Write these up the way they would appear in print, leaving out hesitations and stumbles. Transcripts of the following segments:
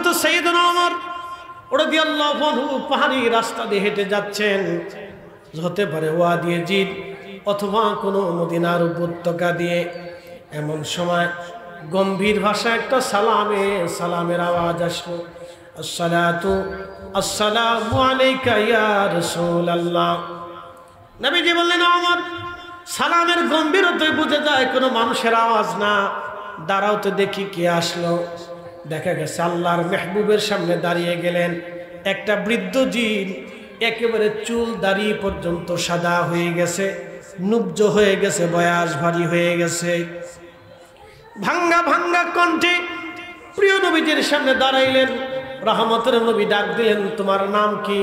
হযরত সাইয়েদনা ওমর রাদিয়াল্লাহু আনহু পাহাড়ি রাস্তা দিয়ে হেঁটে যাচ্ছেন, হতে পারে ওয়াদি জিদ অথবা কোনো মদিনার উপত্যকা দিয়ে। এমন সময় গম্ভীর ভাষায় একটা সালামের আওয়াজ আসলো, আসসালাতু আসসালামু আলাইকা ইয়া রাসূলুল্লাহ। নবীজি বললেন, ওমর, সালামের গম্ভীরতায় বুঝে যায় কোনো মানুষের আওয়াজ না, দাঁড়াও তো দেখি কে আসলো। দেখা গেছে আল্লাহর মেহবুবের সামনে দাঁড়িয়ে গেলেন একটা বৃদ্ধ জিন, একেবারে চুল দাড়ি পর্যন্ত সাদা হয়ে গেছে, নুব্জ হয়ে গেছে, বয়স ভারী হয়ে গেছে। ভাঙ্গা ভাঙ্গা কণ্ঠে প্রিয় নবীজির সামনে দাঁড়াইলেন। রহমতের নবী ডাক দিলেন, তোমার নাম কি?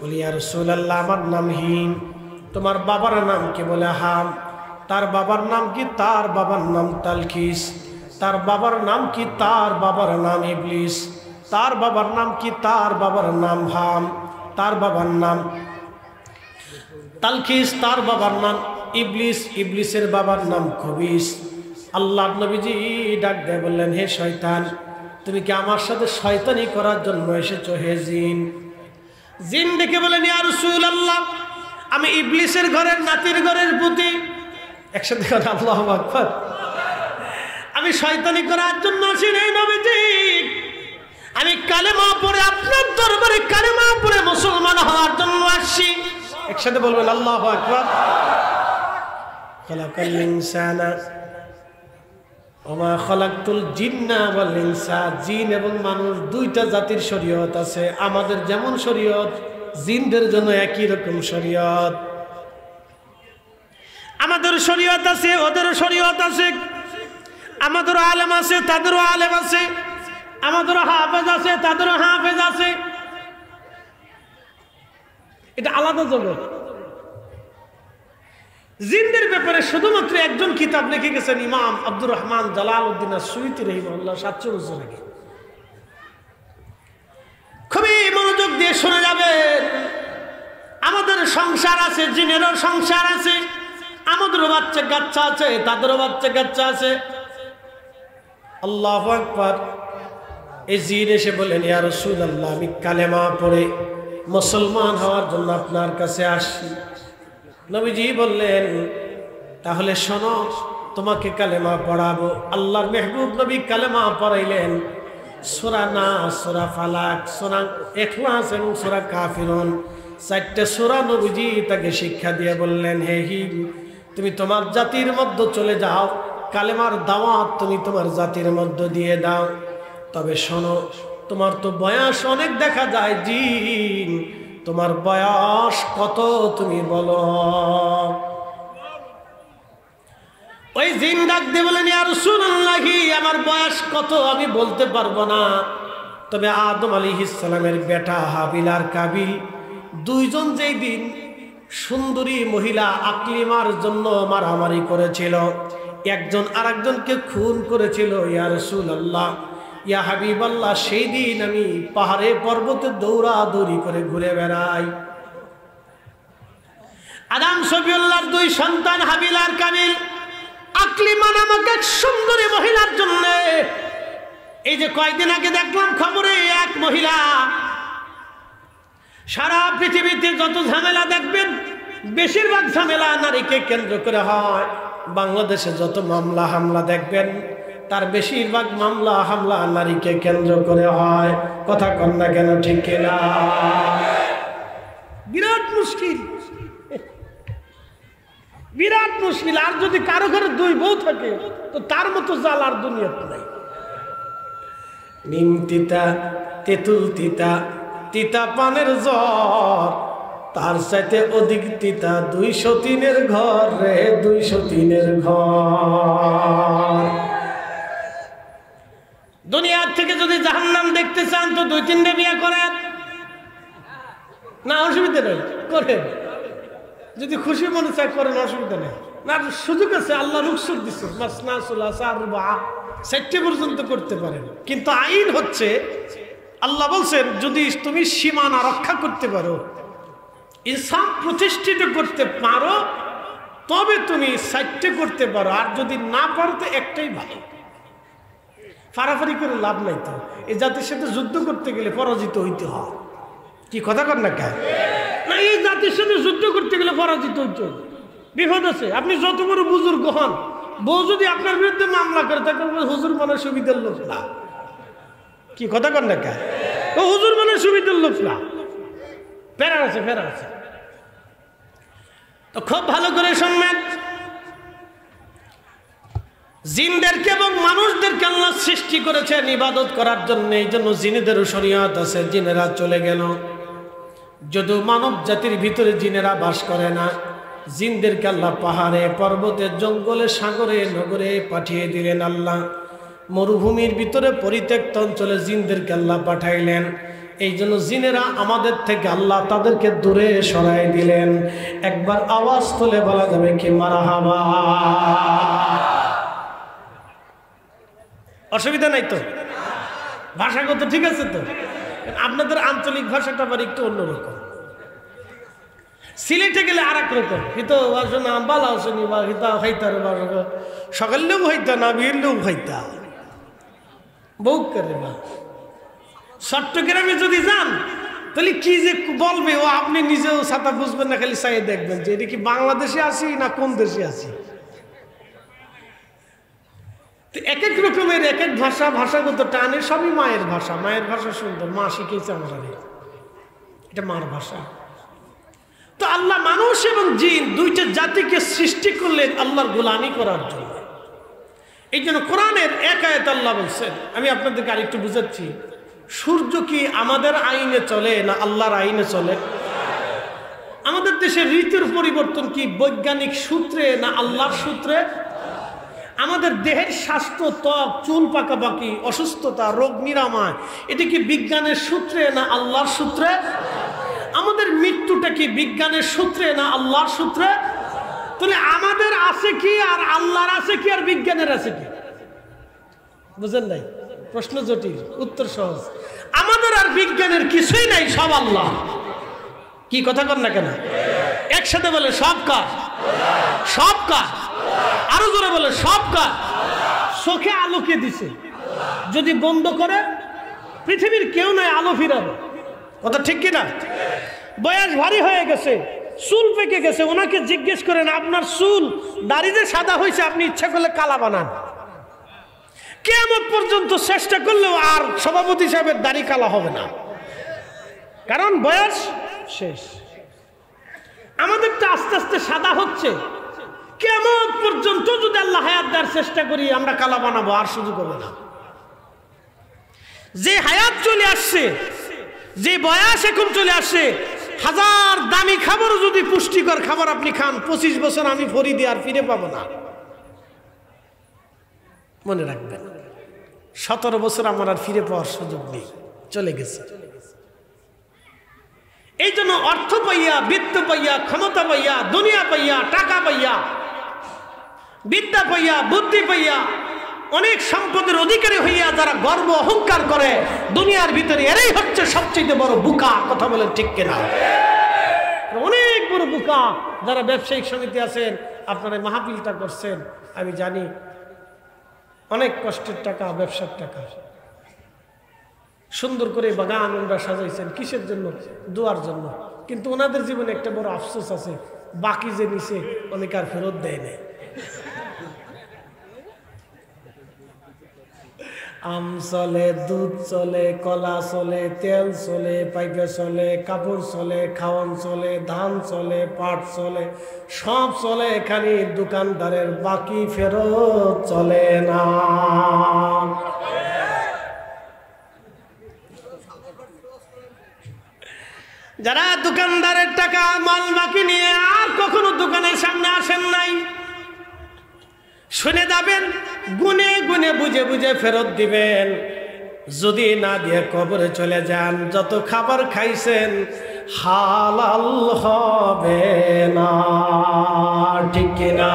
বলি, ইয়া রাসূলুল্লাহ, আমার নাম হিম। তোমার বাবার নাম কি? বলে, হাম। তার বাবার নাম কি? তার বাবার নাম তালখিস। তার বাবার নাম কি? তার বাবার নাম ইবলিস। তার বাবার নাম কি? তার বাবার নাম হাম। তার বাবার নাম তালখিস, তার বাবার নাম ইবলিস, ইবলিসের বাবার নাম খবিস। আল্লাহর নবীজি ডাক দিয়ে বললেন, হে শয়তান, তুমি কি আমার সাথে শয়তানি করার জন্য এসেছো হে জিন? জিন ডেকে বলেন, ইয়া রাসূলুল্লাহ, আমি ইবলিসের ঘরের নাতির ঘরের পুতি। একসাথে কথা, আল্লাহু আকবার। আমি শয়তানি করার জন্য আসি নাই নবীজি, আমি কালেমা পড়ে আপনার দরবারে কালেমা পড়ে মুসলমান হওয়ার জন্য আসছি। একসাথে বলবেন আল্লাহু আকবার। খালাকাল ইনসানা ওমা খালাকতুল জিন্না ওয়াল ইনসা। জিন এবং মানুষ দুইটা জাতির শরীয়ত আছে। আমাদের যেমন শরীয়ত, জিনদের জন্য একই রকম শরীয়ত। আমাদের শরীয়ত আছে, ওদের শরীয়ত আছে। আমাদের আলেম আছে, তাদেরও আলেম আছে। আমাদের হাফেজ আছে, তাদেরও হাফেজ আছে। এটা আলাদা জগৎ। জিনদের ব্যাপারে শুধুমাত্র একজন কিতাব লিখে গেছেন ইমাম আব্দুর রহমান জালালউদ্দিন আস-সুয়ুতি রাহিমাহুল্লাহ 700 বছর আগে। খুবই মনোযোগ দিয়ে শুনে যাবেন। আমাদের সংসার আছে, জিনেরও সংসার আছে। আমাদেরও বাচ্চা কাচ্চা আছে, তাদেরও বাচ্চা কাচ্চা আছে। আল্লাহু আকবার। এই জিন এসে বলেন, ইয়া রাসূলুল্লাহ, আমি কালেমা পড়ে মুসলমান হওয়ার জন্য আপনার কাছে আসছি। নবীজি বললেন, তাহলে শোনো, তোমাকে কালেমা পড়াবো। আল্লাহর মেহবুব নবী কালেমা পড়াইলেন। সূরা নাস, সূরা ফালাক, সূরা ইখলাস এবং সূরা কাফিরুন, 4টে সূরা নবীজি তাকে শিক্ষা দিয়ে বললেন, হে হিম, তুমি তোমার জাতির মধ্যে চলে যাও, কালেমার দাওয়াত তুমি তোমার জাতির মধ্যে দিয়ে দাও। তবে শোনো, তোমার তো বয়স অনেক দেখা যায় জিন, তোমার বয়স কত তুমি বলো। ওই জিন ডাক দিয়ে বলেন, ইয়া রাসূলুল্লাহ, আমার বয়স কত আমি বলতে পারবো না। তবে আদম আলাইহিস সালামের বেটা হাবিল আর কাবিল দুইজন যেই দিন সুন্দরী মহিলা আকলিমার জন্য মারামারি করেছিল, একজন আরেকজনকে খুন করেছিল, ইয়া রাসূলুল্লাহ, ইয়া হাবিবাল্লাহ, সেই দিন আমি পাহাড়ে পর্বতে দৌড়াদৌড়ি করে ঘুরে বেড়াই। আদম সফিউল্লাহর 2 সন্তান হাবিল আর কাবিল আকলিমা নামক এক সুন্দরী মহিলার জন্য, এই যে কয়েকদিন আগে দেখলাম খবরে, এক মহিলা, সারা পৃথিবীতে যত ঝামেলা দেখবেন বেশিরভাগ ঝামেলা নারীকে কেন্দ্র করে হয়। বাংলাদেশে যত মামলা হামলা দেখবেন তার বেশিরভাগ মামলা হামলা নারীকে কেন্দ্র করে হয়। কথা কন না কেন, ঠিক কিনা? বিরাট মুশকিল, বিরাট মুশকিল। আর যদি কারো ঘরে 2 বউ থাকে তো তার মতো জাল আর দুনিয়াতে নাই। নিম তিতা, তেঁতুল তিতা, তিতা পানের জ্বর, তার চাইতে অধিক তিতা 203-এর ঘর রে, 203-এর ঘর। দুনিয়ার থেকে যদি জাহান্নাম দেখতে চান তো 2-3টে বিয়ে করেন না, অসুবিধা নেই, করেন। যদি খুশি মনে চায় করেন, অসুবিধা নেই। না, সুযোগ আছে, আল্লাহ রুখসত দিচ্ছে, মাসনা সুলাসা রুবা 4টে পর্যন্ত করতে পারেন। কিন্তু আইন হচ্ছে, আল্লাহ বলছেন, যদি তুমি সীমানা রক্ষা করতে পারো, ইনসাফ প্রতিষ্ঠিত করতে পারো, তবে তুমি 4টে করতে পারো। আর যদি না পারো তো একটাই ভালো। ফারাফারি করে লাভ নাই তো। এই জাতির সাথে যুদ্ধ করতে গেলে পরাজিত হইতে হয়। কি কথা কর না কেন? না, এই জাতির সাথে যুদ্ধ করতে গেলে পরাজিত হইতে হবে। বিপদ আছে। আপনি যত বড় বুজুর্গ হন, বউ যদি আপনার বিরুদ্ধে মামলা করে থাকে, হুজুর মানে সুবিধার লোক না। কি কথা কর না কেন? ও হুজুর মানে সুবিধার লোক না, ফেরা আছে, ফেরা আছে। তো খুব ভালো করে শুনবেন, জিনদেরকে এবং মানুষদেরকে আল্লাহ সৃষ্টি করেছেন ইবাদত করার জন্য। এই জন্য জিনেদেরও শরীয়ত আছে। জিনেরা চলে গেল, যদিও মানব জাতির ভিতরে জিনেরা বাস করে না। জিনদেরকে আল্লাহ পাহাড়ে, পর্বতে, জঙ্গলে, সাগরে, নগরে পাঠিয়ে দিলেন আল্লাহ। মরুভূমির ভিতরে পরিত্যক্ত অঞ্চলে জিনদেরকে আল্লাহ পাঠাইলেন। এই জন্য জিনেরা আমাদের থেকে আল্লাহ তাদেরকে দূরে সরাই দিলেন। একবার আওয়াজ তুলে বলা যাবে কি মারহাবা? অসুবিধা নাই তো? ভাষাগত ঠিক আছে তো? আপনাদের আঞ্চলিক ভাষাটা আবার একটু অন্যরকম। সিলেটে গেলে আর এক রকম। হিতো বাসনা বালা শুনি বা হিতা খাইতার সকালেও খাইতা না বিয়েলেও খাইতা বউ করে বা। চট্টগ্রামে যদি যান তাহলে কি যে বলবে ও আপনি নিজেও ছাতা বুঝবেন না, খালি চাই দেখবেন যে এটা কি বাংলাদেশে আছি না কোন দেশে আছি। এক এক রকমের এক এক ভাষা, ভাষাগত টানে, সবই মায়ের ভাষা। মায়ের ভাষা সুন্দর, মা শিখেছে আমরা, এটা মার ভাষা। তো আল্লাহ মানুষ এবং জিন দুইটা জাতিকে সৃষ্টি করলেন আল্লাহর গোলামি করার জন্য। এই জন্য কোরআনের এক আয়াত আল্লাহ বলছেন, আমি আপনাদেরকে আরেকটু বুঝাচ্ছি। সূর্য কি আমাদের আইনে চলে না আল্লাহর আইনে চলে? আমাদের দেশের ঋতুর পরিবর্তন কি বৈজ্ঞানিক সূত্রে না আল্লাহর সূত্রে? আমাদের দেহের স্বাস্থ্য, ত্বক, চুল পাকাপাকি, অসুস্থতা, রোগ নিরাময়, এটা কি বিজ্ঞানের সূত্রে না আল্লাহর সূত্রে? আমাদের মৃত্যুটা কি বিজ্ঞানের সূত্রে না আল্লাহর সূত্রে? তাহলে আমাদের আছে কি আর আল্লাহর আছে কি আর বিজ্ঞানের আছে কি? বুঝেন নাই? প্রশ্ন জটিল, উত্তর সহজ। আমাদের আর বিজ্ঞানের কিছুই নাই, সব আল্লাহ। কি কথা কর না কেন? একসাথে বলে সব কাজ, সব কাজ। আরো জোরে বলে সব কাজ। চোখে আলোকে দিছে, যদি বন্ধ করে পৃথিবীর কেউ নাই আলো ফিরাবে। কথা ঠিক কিনা? বয়স ভারী হয়ে গেছে, চুল পেকে গেছে, ওনাকে জিজ্ঞেস করেন আপনার চুল দাড়ি যে সাদা হয়েছে আপনি ইচ্ছা করলে কালা বানান। কিয়ামত পর্যন্ত চেষ্টা করলেও আর সভাপতি সাহেবের দাড়ি কালা হবে না, কারণ বয়স শেষ। আমাদেরটা আস্তে আস্তে সাদা হচ্ছে। কিয়ামত পর্যন্ত যদি আল্লাহ হায়াত দেওয়ার চেষ্টা করি আমরা কালা বানাবো, আর সুযোগ হবে না। যে হায়াত চলে আসছে, যে বয়স এখন চলে আসছে, হাজার দামি খাবার যদি পুষ্টিকর খাবার আপনি খান, 25 বছর আমি ফরিদে আর ফিরে পাবো না। মনে রাখবেন, 17 বছর আমার আর ফিরে পাওয়ার সুযোগ নেই, চলে গেছে। এই জন্য অর্থ পাইয়া, বৃত্ত পাইয়া, ক্ষমতা পাইয়া, দুনিয়া পাইয়া, টাকা পাইয়া, বিদ্যা পাইয়া, বুদ্ধি পাইয়া, অনেক সম্পদের অধিকারী হইয়া যারা গর্ব অহংকার করে দুনিয়ার ভিতরে, এরাই হচ্ছে সবচেয়ে বড় বুকা। কথা বলেন ঠিক কিনা? অনেক বড় বুকা। যারা ব্যবসায়িক সমিতি আছেন, আপনারা মাহফিলটা করছেন, আমি জানি অনেক কষ্টের টাকা, ব্যবসার টাকা। সুন্দর করে বাগান ওনারা সাজাইছেন, কিসের জন্য? দোয়ার জন্য। কিন্তু ওনাদের জীবনে একটা বড় আফসোস আছে, বাকি যে নিছে অনেক আর ফেরত দেয় নাই। আম চলে, দুধ চলে, কলা চলে, তেল চলে, পাইকা চলে, কাপড় চলে, খাওয়ান চলে, ধান চলে, পাট চলে, সব চলে, এখানে দোকানদারের বাকি ফেরত চলে না। যারা দোকানদারের টাকা মাল বাকি নিয়ে আর কখনো দোকানের সামনে আসেন নাই, শুনে যাবেন, গুনে গুনে বুঝে বুঝে ফেরত দিবেন। যদি না দিয়ে কবরে চলে যান, যত খাবার খাইছেন হালাল হবে না। ঠিক কিনা?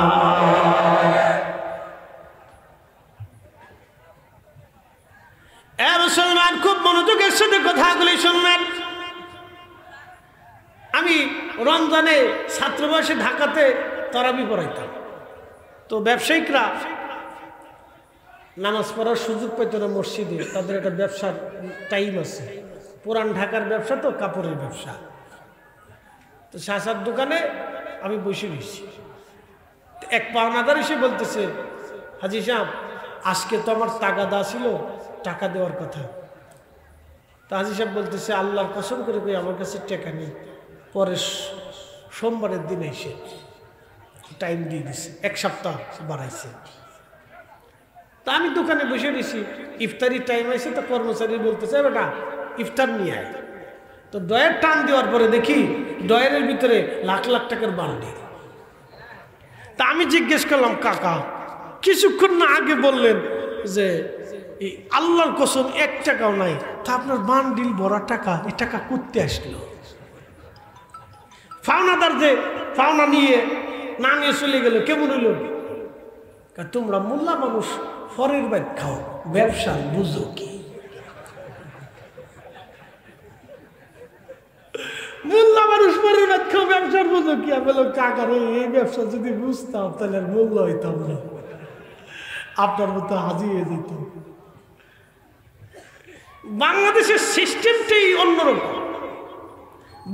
মুসলমান, খুব মনোযোগের সাথে কথাগুলি শুনবেন। আমি রমজানে ছাত্র বয়সে ঢাকাতে তারাবি পড়াইতাম। তো ব্যবসায়িকরা নামাজ পড়ার সুযোগ পেত না মসজিদে, তাদের একটা ব্যবসার টাইম আছে, পুরান ঢাকার ব্যবসা তো কাপড়ের ব্যবসা। তো শাসার দোকানে আমি বসে রয়েছি, এক পাওনাদার এসে বলতেছে, হাজি সাহেব আজকে তো আমার তাগাদা ছিল, টাকা দেওয়ার কথা। তা হাজি সাহেব বলতেছে, আল্লাহর কসম করে কই আমার কাছে টাকা নেই, পরে সোমবারের দিন এসে টাইম দিয়ে দিছে, এক সপ্তাহ বাড়াইছে। তা আমি দোকানে বসে রয়েছি, ইফতারি টাইম আছে, তো কর্মচারী বলতেছে বেটা ইফতার নিয়ে আয়। তো ডয়ের টান দেওয়ার পরে দেখি ডয়ের ভিতরে লাখ লাখ টাকার বান্ডিল। তা আমি জিজ্ঞেস করলাম, কাকা কিছুক্ষণ না আগে বললেন যে এই আল্লাহর কসম 1 টাকাও নাই, তা আপনার বান্ডিল ভরা টাকা, এই টাকা করতে আসলো? ফাওনাদার যে ফাওনা নিয়ে না নিয়ে চলে গেল, কেমন হইল? তোমরা মোল্লা মানুষ ফরের বাইক খাও, ব্যবসা বুঝো কি? মোল্লা মানুষ ফরের বাইক খাও, ব্যবসার বুঝো কি? আমি বললাম, কাকা রে এই ব্যবসা যদি বুঝতাম তাহলে আর মূল্য হইতাম না, আপনার মতো হাজিয়ে যেত। বাংলাদেশের সিস্টেমটাই অন্যরকম,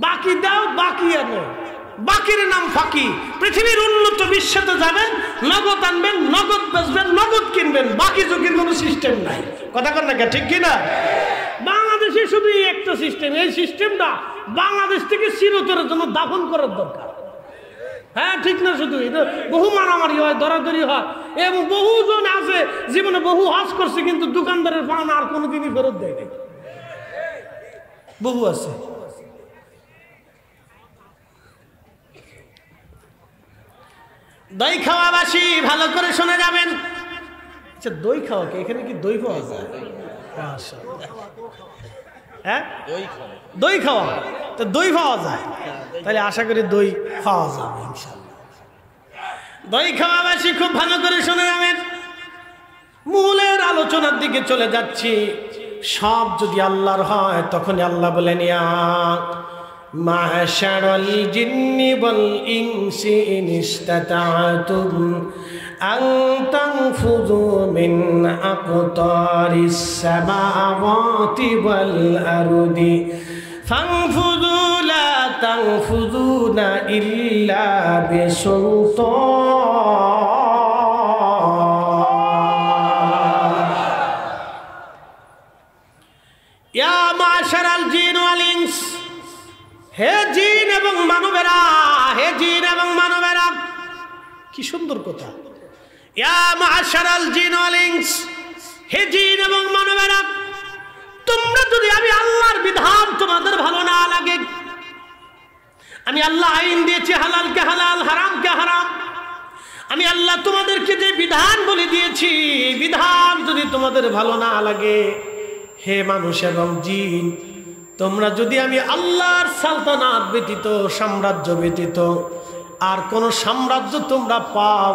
বাকি দাও বাকি আনো, বাকির নাম ফাঁকি। পৃথিবীর উন্নত বিশ্বতে যাবেন, নগদ আনবেন, নগদ বেচবেন, নগদ কিনবেন, বাকি ঝুঁকির কোনো সিস্টেম নাই। কথা কর না কে, ঠিক কিনা? বাংলাদেশে শুধু একটা সিস্টেম, এই সিস্টেমটা বাংলাদেশ থেকে চিরতরের জন্য দাফন করার দরকার। হ্যাঁ ঠিক না? শুধু বহু মারামারি হয়, দরাদরি হয়, এবং বহুজন আছে জীবনে বহু হজ করছে কিন্তু দোকানদারের পাওনা আর কোনোদিনই ফেরত দেয় নাই, বহু আছে। দই খাওয়াবাসী ভালো করে শুনে যাবেন। আচ্ছা দই খাওয়া কি, এখানে কি দই পাওয়া যায়? হ্যাঁ দই খাওয়া, তো দই পাওয়া যায়, তাহলে আশা করি দই খাওয়া যাবে ইনশাআল্লাহ। দই খাওয়াবাসী খুব ভালো করে শুনে যাবেন। মূলের আলোচনার দিকে চলে যাচ্ছি। সব যদি আল্লাহর হয় তখনই আল্লাহ বলেন, ইয়া মাশারাল জিন্নি ওয়াল ইনসি ইন ইসতাতা'তুম আন তানফুযু মিন আকতারিস সামাওয়াতি ওয়াল আরদি ফানফুযু লা তানফুযুনা ইল্লা বিসুলতান। ইয়া মাশারাল জিন ওয়াল ইনস, হে জিন এবং মানবেরা, হে জিন এবং মানবেরা, কি সুন্দর কথা। ইয়া মাশারাল জিন ওয়াল ইনস, হে জিন এবং মানবেরা, তোমরা যদি আমি আল্লাহর বিধান তোমাদের ভালো না লাগে, আমি আল্লাহ আইন দিয়েছি হালালকে হালাল, হারামকে হারাম, আমি আল্লাহ তোমাদেরকে যে বিধান বলে দিয়েছি, বিধান যদি তোমাদের ভালো না লাগে, হে মানুষ এবং জিন, তোমরা যদি আমি আল্লাহর সালতানাত ব্যতীত, সাম্রাজ্য ব্যতীত আর কোন সাম্রাজ্য তোমরা পাও,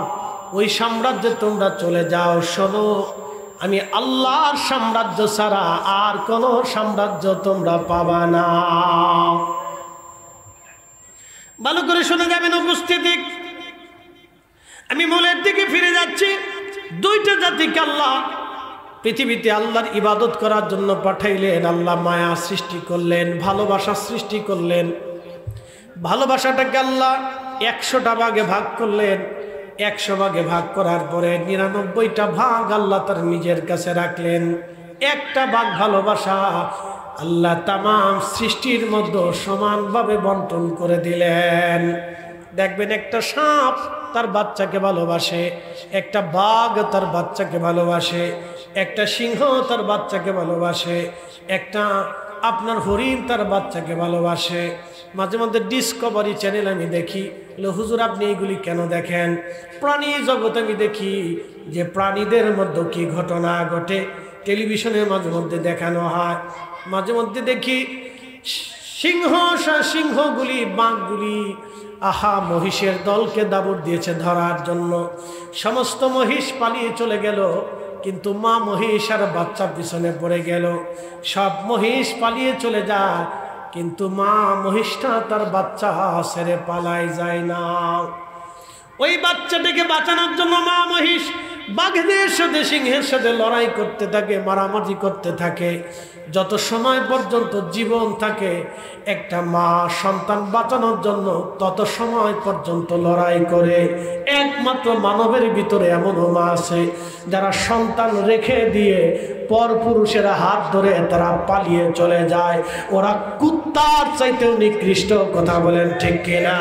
ওই সাম্রাজ্যে তোমরা চলে যাও। শোনো, আমি আল্লাহর সাম্রাজ্য ছাড়া আর কোন সাম্রাজ্য তোমরা পাবা না। ভালো করে শুনে যাবেন উপস্থিতি। আমি মূলের দিকে ফিরে যাচ্ছি। দুইটা জাতিকে আল্লাহ পৃথিবীতে আল্লাহর ইবাদত করার জন্য পাঠাইলেন। আল্লাহ মায়া সৃষ্টি করলেন, ভালোবাসা সৃষ্টি করলেন। ভালোবাসাটাকে আল্লাহ 100টা ভাগে ভাগ করলেন। 100 ভাগে ভাগ করার পরে 99টা ভাগ আল্লাহ তার নিজের কাছে রাখলেন। একটা ভাগ ভালোবাসা আল্লাহ তামাম সৃষ্টির মধ্যে সমানভাবে বন্টন করে দিলেন। দেখবেন একটা সাপ তার বাচ্চাকে ভালোবাসে, একটা বাঘ তার বাচ্চাকে ভালোবাসে, একটা সিংহ তার বাচ্চাকে ভালোবাসে, একটা আপনার হরিণ তার বাচ্চাকে ভালোবাসে। মাঝে মধ্যে ডিসকভারি চ্যানেল আমি দেখি, হুজুর আপনি এইগুলি কেন দেখেন? প্রাণী জগৎ আমি দেখি যে প্রাণীদের মধ্যে কি ঘটনা ঘটে, টেলিভিশনের মাঝে মধ্যে দেখানো হয়। মাঝে মধ্যে দেখি সিংহগুলি, বাঘগুলি, আহা মহিষের দলকে দাবড় দিয়েছে ধরার জন্য। সমস্ত মহিষ পালিয়ে চলে গেল, কিন্তু মা মহিষ আর বাচ্চা পিছনে পড়ে গেল। সব মহিষ পালিয়ে চলে যায়, কিন্তু মা মহিষটা তার বাচ্চা ছেড়ে পালায় যায় না। ওই বাচ্চাটাকে বাঁচানোর জন্য মা মহিষ বাঘের সাথে সিংহের সাথে লড়াই করতে থাকে, মারামারি করতে থাকে। যত সময় পর্যন্ত জীবন থাকে একটা মা সন্তান বাঁচানোর জন্য তত সময় পর্যন্ত লড়াই করে। একমাত্র মানবের ভিতরে এমনও মা আছে যারা সন্তান রেখে দিয়ে পরপুরুষেরা হাত ধরে তারা পালিয়ে চলে যায়। ওরা কুত্তার চাইতেও নিকৃষ্ট। কথা বলেন ঠিক কিনা?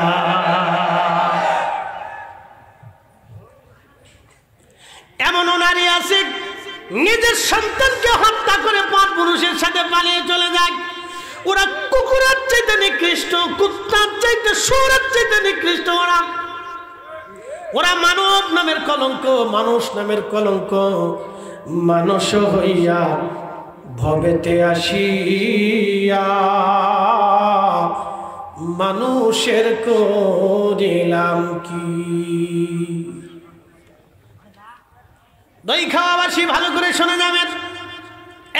এমনও নারী আছে নিজের সন্তানকে হত্যা করে পরপুরুষের সাথে পালিয়ে চলে যায়। ওরা কুকুরের চাইতে নিকৃষ্ট, কুত্তার চাইতে শুয়োরের চাইতে নিকৃষ্ট। ওরা মানব নামের কলঙ্ক, মানুষ নামের কলঙ্ক। মানুষ হইয়া ভবেতে আসিয়া মানুষের করিলাম কি। দই খাওয়াবাসী ভালো করে শোনা যাবেন।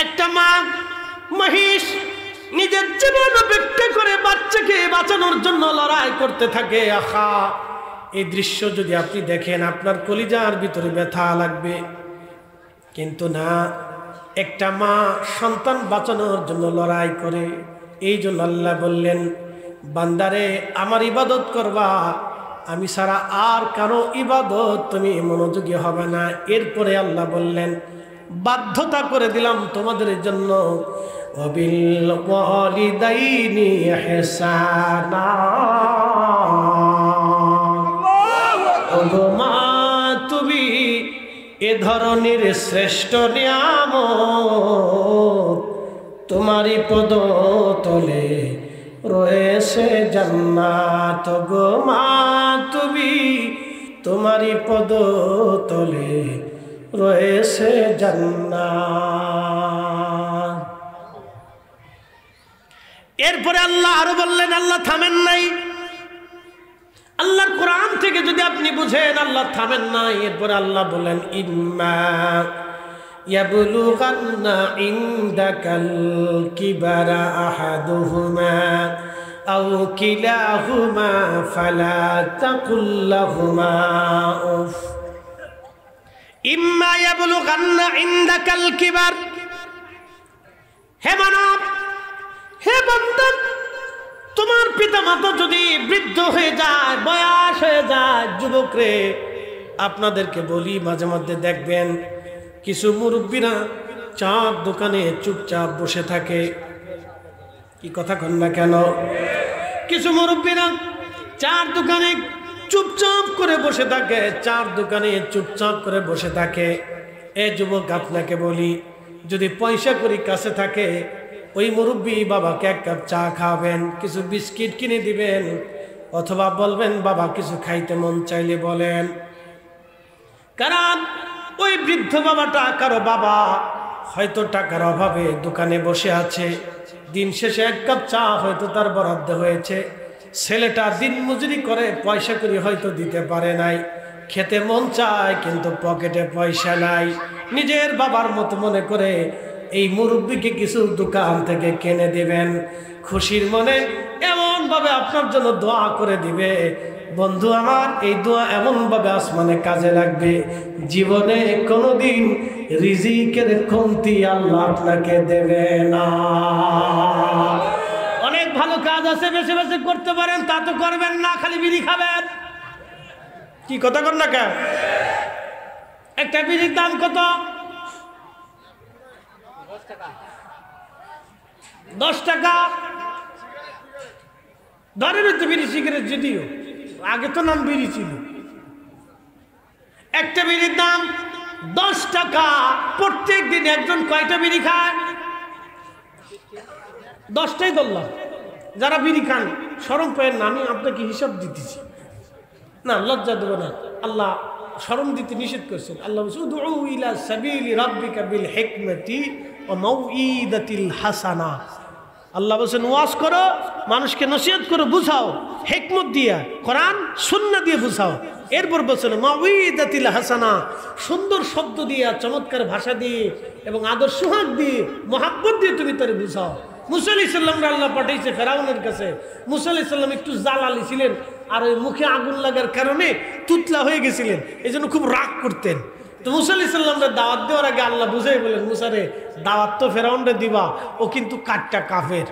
একটা মা মহিষ নিজের জীবন উপেক্ষা করে বাচ্চাকে বাঁচানোর জন্য লড়াই করতে থাকে। আহা, এই দৃশ্য যদি আপনি দেখেন আপনার কলিজার ভিতরে ব্যথা লাগবে। কিন্তু না, একটা মা সন্তান বাঁচানোর জন্য লড়াই করে। এই জন্য আল্লাহ বললেন, বান্দারে আমার ইবাদত করবা, আমি ছাড়া আর কারো ইবাদত তুমি মনোযোগী হবে না। এরপরে আল্লাহ বললেন, বাধ্যতা করে দিলাম তোমাদের জন্য, ওয়াবিল ওয়ালিদাইনি ইহসানা। ওগো মা, তুমি এ ধরনের শ্রেষ্ঠ নিয়ামত, তোমারই পদতলে রয়েছে জান্নাত। গো মা, তুমি তোমারই পদতলে রয়েছে জান্নাত। এরপরে আল্লাহ আরো বললেন, আল্লাহ থামেন নাই। আল্লাহর কোরআন থেকে যদি আপনি বুঝেন আল্লাহ থামেন নাই। এরপরে আল্লাহ বলেন, ইম্মা ইয়াবলুগান্না ইনদাকাল কিবারা আহাদুহুমা আও কিলাহুমা ফালা তাকুল লাহুমা উফ। ইম্মা ইয়াবলুগান্না ইনদাকাল কিবার। হে মানব, হে বান্দা, তোমার পিতামাতা যদি বৃদ্ধ হয়ে যায়, বয়স হয়ে যায়, যুবক রে, আপনাদেরকে বলি মাঝে মধ্যে দেখবেন কিছু মুরব্বীরা চার দোকানে চুপচাপ বসে থাকে। কি কথা কন না কেন? কিছু মুরব্বীরা চার দোকানে চুপচাপ করে বসে থাকে, চার দোকানে চুপচাপ করে বসে থাকে। এ যুবক, আপনাকে বলি, যদি পয়সা করি কাছে থাকে, ওই মুরব্বী বাবাকে এক কাপ চা খাবেন, কিছু বিস্কিট কিনে দিবেন, অথবা বলবেন বাবা কিছু খাইতে মন চাইলে বলেন। কারণ ওই বৃদ্ধ বাবাটা কারো বাবা, হয়তো টাকার অভাবে দোকানে বসে আছে, দিন শেষে এক কাপ চা হয়তো তার বরাদ্দ হয়েছে। ছেলেটা দিন মজুরি করে পয়সা করে হয়তো দিতে পারে নাই, খেতে মন চায় কিন্তু পকেটে পয়সা নাই। নিজের বাবার মতো মনে করে এই মুরব্বীকে কিছু দোকান থেকে কিনে দিবেন, খুশির মনে এমন ভাবে আপনার জন্য দোয়া করে দিবে। বন্ধু আমার, এই দোয়া এমন ভাবে আসমানে কাজে লাগবে, জীবনে কোনোদিন রিজিকের কমতি আল্লাহ আপনাকে দেবে না। অনেক ভালো কাজ আছে, বেছে বেছে করতে পারেন, তা তো করবেন না, খালি বিড়ি খাবেন। কি কথা কর না কেন? একটা বিড়ির দাম কত? 10 টাকা। ধরেন তো বিড়ি সিগারেট, যদিও আগে তো নাম বিড়ি ছিল। একটা বিড়ির দাম 10 টাকা। প্রত্যেক দিন একজন কয়টা বিড়ি খায়? 10টাই ধরলাম। যারা বিড়ি খান শরম পায়ের না, আমি আপনাকে হিসাব দিতেছি না, লজ্জা দেবো না। আল্লাহ শরম দিতে নিষেধ করছেন। আল্লাহ উদউ ইলা সাবিলি রাব্বিকা বিল হিকমাতি ওয়া মাউইদাতিল হাসানা। আল্লাহ বলেন ওয়াজ করো, মানুষকে নসিহত করো, বুঝাও হিকমত দিয়া, কোরআন সুন্নাহ দিয়ে বুঝাও। এরপর বলেন মাউইদাতিল হাসানা, সুন্দর শব্দ দিয়ে, চমৎকার ভাষা দিয়ে এবং আদর্শ হাত দিয়ে, মহাব্বত দিয়ে তুমি তারে বুঝাও। মুসা আলাইহিস সালামকে আল্লাহ পাঠাইছে ফেরাউনের কাছে। মুসা আলাইহিস সালাম একটু জালালি ছিলেন, আর ওই মুখে আগুন লাগার কারণে তুতলা হয়ে গেছিলেন, এই জন্য খুব রাগ করতেন। তো মুসা আলাইহিস সালামের দাওয়াত দেওয়ার আগে আল্লাহ বুঝাই বলেন, মুসা রে দাওয়াত তো ফেরাউনরে দিবা, ও কিন্তু কাটটা কাফের,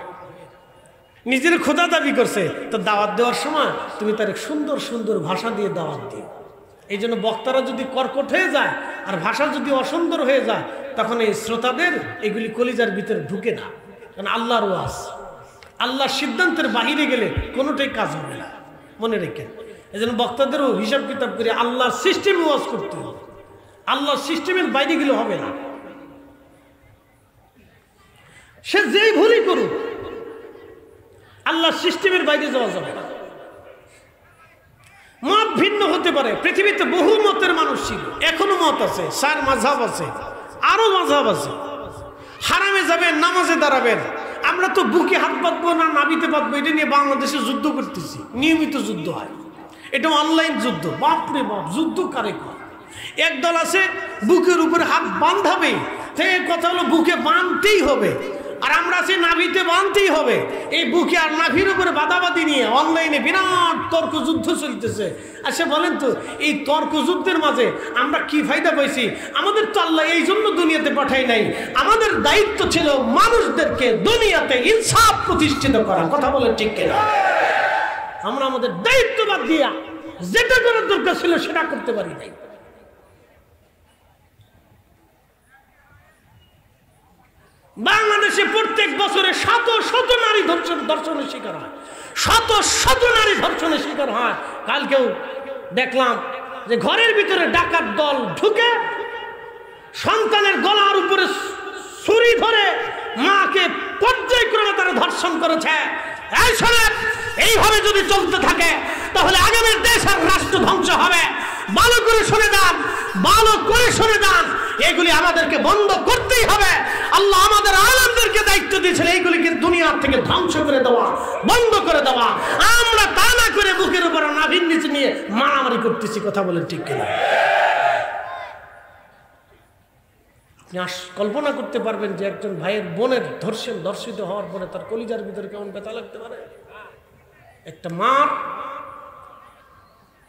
নিজের খোদা দাবি করছে, তো দাওয়াত দেওয়ার সময় তুমি তার সুন্দর সুন্দর ভাষা দিয়ে দাওয়াত দিও। এই জন্য বক্তারা যদি কর্কট হয়ে যায় আর ভাষা যদি অসুন্দর হয়ে যায়, তখন এই শ্রোতাদের এগুলি কলিজার ভিতরে ঢুকে না। কারণ আল্লাহর ওয়াজ, আল্লাহর সিদ্ধান্তের বাহিরে গেলে কোনোটাই কাজ হবে না, মনে রেখেন। এই জন্য বক্তাদেরও হিসাব কিতাব করে আল্লাহর সিস্টেমে ওয়াজ করতে হবে, আল্লাহর সিস্টেমের বাইরে গেলে হবে না। সে যেই ভুলই করুক, আল্লাহর সিস্টেমের বাইরে যাওয়া যাবে না। মত ভিন্ন হতে পারে, পৃথিবীতে বহু মতের মানুষ ছিল, এখনো মত আছে, 4 মাযহাব আছে, আরো মাযহাব আছে। হারামে যাবেন, নামাজে দাঁড়াবেন, আমরা তো বুকে হাত বাঁধবো না নাবিতে বাঁধবো, এটা নিয়ে বাংলাদেশে যুদ্ধ করতেছি, নিয়মিত যুদ্ধ হয়, এটা অনলাইন যুদ্ধ। বাপরে বাপ, যুদ্ধ কারে কর। একদল আছে বুকের উপরে হাত বাঁধাবে, সেই কথা হলো বুকে বাঁধতেই হবে, আর আমরা আছি নাভিতে বাঁধতেই হবে। এই বুকে আর নাভির উপরে বাদাবাদি নিয়ে অনলাইনে বিরাট তর্ক যুদ্ধ চলতেছে। আচ্ছা বলেন তো, এই তর্ক যুদ্ধের মাঝে আমরা কি ফায়দা পাইছি? আমাদের তো আল্লাহ এই জন্য দুনিয়াতে পাঠাই নাই, আমাদের দায়িত্ব ছিল মানুষদেরকে দুনিয়াতে ইনসাফ প্রতিষ্ঠিত করা। কথা বলেন ঠিক কিনা? আমরা আমাদের দায়িত্ব বাদ দিয়া যেটা করার দরকার ছিল সেটা করতে পারি নাই। বাংলাদেশে প্রত্যেক বছরে শত শত নারী ধর্ষণের শিকার হয়, শত শত নারী ধর্ষণের শিকার হয়। কালকেও দেখলাম যে ঘরের ভিতরে ডাকাত দল ঢুকে সন্তানের গলার উপরে ছুরি ধরে মাকে পর্যায়ক্রমে তারা ধর্ষণ করেছে। এই শোনেন, এইভাবে যদি চলতে থাকে তাহলে আগামী দেশ আর রাষ্ট্র ধ্বংস হবে। ভালো করে শুনে যান, ভালো করে শুনে যান, এগুলি আমাদেরকে বন্ধ করতেই হবে। আল্লাহ আমাদের আলেমদেরকে দায়িত্ব দিয়েছেন এইগুলিকে দুনিয়ার থেকে ধ্বংস করে দেওয়া, বন্ধ করে দেওয়া। আমরা তা না করে বুকের উপর নাভির নিচে নিয়ে মারামারি করতেছি। কথা বলেন ঠিক কিনা? আপনি কল্পনা করতে পারবেন যে একজন ভাইয়ের বোনের ধর্ষিত হওয়ার পরে তার কলিজার ভিতরে কেমন ব্যথা লাগতে পারে? একটা মার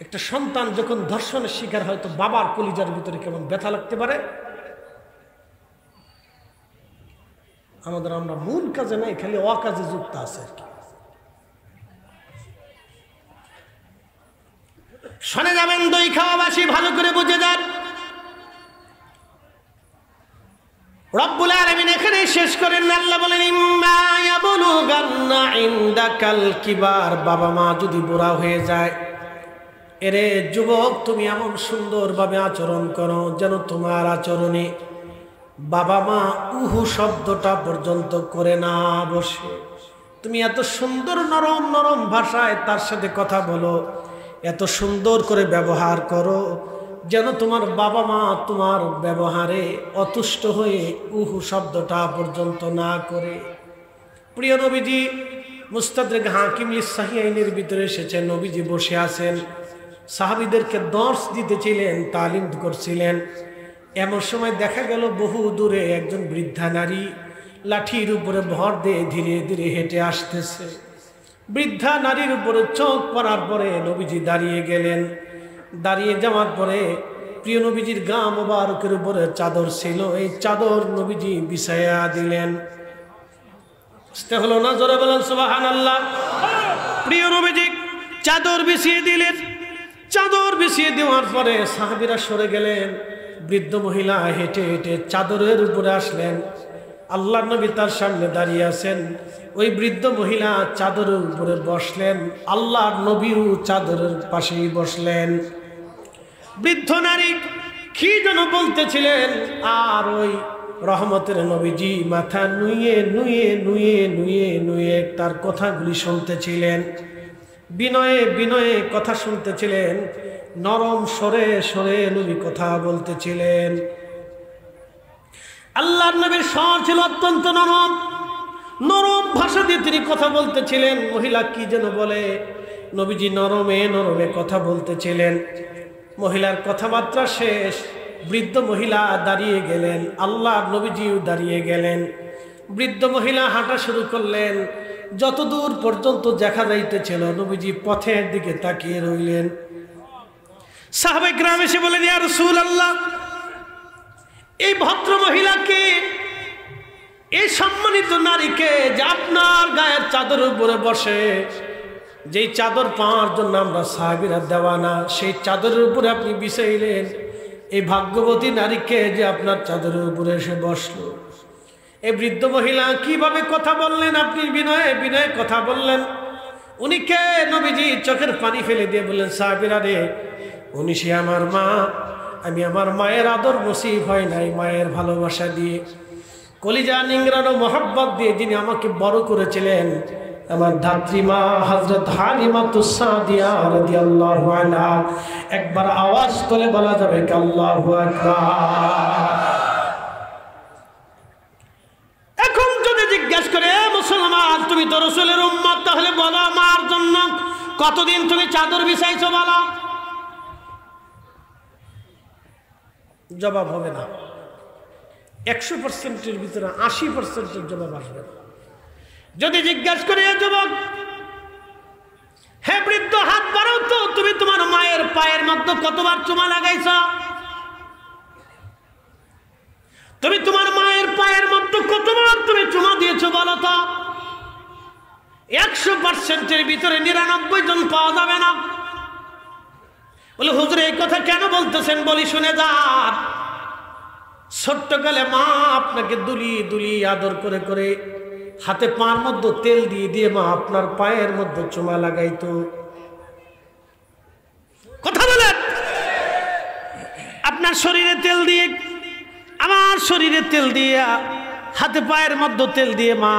একটা সন্তান যখন ধর্ষণের শিকার হয়, তো বাবার কলিজার ভিতরে কেমন ব্যথা লাগতে পারে? আমরা মূল কাজে নাই, খালি অকাজে যুক্ত আছে আর কি। শুনে যাবেন দই খাওয়াবাসী, ভালো করে বুঝে যান। রব্বুল আলামিন এখানে শেষ করেন। আল্লাহ বলেন, ইম্মা ইয়াবলুগান্না ইনদাকাল কিবার, বাবা মা যদি বুড়া হয়ে যায়, এরে যুবক তুমি এমন সুন্দরভাবে আচরণ করো যেন তোমার আচরণে বাবা মা উহু শব্দটা পর্যন্ত করে না বসে। তুমি এত সুন্দর নরম নরম ভাষায় তার সাথে কথা বলো, এত সুন্দর করে ব্যবহার করো যেন তোমার বাবা মা তোমার ব্যবহারে অতুষ্ট হয়ে উহু শব্দটা পর্যন্ত না করে। প্রিয় নবীজি মুস্তাদরিক হাকিম লিস-সাহিহাইনের ভিতরে এসেছে, নবীজি বসে আছেন, সাহাবীদেরকে দর্শ দিতেছিলেন, তালিম করছিলেন। এমন সময় দেখা গেল বহু দূরে একজন বৃদ্ধা নারী লাঠির উপরে ভর দিয়ে ধীরে ধীরে হেঁটে আসতেছে। বৃদ্ধা নারীর উপরে চোখ পড়ার পরে নবীজি দাঁড়িয়ে গেলেন। দাঁড়িয়ে যাওয়ার পরে প্রিয় নবীজির গা মোবারকের উপরে চাদর ছিল, এই চাদর নবীজি বিছায়া দিলেন। বুঝতে হলো না? জোরে বলেন সুবহানাল্লাহ। প্রিয় নবীজি চাদর বিছিয়ে দিলেন। চাদর বিছিয়ে দেওয়ার পরে সাহাবীরা সরে গেলেন। বৃদ্ধ মহিলা হেঁটে হেঁটে চাদরের উপরে আসলেন। আল্লাহর নবী তার সামনে দাঁড়িয়ে আছেন। ওই বৃদ্ধ মহিলা চাদরের উপরে বসলেন, আল্লাহর নবীও চাদরের পাশেই বসলেন। বৃদ্ধ নারী কি যেন বলতেছিলেন, আর ওই রহমতের নবীজি মাথা নুয়ে নুয়ে নুয়ে নুয়ে নুয়ে তার কথাগুলি শুনতেছিলেন। বিনয়ে বিনয়ে কথা শুনতেছিলেন, নরম সরে সরে নবী কথা বলতেছিলেন। আল্লাহর নবীর স্বর ছিল অত্যন্ত নরম, নরম ভাষা দিয়ে তিনি কথা বলতেছিলেন। মহিলা কি যেন বলে, নবীজি নরমে নরমে কথা বলতেছিলেন। মহিলার কথাবার্তা শেষ, বৃদ্ধ মহিলা দাঁড়িয়ে গেলেন, আল্লাহর নবীজিও দাঁড়িয়ে গেলেন। বৃদ্ধ মহিলা হাঁটা শুরু করলেন। যতদূর পর্যন্ত দেখা যাইতেছিল নবীজি পথের দিকে তাকিয়ে রইলেন। সাহাবায়ে কেরাম এসে বলেন, ইয়া রাসূলুল্লাহ, এই ভদ্র মহিলাকে, এই সম্মানিত নারীকে যে আপনার গায়ের চাদর উপরে বসে, যেই চাদর পাওয়ার জন্য আমরা সাহাবীরা দেওয়ানা, সেই চাদরের উপরে আপনি বিছাইলেন, এই ভাগ্যবতী নারীকে যে আপনার চাদরের উপরে এসে বসলো। এই বৃদ্ধ মহিলা কিভাবে কথা বললেন, আপনি বিনয়ে বিনয়ে কথা বললেন। উনি কে? নবীজি চোখের পানি ফেলে দিয়ে বললেন, সাহাবীরা রে, উনি সে আমার মা। আমি আমার মায়ের আদর নসিব হয় নাই, মায়ের ভালোবাসা দিয়ে, কলিজা নিংড়ানো মহব্বত দিয়ে যিনি আমাকে বড় করেছিলেন, আমার ধাত্রীমা হযরত হালিমাতুস সাদিয়া রাদিয়াল্লাহু আনহা। একবার আওয়াজ করে বলা যাবে কি আল্লাহু আকবার? এখন যদি জিজ্ঞেস করে, মুসলমান তুমি তো রাসূলের উম্মত, তাহলে বলো আমার জন্য কতদিন তুমি চাদর বিছাইছো বলো? জবাব হবে না। 100%-এর ভিতরে 80%-এর জবাব আসবে। যদি জিজ্ঞাসা করে, যুবক, হে বৃদ্ধ, হাত বাড়াও তো, তুমি তোমার মায়ের পায়ের মধ্যে কতবার চুমা লাগাইছ? তুমি তোমার মায়ের পায়ের মধ্যে কতবার তুমি চুমা দিয়েছো বলো তো? 100%-এর ভিতরে 99 জন পাওয়া যাবে না। বলে, হুজুর এই কথা কেন বলতেছেন? বলি শুনে যান। ছোট্টকালে মা আপনাকে দুলি দুলি আদর করে করে হাতে পার মধ্যে তেল দিয়ে দিয়ে মা আপনার পায়ের মধ্যে চুমা লাগাইতো। কথা বলেন। আপনার শরীরে তেল দিয়ে, আমার শরীরে তেল দিয়ে, হাতে পায়ের মধ্যে তেল দিয়ে মা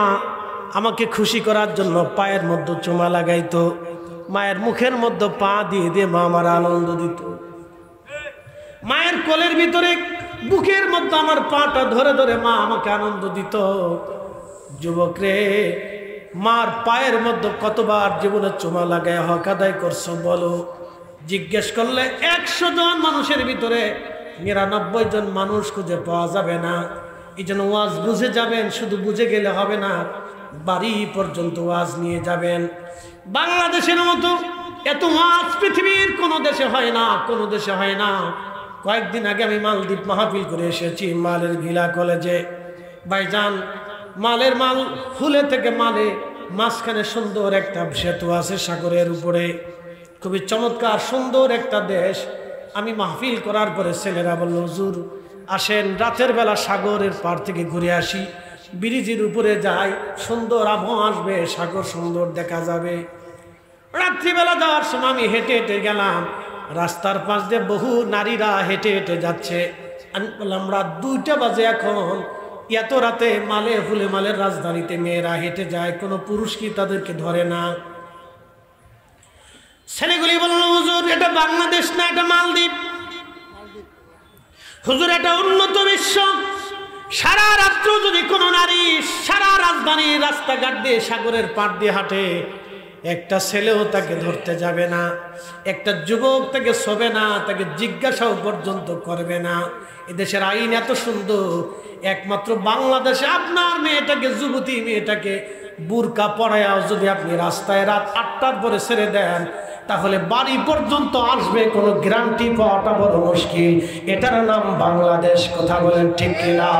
আমাকে খুশি করার জন্য পায়ের মধ্যে চুমা লাগাইতো। মায়ের মুখের মধ্যে পা দিয়ে দিয়ে মা আমার আনন্দ দিত। মায়ের কোলের ভিতরে বুকের মধ্যে আমার পাটা ধরে ধরে মা আমাকে আনন্দ দিত। যুবক রে, মার পায়ের মধ্যে কতবার জীবনে চুমা লাগায় হক আদায় করছো বলো? জিজ্ঞেস করলে 100 জন মানুষের ভিতরে 99 জন মানুষ খুঁজে পাওয়া যাবে না। এই জন্য ওয়াজ বুঝে যাবেন, শুধু বুঝে গেলে হবে না, বাড়ি পর্যন্ত ওয়াজ নিয়ে যাবেন। বাংলাদেশের মতো এত ওয়াজ পৃথিবীর কোনো দেশে হয় না, কোনো দেশে হয় না। কয়েকদিন আগে আমি মালদ্বীপ মাহফিল করে এসেছি, মালের ভিলা কলেজে। ভাইজান, মালের মাল ফুলে থেকে মালে মাঝখানে সুন্দর একটা সেতু আছে সাগরের উপরে, খুবই চমৎকার সুন্দর একটা দেশ। আমি মাহফিল করার পরে ছেলেরা বলল, হুজুর আসেন রাতের বেলা সাগরের পার থেকে ঘুরে আসি, ব্রিজের উপরে যাই, সুন্দর আবহাওয়া আসবে, সাগর সুন্দর দেখা যাবে। রাত্রিবেলা যাওয়ার সময় আমি হেঁটে হেঁটে গেলাম, রাস্তার পাশ দিয়ে বহু নারীরা হেঁটে হেঁটে যাচ্ছে। আমি বললাম, রাত 2টা বাজে, এখন এত রাতে মালে ফুলে মালের রাজধানীতে মেয়েরা হেঁটে যায়, কোনো পুরুষ কি তাদেরকে ধরে না? ছেলেগুলি বলল, হুজুর এটা বাংলাদেশ না, এটা মালদ্বীপ। হুজুর এটা উন্নত বিশ্ব। সারা রাত্র যদি কোনো নারী সারা রাজধানীর রাস্তাঘাট দিয়ে সাগরের পাড় দিয়ে হাঁটে, একটা ছেলেও তাকে ধরতে যাবে না, একটা যুবক তাকে ছবে না, তাকে জিজ্ঞাসাও পর্যন্ত করবে না। এদেশের আইন এত সুন্দর, একমাত্র বাংলাদেশে আপনার মেয়েটাকে, যুবতী মেয়েটাকে বুরকা পরায়াও যদি আপনি রাস্তায় রাত 8টার পরে ছেড়ে দেন, তাহলে বাড়ি পর্যন্ত আসবে, কোনো গ্যারান্টি পাওয়াটা বড় মুশকিল। এটার নাম বাংলাদেশ। কথা বলেন ঠিক কিনা?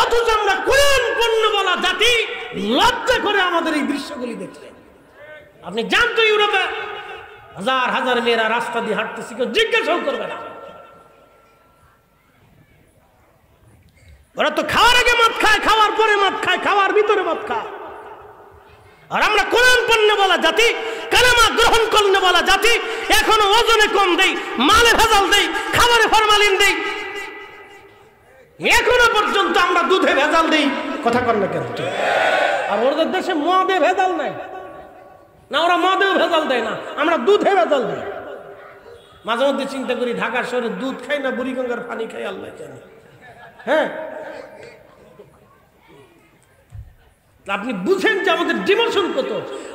অথচ আমরা কোরআন পণ্য বলা জাতি লজ্জা করে আমাদের এই দৃশ্যগুলি দেখলে। আপনি জানতো ইউরোপে হাজার হাজার মেয়েরা রাস্তা দিয়ে হাঁটতেছে, কেউ জিজ্ঞাসাও করবে না। ওরা তো খাওয়ার আগে মদ খায়, খাওয়ার পরে মদ খায়, খাওয়ার ভিতরে মদ খায়। আর আমরা কোরআন পণ্য বলা জাতি, কালেমা গ্রহণ করলে বলা জাতি, এখনো ওজনে কম দেই, মালে ভেজাল দেই, খাবারে ফরমালিন দেই, এখনো পর্যন্ত আমরা দুধে ভেজাল দেই। কথা কর না কেন? আর ওদের দেশে মদে ভেজাল নাই না, ওরা মদেও ভেজাল দেয় না, আমরা দুধে ভেজাল দিই। মাঝে মধ্যে চিন্তা করি, ঢাকার শহরে দুধ খাই না বুড়িগঙ্গার পানি খাই, আল্লাহ জানে। হ্যাঁ, আপনি বুঝেন যে আমাদের ডিমোশন কত।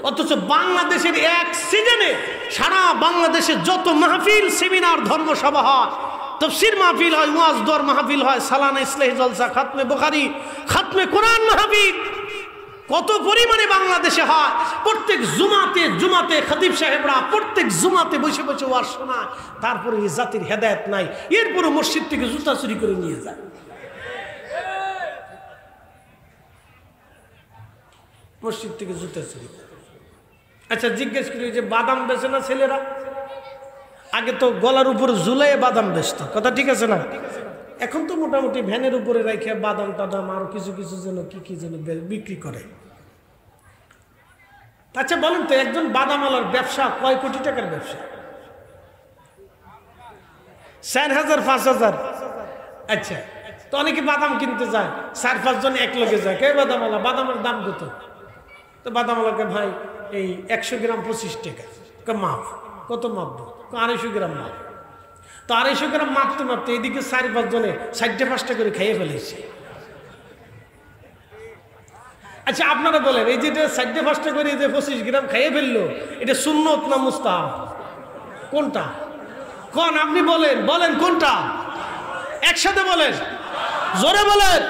অথচ বাংলাদেশের এক সিজনে সারা বাংলাদেশে যত মাহফিল, সেমিনার, ধর্মসভা হয়, তাফসীর মাহফিল হয়, ওয়াজ দোয়ার মাহফিল হয়, সালানা ইসলাহি জলসা, খাতমে বুখারী, খাতমে কোরআন মাহফিল, কত পরিমাণে বাংলাদেশে হয়। প্রত্যেক জুমাতে খতিব সাহেবরা প্রত্যেক জুমাতে বসে বসে ওয়াজ শোনায়, তারপরে এই জাতির হেদায়েত নাই, এরপরে মসজিদ থেকে জুতা চুরি করে নিয়ে যায়। মসজিদ থেকে জুতা চুরি। আচ্ছা জিজ্ঞেস করি, যে বাদাম বেচে না ছেলেরা? আগে তো গলার উপরে ঝুলাই বাদাম বেচত, কথা ঠিক আছে না? এখন তো মোটামুটি ভ্যানের উপরে রেখে বাদাম টাদাম আরো কিছু কিছু যেন কি যেন বিক্রি করে। আচ্ছা বলেন তো, একজন বাদামালার ব্যবসা কয় কোটি টাকার ব্যবসা? 4,000 5,000। আচ্ছা, তো অনেকে বাদাম কিনতে যায়, 4-5 জন এক লগে যায়। কে বাদামালা? বাদামের দাম কত? তো বাদামালাকে, ভাই এই 100 গ্রাম 25 টাকা। মাপ কত মাপবো? 250 গ্রাম মাপ। তো 250 গ্রাম মাপতে মাপতে এদিকে 4-5 জনে 4-5টা করে খাইয়ে ফেলেছে। আচ্ছা আপনারা বলেন, এই যে 4-5টা করে যে 25 গ্রাম খাইয়ে ফেললো, এটা সুন্নত না মুস্তাহাব? কোনটা কোন? আপনি বলেন, বলেন কোনটা? একসাথে বলেন, জোরে বলেন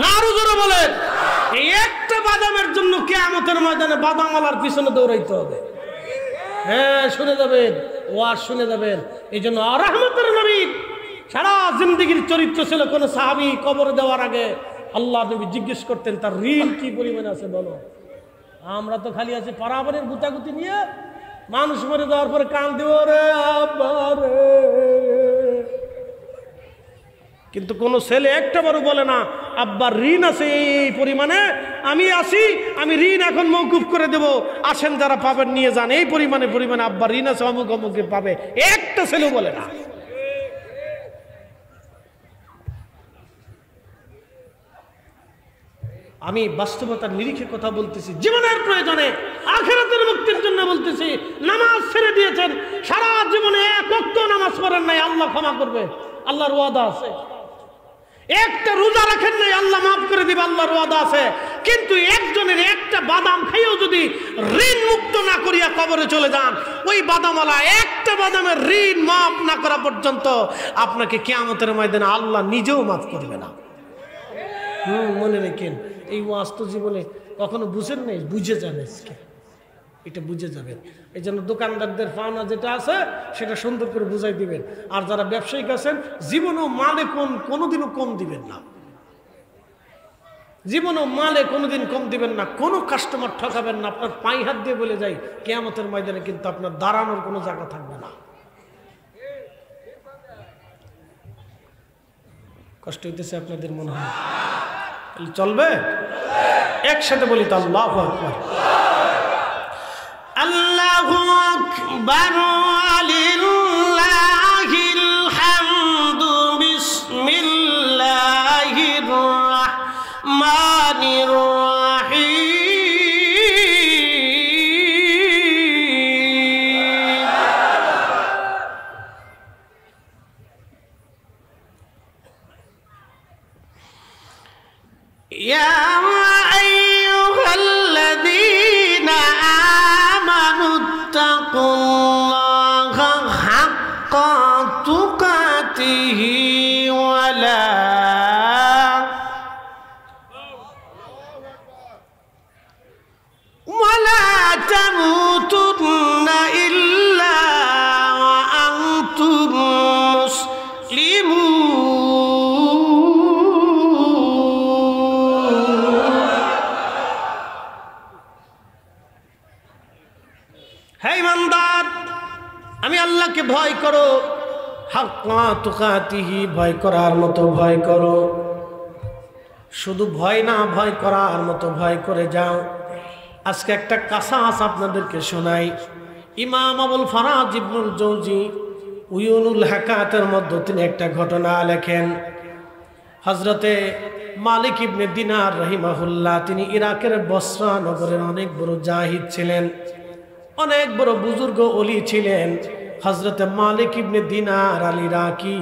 না, আরো জোরে বলেন। এই একটা বাদামের জন্য কিয়ামতের ময়দানে বাদামালার পিছনে দৌড়াইতে হবে। হ্যাঁ শুনে যাবেন, ওয়াজ শুনে যাবেন। এই জন্য রহমতের নবী সারা জিন্দগির চরিত্র ছিল, কোন সাহাবী কবরে দেওয়ার আগে আল্লাহ নবী জিজ্ঞেস করতেন তার ঋণ কি পরিমাণে আছে বলো। আমরা তো খালি আছি পারাবারের গুতাগুতি নিয়ে, মানুষ মরে যাওয়ার পরে কান দিব রে আব্বা রে, কিন্তু কোন ছেলে একটাবারও বলে না আব্বার ঋণ আছে এই পরিমাণে, আমি আসি, আমি ঋণ এখন মওকুফ করে দেব, আসেন যারা পাবেন নিয়ে যান, এই পরিমাণে আব্বার ঋণ আছে, অমুক অমুকে পাবে, একটা ছেলেও বলে না। আমি বাস্তবতার নিরিখে কথা বলতেছি, জীবনের প্রয়োজনে আখিরাতের মুক্তির জন্য বলতেছি। নামাজ ছেড়ে দিয়েছেন, সারা জীবনে এক ওয়াক্ত নামাজ পড়েন নাই, আল্লাহ ক্ষমা করবে, আল্লাহর ওয়াদা আছে। একটা রোজা রাখেন নাই, আল্লাহ মাফ করে দিবে, আল্লাহর ওয়াদা আছে। কিন্তু একজনের একটা বাদাম খাইয়েও যদি ঋণ মুক্ত না করিয়া কবরে চলে যান, ওই বাদামওয়ালা একটা বাদামের ঋণ মাফ না করা পর্যন্ত আপনাকে কিয়ামতের ময়দানে আল্লাহ নিজেও মাফ করবে না। মনে রেখেন, এই ওয়াজ তো জীবনে কখনো বুঝেন নাই, বুঝে যান আজকে, এটা বুঝে যাবেন। এই জন্য দোকানদারদের পাওনা যেটা আছে সেটা সুন্দর করে বুঝাই দিবেন। আর যারা ব্যবসায়িক আছেন, জীবনও মালে কোনোদিনও কম দিবেন না, জীবনও মালে কোনোদিন কম দিবেন না, কোনো কাস্টমার ঠকাবেন না। আপনার পাই হাত দিয়ে বলে যাই, কিয়ামতের ময়দানে কিন্তু আপনার দাঁড়ানোর কোনো জায়গা থাকবে না। কষ্ট হইতেছে আপনাদের মনে হয়? চলবে? একসাথে বলি তো আল্লাহু আকবার। আল্লাহু আকবার, লিল্লাহিল হামদু, বিসমিল্লাহির রাহমানির রাহিম। ইয়া আইয়ুহাল্লাযীনা আমানুত্তাকুল্লাহা হাক্কা তুকাতিহি ওয়ালা তামুতুন্না ইল্লা ওয়া আনতুম মুসলিমুন। হে ইমানদার, আমি আল্লাহকে ভয় করো, হাক্কা তুকাতিহি, ভয় করার মতো ভয় করো। শুধু ভয় না, ভয় করার মতো ভয় করে যাও। আজকে একটা কাসাস আপনাদেরকে শোনাই। ইমাম আবুল ফারাজ ইবনুল জৌজি উয়ুনুল হাকাতের মধ্যে তিনি একটা ঘটনা লেখেন। হযরতে মালিক ইবনে দিনার রাহিমাহুল্লাহ, তিনি ইরাকের বসরা নগরের অনেক বড় জাহিদ ছিলেন, অনেক বড় বুজুর্গ ওলি ছিলেন। হযরতে মালিক ইবনে দিনার আল ইরাকি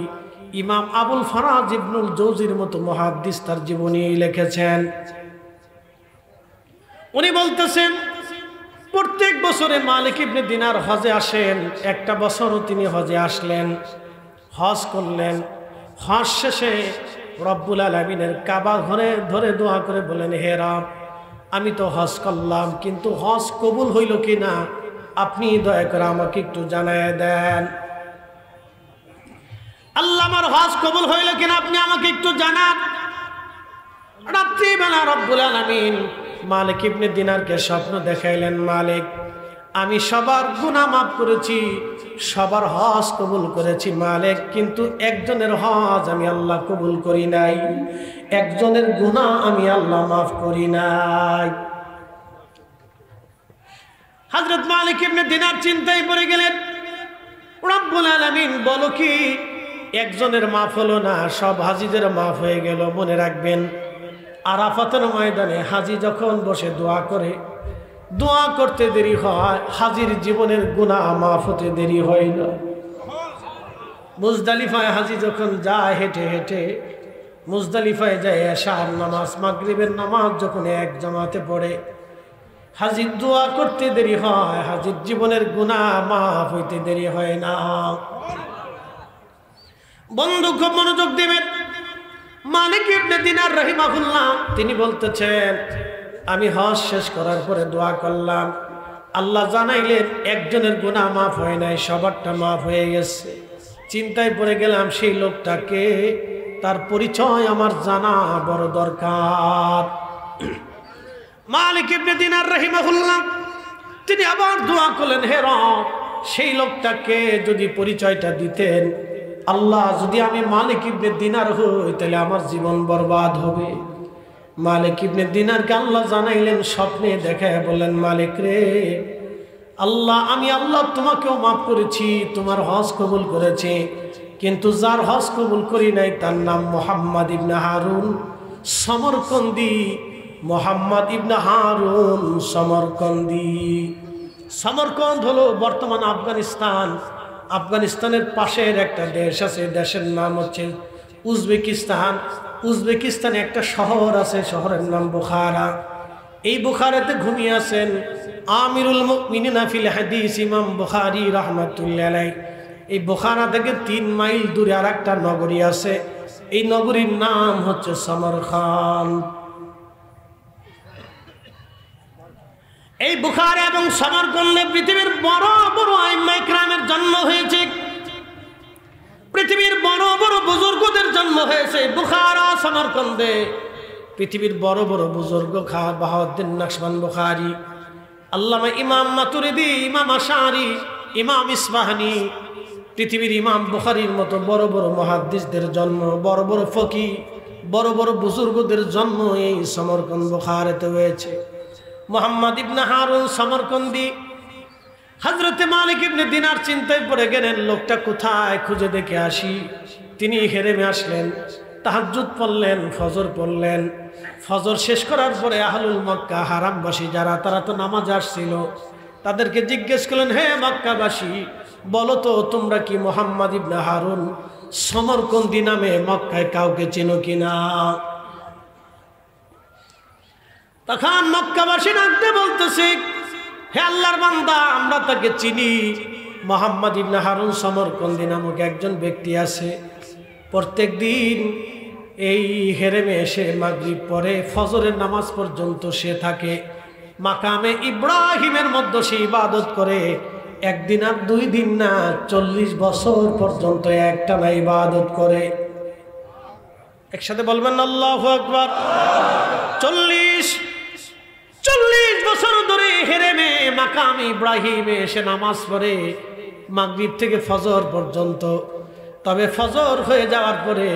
ইমাম আবুল ফারাজ ইবনুল জৌজির মতো মুহাদ্দিস তার জীবনী লিখেছেন। উনি বলতেছেন, প্রত্যেক বছরে মালিক ইবনে দিনার হজে আসেন। একটা বছরও তিনি হজে আসলেন, হজ করলেন। হজ শেষে রব্বুল আলামিনের কাবা ঘরে ধরে দোয়া করে বলেন, হে রব, আমি তো হজ করলাম, কিন্তু হজ কবুল হইল কিনা আপনি দয়া করে আমাকে একটু জানায় দেন। আল্লাহ, আমার হজ কবুল হইল কিনা আপনি আমাকে একটু জানান। রাত্রিবেলা রব্বুল আলামিন মালিক ইবনে দিনারকে স্বপ্ন দেখাইলেন, মালিক, আমি সবার গুনাহ মাফ করেছি, সবার হজ কবুল করেছি মালিক, কিন্তু একজনের হজ আমি আল্লাহ কবুল করি নাই, একজনের গুনাহ আমি আল্লাহ মাফ করি নাই। হযরত মালিক ইবনে দিনার চিন্তায় পড়ে গেলেন, রব্বুল আলামিন বলো কি, একজনের মাফ হলো না, সব হাজিদের মাফ হয়ে গেল। মনে রাখবেন, আরাফাতের ময়দানে হাজি যখন বসে দোয়া করে, দোয়া করতে দেরি হয়, হাজির জীবনের গুনাহ মাফ হতে দেরি হয় না। মুজদালিফায় হাজি যখন যায় হেঁটে হেঁটে, মুজদালিফায় যায় এশার নামাজ মাগরিবের নামাজ যখন এক জামাতে পড়ে, হাজির দোয়া করতে দেরি হয়, হাজির জীবনের গুনাহ মাফ হইতে দেরি হয় না। বন্ধু খুব মনোযোগ দিবেন। মালিক ইবনে দিনার রাহিমাহুল্লাহ তিনি বলতেছেন, আমি হজ শেষ করার পরে দোয়া করলাম, আল্লাহ জানাইলেন একজনের গুনাহ মাফ হয় নাই, সবারটা মাফ হয়ে গেছে। চিন্তায় পড়ে গেলাম, সেই লোকটাকে, তার পরিচয় আমার জানা বড় দরকার। মালিক ইবনে দিনার রাহিমাহুল্লাহ তিনি আবার দোয়া করলেন, হে রব, সেই লোকটাকে যদি পরিচয়টা দিতেন, আল্লাহ, যদি আমি মালিক ইবনে দিনার হই তাহলে আমার জীবন বরবাদ হবে। মালিক ইবনে দিনারকে আল্লাহ জানাইলেন, স্বপ্নে দেখায় বললেন, মালিক রে, আল্লাহ, আমি আল্লাহ তোমাকেও মাফ করেছি, তোমার হজ কবুল করেছি, কিন্তু যার হজ কবুল করি নাই তার নাম মুহাম্মদ ইবনে হারুন সমরকন্দি। মুহাম্মদ ইবনে হারুন সমরকন্দি। সমরকন্দ হলো বর্তমান আফগানিস্তান। আফগানিস্তানের পাশের একটা দেশ আছে, দেশের নাম হচ্ছে উজবেকিস্তান। উজবেকিস্তানে একটা শহর আছে, শহরের নাম বুখারা। এই বুখারাতে ঘুমিয়ে আছেন আমিরুল মুমিনিন ফিল হাদিস ইমাম বুখারী রাহমাতুল্লাহ আলাইহি। এই বুখারা থেকে 3 মাইল দূরে আর একটা নগরী আছে, এই নগরীর নাম হচ্ছে সমরকন্দ। এই বুখারা এবং সমরকন্দে পৃথিবীর বড় বড় আইম্মায়ে কেরামের জন্ম হয়েছে, পৃথিবীর বড় বড় বুজুর্গদের জন্ম হয়েছে বুখারা সমরকন্দে। পৃথিবীর বড় বড় বুজুর্গ বাহাউদ্দিন নকশবন্দ বুখারী, আল্লামা ইমাম মাতুরিদি, ইমাম আশআরী, ইমাম ইসফাহানি, পৃথিবীর ইমাম বুখারীর মতো বড় বড় মুহাদ্দিসদের জন্ম, বড় বড় ফকিহ, বড় বড় বুজুর্গদের জন্ম এই সমরকন্দ বুখারাতে হয়েছে। মুহাম্মদ ইবনে হারুন সমরকন্দি। হযরতে মালিক ইবনে দিনার চিন্তায় পড়ে গেলেন, লোকটা কোথায়, খুঁজে দেখে আসি। তিনি হেরেমে আসলেন, তাহাজ্জুদ পড়লেন, ফজর পড়লেন। ফজর শেষ করার পরে আহলুল মক্কা, হারামবাসী যারা, তারা তো নামাজ আসছিল, তাদেরকে জিজ্ঞেস করলেন, হে মক্কাবাসী, বলো তো তোমরা কি মুহাম্মদ ইবনে হারুন সমরকন্দি নামে মক্কায় কাউকে চেনো কিনা? তখন মক্কাবাসী ডাকতে বলতেছে, হে আল্লাহর বান্দা, আমরা তাকে চিনি। মুহাম্মদ ইবনে হারুন সমরকন্দি নামক একজন ব্যক্তি আছে, প্রত্যেক দিন এই হেরেমে এসে মাগরিব পরে ফজরের নামাজ পর্যন্ত সে থাকে, মাকামে ইব্রাহিমের মধ্যে সে ইবাদত করে। একদিন আর 2 দিন না, 40 বছর পর্যন্ত একটানা ইবাদত করে। একসাথে বলবেন আল্লাহু আকবার। 40 বছর ধরে হেরেমে মাকামে ইব্রাহিমে এসে নামাজ পড়ে, মাগরিব থেকে ফজর পর্যন্ত। তবে ফজর হয়ে যাওয়ার পরে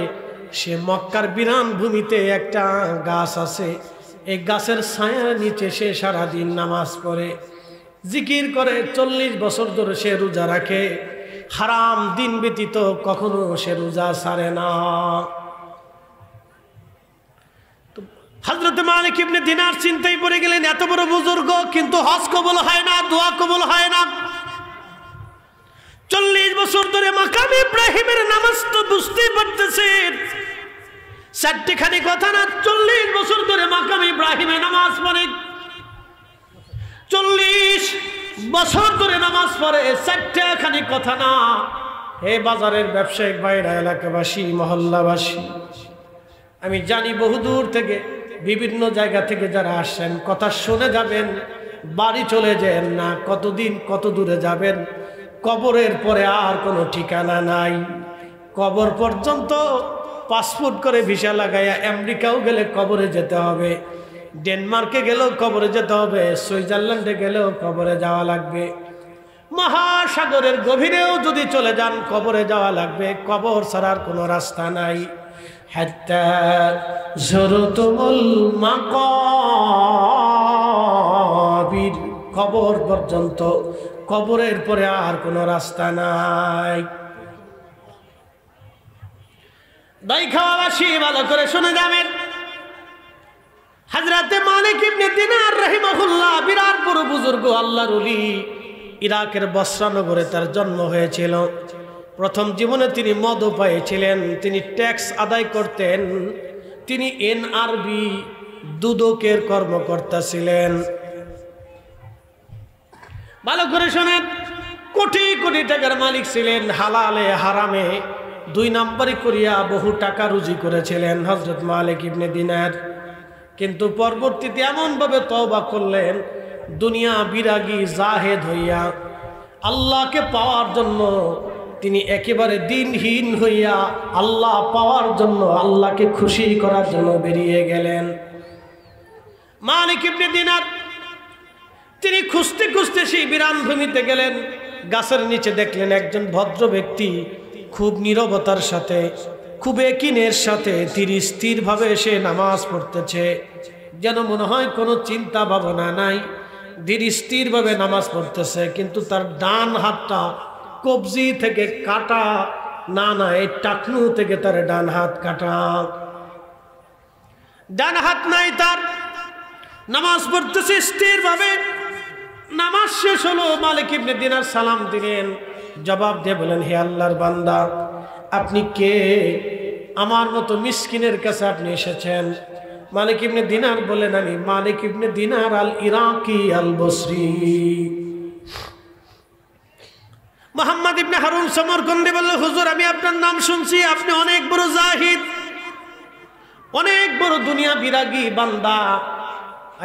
সে মক্কার বিরান ভূমিতে একটা গাছ আছে, এই গাছের ছায়ার নিচে সে সারাদিন নামাজ পড়ে, জিকির করে। 40 বছর ধরে সে রোজা রাখে, হারাম দিন ব্যতীত কখনো সে রোজা ছাড়ে না। হযরত মালিক ইবনে দিনার চিন্তায় পড়ে গেলেন, এত বড় বুজুর্গ, কিন্তু হজ কবুল হয় না, দোয়া কবুল হয় না। 40 বছর ধরে মাকামে ইব্রাহিমের নামাজ তো বুঝতেই পারতেছেন, 4টি খানি কথা না, 40 বছর ধরে মাকামে ইব্রাহিমের নামাজ পড়ে, 40 বছর ধরে নামাজ পড়ে, 4টা খানি কথা না। হে বাজারের ব্যবসায়িক ভাইরা, এলাকাবাসী, মহল্লাবাসী, আমি জানি বহুদূর থেকে বিভিন্ন জায়গা থেকে যারা আসছেন কথা শুনে যাবেন, বাড়ি চলে যান না। কতদিন কত দূরে যাবেন? কবরের পরে আর কোনো ঠিকানা নাই। কবর পর্যন্ত পাসপোর্ট করে ভিসা লাগাইয়া আমেরিকাও গেলে কবরে যেতে হবে, ডেনমার্কে গেলেও কবরে যেতে হবে, সুইজারল্যান্ডে গেলেও কবরে যাওয়া লাগবে, মহাসাগরের গভীরেও যদি চলে যান কবরে যাওয়া লাগবে। কবর ছাড়ার কোনো রাস্তা নাই। হাত্তা যুরতুমুল মাকাবির, কবর পর্যন্ত, কবরের পরে আর কোনো রাস্তা নাই। দাইখাওয়াবাসী ভালো করে শুনে যাবেন, হযরতে মালিক ইবনে দিনার রাহিমাহুল্লাহ বিরাট বড় বুজুর্গ আল্লাহর ওলি। ইরাকের বসরা নগরে তার জন্ম হয়েছিল। প্রথম জীবনে তিনি মদও পেয়েছিলেন, তিনি ট্যাক্স আদায় করতেন, তিনি এনআরবি দুদকের কর্মকর্তা ছিলেন। ভালো করে শোনেন, কোটি কোটি টাকার মালিক ছিলেন, হালালে হারামে দুই নাম্বারি করিয়া বহু টাকা রুজি করেছিলেন হযরত মালিক ইবনে দিনার। কিন্তু পরবর্তীতে এমনভাবে তওবা করলেন, দুনিয়া বিরাগী জাহেদ হইয়া আল্লাহকে পাওয়ার জন্য তিনি একেবারে দিনহীন হইয়া আল্লাহ পাওয়ার জন্য, আল্লাহকে খুশি করার জন্য বেরিয়ে গেলেন। মালিক ইবনে দিনার তিনি খুঁজতে খুঁজতে সেই বিরান ভূমিতে গেলেন। গাছের নিচে দেখলেন একজন ভদ্র ব্যক্তি খুব নীরবতার সাথে, খুব একিনের সাথে তিনি স্থিরভাবে এসে নামাজ পড়তেছে, যেন মনে হয় কোনো চিন্তা ভাবনা নাই, ধীর স্থিরভাবে নামাজ পড়তেছে। কিন্তু তার ডান হাতটা কবজি থেকে কাটা, না এই টাকনু থেকে তার ডান হাত কাটা, ডান হাত নাই তার। নামাজ পড়তেছে স্থিরভাবে। নামাজ শেষ হলো, মালিক ইবনে দিনার সালাম দিলেন, জবাব দিয়ে বলেন, হে আল্লাহর বান্দা, আপনি কে? আমার মতো মিসকিনের কাছে আপনি এসেছেন। মালিক ইবনে দিনার বলেন, আমি মালিক ইবনে দিনার আল ইরাকি আল বসরি। মুহাম্মদ ইবনে হারুন সমরকন্দি বলল, হুজুর আমি আপনার নাম শুনছি, আপনি অনেক বড় জাহিদ, অনেক বড় দুনিয়া বিরাগী বান্দা।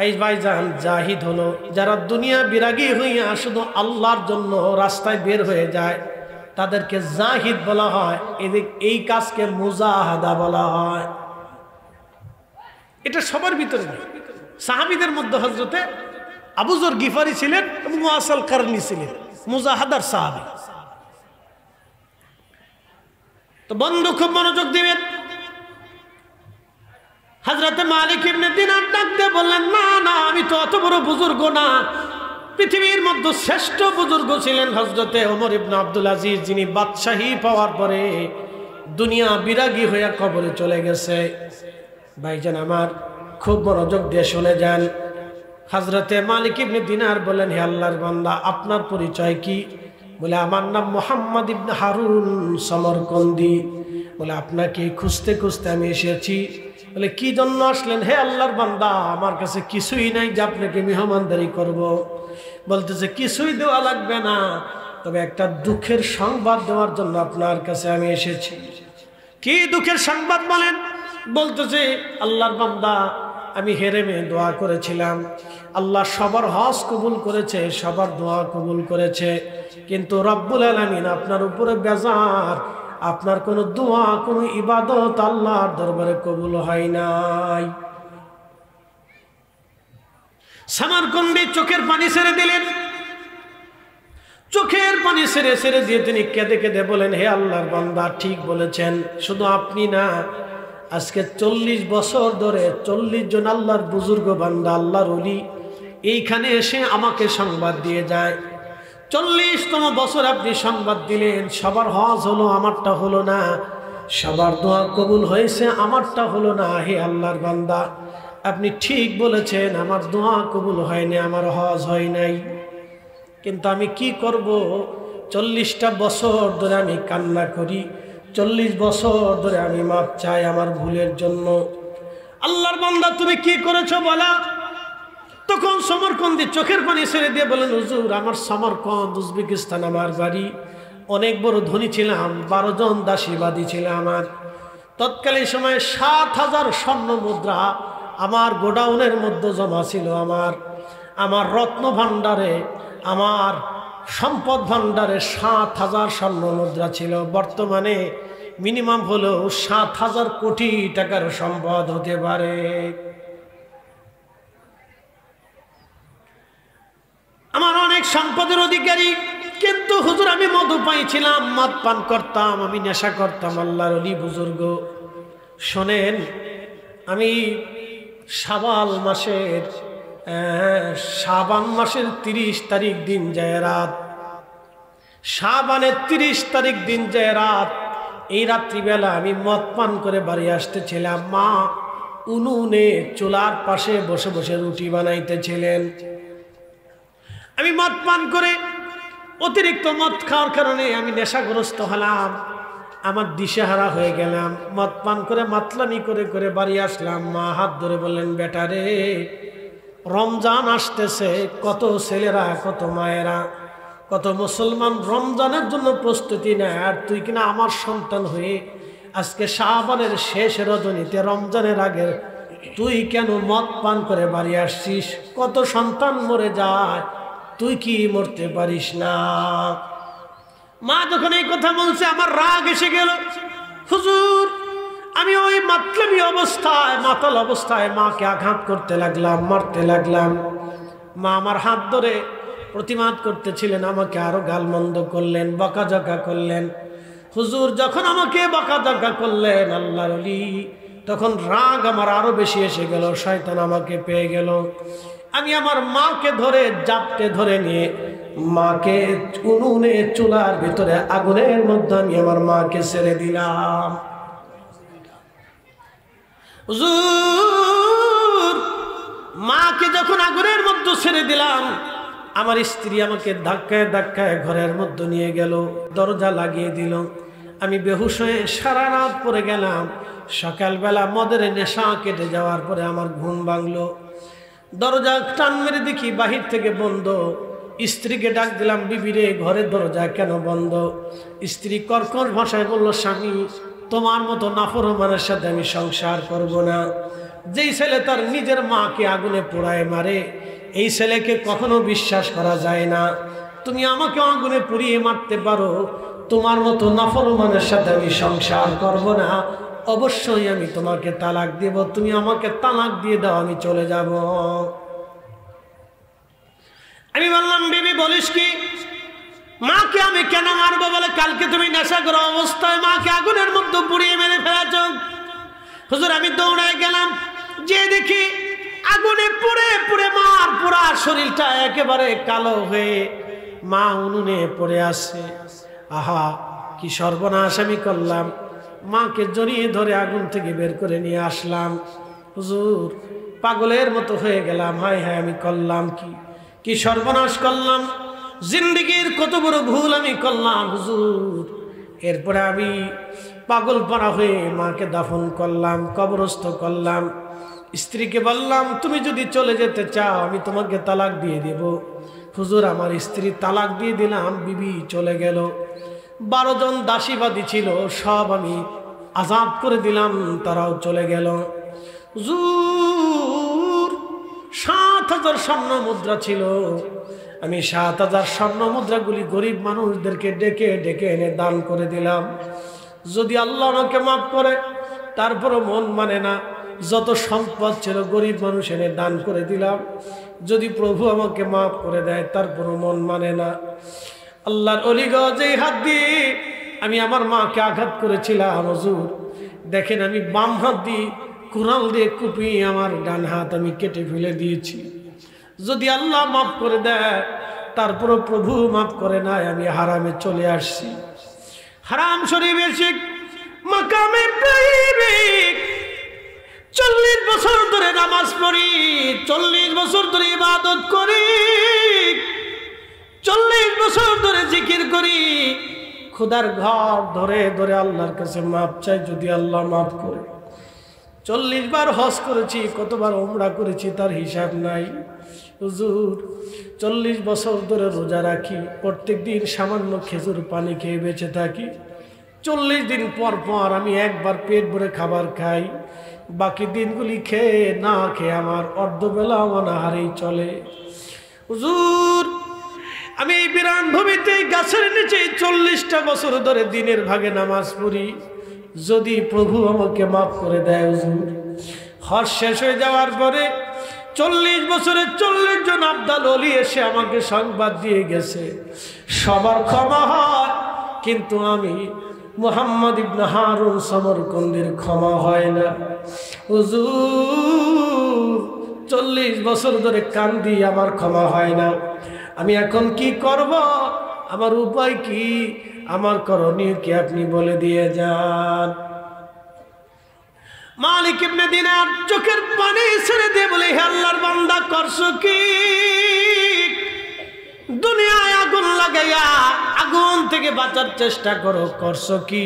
এই ভাইজান, জাহিদ হলো যারা দুনিয়া বিরাগী হইয়া শুধু আল্লাহর জন্য রাস্তায় বের হয়ে যায়, তাদেরকে জাহিদ বলা হয়। এই কাজকে মুজাহাদা বলা হয়। এটা সবার ভিতরে নেই। সাহাবীদের মধ্যে হযরতে আবু যর গিফারি ছিলেন এবং মুআসাল কারনি ছিলেন, মুজাহাদার সাহাবী। তো বন্ধু খুব মনোযোগ দিবেন। হযরতে মালিক ইবনে দিনার ডাক দিয়ে বললেন, না না, আমি তো অত বড় বুজুর্গ না। পৃথিবীর মধ্যে শ্রেষ্ঠ বুজুর্গ ছিলেন হযরতে ওমর ইবনে আব্দুল আজিজ, যিনি বাদশাহী পাওয়ার পরে দুনিয়া বিরাগী হইয়া কবরে চলে গেছে। ভাইজান আমার, খুব মনোযোগ দিয়ে শুনে যান। হযরতে মালিক ইবনে দিনার বলেন, হে আল্লাহর বান্দা, আপনার পরিচয় কি? বলে, আমার নাম মুহাম্মদ ইবনে হারুন সমরকন্দি। বলে, আপনাকে খুঁজতে খুঁজতে আমি এসেছি। বলে, কি জন্য আসলেন? হে আল্লাহর বান্দা, আমার কাছে কিছুই নাই যে আপনাকে মেহমানদারি করব। বলতেছে, কিছুই দেওয়া লাগবে না, তবে একটা দুঃখের সংবাদ দেওয়ার জন্য আপনার কাছে আমি এসেছি। কি দুঃখের সংবাদ বলেন? বলতেছে, আল্লাহর বান্দা, আমি হেরেমে দোয়া করেছিলাম, আল্লাহ সবার হজ কবুল করেছে, সবার দোয়া কবুল করেছে, কিন্তু রব্বুল আলামিন আপনার উপরে বেজার, আপনার কোনো দোয়া, কোনো ইবাদত আল্লাহর দরবারে কবুল হয় নাই। সামারকন্দি চোখের পানি ছেড়ে দিলেন। চোখের পানি ছেড়ে ছেড়ে দিয়ে তিনি কেঁদে কেঁদে বলেন, হে আল্লাহর বান্দা, ঠিক বলেছেন, শুধু আপনি না, আজকে 40 বছর ধরে 40 জন আল্লাহর বুজুর্গ বান্দা, আল্লাহর ওলি এইখানে এসে আমাকে সংবাদ দিয়ে যায়। 40তম বছর আপনি সংবাদ দিলেন, সবার হজ হলো, আমারটা হলো না, সবার দোয়া কবুল হয়েছে, আমারটা হলো না। হে আল্লাহর বান্দা, আপনি ঠিক বলেছেন, আমার দোয়া কবুল হয়নি, আমার হজ হয় নাই, কিন্তু আমি কি করব? 40টা বছর ধরে আমি কান্না করি, 40 বছর ধরে আমি মাপ চাই আমার ভুলের জন্য। আল্লাহর বান্দা, তুমি কি করেছো বলা? তখন সমরকন্দি চোখের পানি ছেড়ে দিয়ে বলেন, হুজুর, আমার সমরকন্দ, উজবেকিস্তান আমার বাড়ি, অনেক বড় ধনী ছিলাম, 12 জন দাসীবাদী ছিল আমার। তৎকালীন সময়ে 7000 স্বর্ণ মুদ্রা আমার গোডাউনের মধ্যে জমা ছিল, আমার রত্ন ভাণ্ডারে, আমার সম্পদ ভাণ্ডারে 7,000 স্বর্ণ মুদ্রা ছিল। বর্তমানে মিনিমাম হলো 7,000 কোটি টাকার সম্পদ হতে পারে। আমার অনেক সম্পদের অধিকারী, কিন্তু হুজুর আমি মধু পাইছিলাম, মদ পান করতাম, আমি নেশা করতাম। আল্লাহর ওলি বুজুর্গ শোনেন, আমি শাবান মাসের 30 তারিখ দিন যায় রাত, শাবানের 30 তারিখ দিন যায় রাত, এই রাত্রিবেলা আমি মদ পান করে বাড়ি আসতেছিলাম। মা উনুনে চুলার পাশে বসে বসে রুটি বানাইতেছিলেন। আমি মদ পান করে, অতিরিক্ত মদ খাওয়ার কারণে আমি নেশাগ্রস্ত হলাম, আমার দিশেহারা হয়ে গেলাম। মদ পান করে মাতলামি করে করে বাড়ি আসলাম। মা হাত ধরে বললেন, বেটা রে, রমজান আসতেছে, কত ছেলেরা, কত মায়েরা, কত মুসলমান রমজানের জন্য প্রস্তুতি নেয়, আর তুই কিনা আমার সন্তান হয়ে আজকে শাবানের শেষ রজনীতে, রমজানের আগে তুই কেন মদ পান করে বাড়ি আসছিস? কত সন্তান মরে যায়, তুই কি মরতে পারিস না? মা যখন এই কথা বলছে আমার রাগ এসে গেল। হুজুর, আমি ওই মাতলামি অবস্থায়, মাতাল অবস্থায় মাকে আঘাত করতে লাগলাম, মারতে লাগলাম। মা আমার হাত ধরে প্রতিবাদ করতেছিলেন, আমাকে আরো গালমন্দ করলেন, বকাঝকা করলেন। হুজুর যখন আমাকে বকাঝকা করলেন আল্লাহর ওলি, তখন রাগ আমার আরো বেশি এসে গেল, শয়তান আমাকে পেয়ে গেল। আমি আমার মাকে ধরে জাপটে ধরে নিয়ে মাকে উনুনে চুলার ভিতরে আগুনের মধ্যে আমি আমার মাকে ছেড়ে দিলাম। হুজুর, মাকে যখন আগুনের মধ্যে ছেড়ে দিলাম, আমার স্ত্রী আমাকে ধাক্কায় ধাক্কায় ঘরের মধ্যে নিয়ে গেল, দরজা লাগিয়ে দিল। আমি বেহুশ হয়ে সারা রাত পড়ে গেলাম। সকালবেলা মদের নেশা কেটে যাওয়ার পরে আমার ঘুম ভাঙলো। দরজা টান মেরে দেখি বাহির থেকে বন্ধ। স্ত্রীকে ডাক দিলাম, বিবি রে, ঘরের দরজা কেন বন্ধ? স্ত্রী কর্কশ ভাষায় বলল, স্বামী, তোমার মতো নাফরমানের সাথে আমি সংসার করব না। যেই ছেলে তার নিজের মাকে আগুনে পোড়ায় মারে, এই ছেলেকে কখনো বিশ্বাস করা যায় না। তুমি আমাকে আগুনে পুড়িয়ে মারতে পারো, তোমার মতো নাফরমানের সাথে আমি সংসার করব না। অবশ্যই আমি তোমাকে তালাক দেব, তুমি আমাকে তালাক দিয়ে দাও, আমি চলে যাব। আমি বললাম, বিবি বলিস কি? মাকে আমি কেন মারবো? বলে, কালকে তুমি নেশাগ্রস্ত অবস্থায় মাকে আগুনের মধ্যে পুড়িয়ে মেরে ফেলেছ। হুজুর, আমি দৌড়ায় গেলাম, যে দেখি আগুনে পুড়ে পুড়ে মার পুরা শরীরটা একেবারে কালো হয়ে মা উনুনে পড়ে আসছে। আহা, কি সর্বনাশ আমি করলাম! মাকে জড়িয়ে ধরে আগুন থেকে বের করে নিয়ে আসলাম। হুজুর, পাগলের মতো হয়ে গেলাম। হায় হায়, আমি করলাম কি সর্বনাশ করলাম! জিন্দেগির কত বড় ভুল আমি করলাম হুজুর। এরপরে আমি পাগল পাড়া হয়ে মাকে দাফন করলাম, কবরস্থ করলাম। স্ত্রীকে বললাম, তুমি যদি চলে যেতে চাও আমি তোমাকে তালাক দিয়ে দেব। হুজুর, আমার স্ত্রী তালাক দিয়ে দিলাম, বিবি চলে গেল। 12 জন দাসীবাদী ছিল, সব আমি আজাদ করে দিলাম, তারাও চলে গেল। হুজুর, 7,000 স্বর্ণ মুদ্রা ছিল। আমি 7,000 স্বর্ণ মুদ্রাগুলি গরিব মানুষদেরকে ডেকে ডেকে এনে দান করে দিলাম। যদি আল্লাহ আমাকে মাফ করে, তারপরও মন মানে না। যত সম্পদ ছিল গরিব মানুষ এনে দান করে দিলাম। যদি প্রভু আমাকে মাফ করে দেয়, তারপরও মন মানে না। আল্লাহর ওলি গো, যেই হাত দিয়ে আমি আমার মাকে আঘাত করেছিলাম হুজুর, দেখেন আমি বাম হাত দিয়ে কুড়াল দিয়ে কুপিয়ে আমার ডান হাত আমি কেটে ফেলে দিয়েছি। যদি আল্লাহ মাফ করে দেয়, তারপরও প্রভু মাফ করে নাই, আমি হারামে চলে আসছি। হারাম শরীফে শিখ মাকামে প্রাইভেট 40 বছর ধরে নামাজ পড়ি, 40 বছর ধরে ইবাদত করি, 40 বছর ধরে জিকির করি, খোদার ঘর ধরে ধরে আল্লাহর কাছে মাপ চাই, যদি আল্লাহ মাফ করে। 40 বার হজ করেছি, কতবার উমরা করেছি তার হিসাব নাই হুজুর। 40 বছর ধরে রোজা রাখি, প্রত্যেক দিন সামান্য খেজুর পানি খেয়ে বেঁচে থাকি। 40 দিন পর পর আমি একবার পেট ভরে খাবার খাই। বাকি দিনগুলি খেয়ে না খেয়ে আমার অর্ধবেলা অনাহারেই চলে। হুজুর, আমি এই বিরান ভূমিতে গাছের নিচে 40টা বছর ধরে দিনের ভাগে নামাজ পড়ি। যদি প্রভু আমাকে মাফ করে দেয় হুজুর, হজ শেষ হয়ে যাওয়ার পরে 40 বছরে 40 জন আবদাল ওলি এসে আমাকে সংবাদ দিয়ে গেছে সবার ক্ষমা হয়, কিন্তু আমি মুহাম্মদ ইবনে হারুন সমরকন্দির ক্ষমা হয় না। হুজুর, 40 বছর ধরে কান্দি, আমার ক্ষমা হয় না। আমি এখন কি করব? আমার উপায় কি? আমার করণীয় কি আপনি বলে দিয়ে যান। মালিক ইবনে দিনার চোখের পানি ছেড়ে দিয়ে বলে, হে আল্লাহর বান্দা, করছো কি? দুনিয়ায় আগুন লাগাইয়া আগুন থেকে বাঁচার চেষ্টা করো, করছো কি?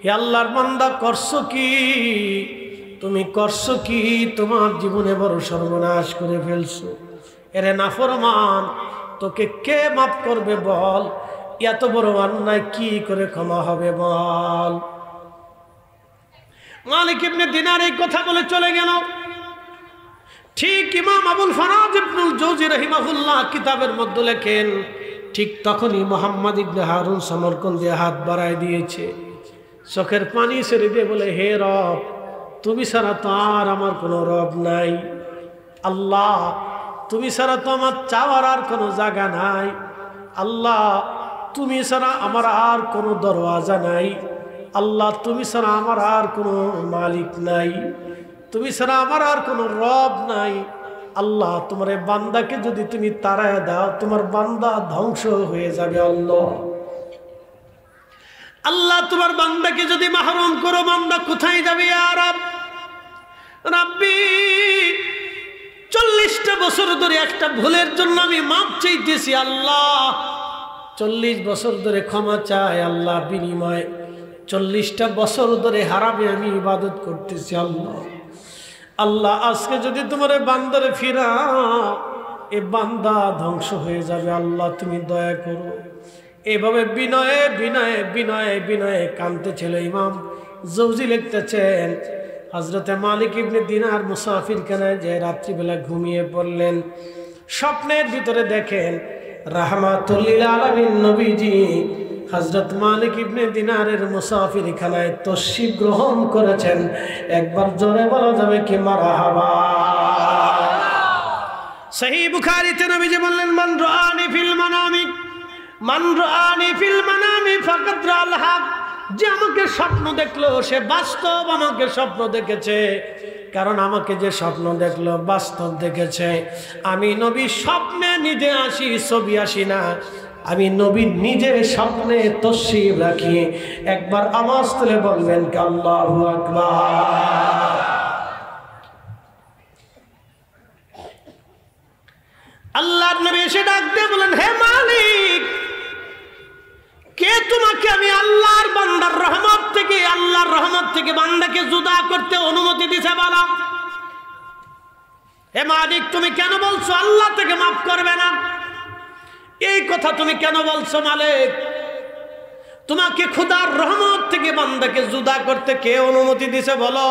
হে আল্লাহর বান্দা, করছো কি? তুমি করছো কি? তোমার জীবনে বড় সর্বনাশ করে ফেলছো। এরে নাফরমান, তোকে কে মাফ করবে বল? এত বড় অন্যায় কি করে ক্ষমা হবে বল? মালিক ইবনে দিনার এই কথা বলে চলে গেল। ঠিক ইমাম আবুল ফারাজ ইবনুল জৌজি রাহিমাহুল্লাহ কিতাবের মধ্যে লেখেন, ঠিক তখনই মুহাম্মদ ইবনে হারুন সমরকন্দি হাত বাড়ায় দিয়েছে, চোখের পানি ছেড়ে দিয়ে বলে, হে রব, তুমি ছাড়া তো আর আমার কোনো রব নাই। আল্লাহ, তুমি ছাড়া তো আমার চাওয়ার আর কোনো জায়গা নাই। আল্লাহ, তুমি ছাড়া আমার আর কোনো দরওয়াজা নাই। আল্লাহ, তুমি ছাড়া আমার আর কোনো মালিক নাই। তুমি ছাড়া আমার আর কোনো রব নাই। আল্লাহ, তোমার এই বান্দাকে যদি তুমি তাড়ায় দাও, তোমার বান্দা ধ্বংস হয়ে যাবে। আল্লাহ, আল্লাহ, তোমার বান্দাকে যদি মাহরুম করো, বান্দা কোথায় যাবে? ইয়া রব, রাব্বি, 40টা বছর ধরে একটা ভুলের জন্য আমি মাপ চাইতেছি। আল্লাহ, 40 বছর ধরে ক্ষমা চাই। আল্লাহ, বিনিময় 40টা বছর ধরে হারামে আমি ইবাদত করতেছি। আল্লাহ, আল্লাহ, আজকে যদি তোমার বান্দারে ফিরাও, এ বান্দা ধ্বংস হয়ে যাবে। আল্লাহ, তুমি দয়া করো। এভাবে বিনয়ে বিনয়ে বিনয়ে বিনয়ে কাঁদতে ছিল ইমাম জৌজি। লিখতেছেন, হযরতে মালিক ইবনে দিনার মুসাফির খানায় যে রাত্রিবেলা ঘুমিয়ে পড়লেন, স্বপ্নের ভিতরে দেখেন রাহমাতুল লিল আলামিন নবীজি হযরত মালিক ইবনে দিনারের মুসাফির খানায় তশরিফ গ্রহণ করেছেন। একবার জোরে বলা যাবে কি মারহাবা। সহিহ বুখারীতে নবীজি বললেন, মান রাআনি ফিল মানামি ফাকাদ রাআল হক। যে আমাকে স্বপ্ন দেখলো সে বাস্তব আমাকে স্বপ্ন দেখেছে, কারণ আমাকে যে স্বপ্ন দেখলো বাস্তব দেখেছে। আমি নবী স্বপ্নে নিজে আসি, ছবি আসি না। আমি নবী নিজের স্বপ্নে তশরিফ রাখি। একবার আওয়াজ তুলে বলবেন কি আল্লাহু আকবার। আল্লাহর নবী এসে ডাক দিয়ে বলেন, হে মালিক, কে তোমাকে আমি আল্লাহর বান্দার রহমত থেকে, আল্লাহর রহমত থেকে বান্দাকে জুদা করতে অনুমতি দিছে বলো? হে মালিক, তুমি কেন বলছো আল্লাহ থেকে মাফ করবে না? এই কথা তুমি কেন বলছো মালিক? তোমাকে খোদার রহমত থেকে বান্দাকে জুদা করতে কে অনুমতি দিছে বলো?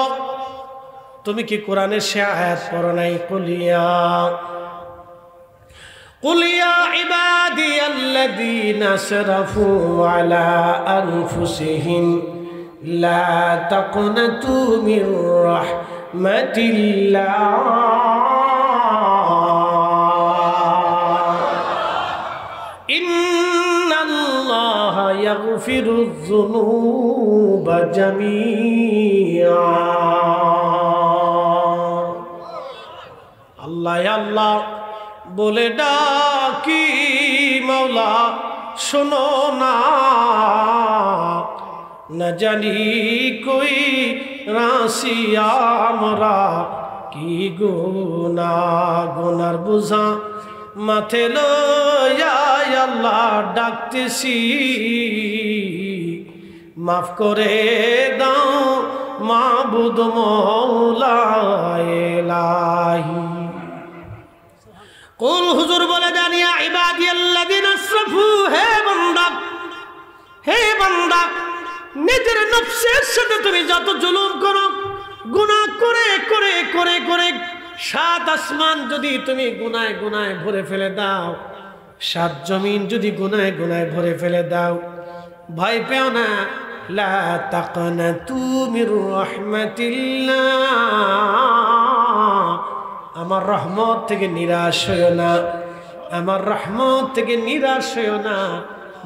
তুমি কি কোরআনের সে আয়াত পড়ো নাই? قل يا عبادي الذين اسرفوا على أنفسهم لا تقنطوا من رحمة الله إن الله يغفر الذنوب جميعا। الله يا الله বলে ডাকি, মওলা শোনো না, না জানি কই রাশিয়া আমরা কি গুনার বোঝা মাথে লইয়া আল্লাহ ডাকতেছি। মাফ করে দাও মাবুদ মওলা ইলাহি। কুল, হুজুর বলে দেন, ইয়া ইবাদিয়াল্লাযিনা আসরাফু, হে বান্দা, নিজের নফসের সাথে তুমি যত জুলুম করো, গুনাহ করে করে করে করে 7 আসমান যদি তুমি গুনায় গুনায় ভরে ফেলে দাও, 7 জমিন যদি গুনায় গুনায় ভরে ফেলে দাও, ভয় পেও না। লা তাকনাতু মির রাহমাতিল্লাহ, আমার রহমত থেকে নিরাশ হইও না, আমার রহমত থেকে নিরাশ হইও না।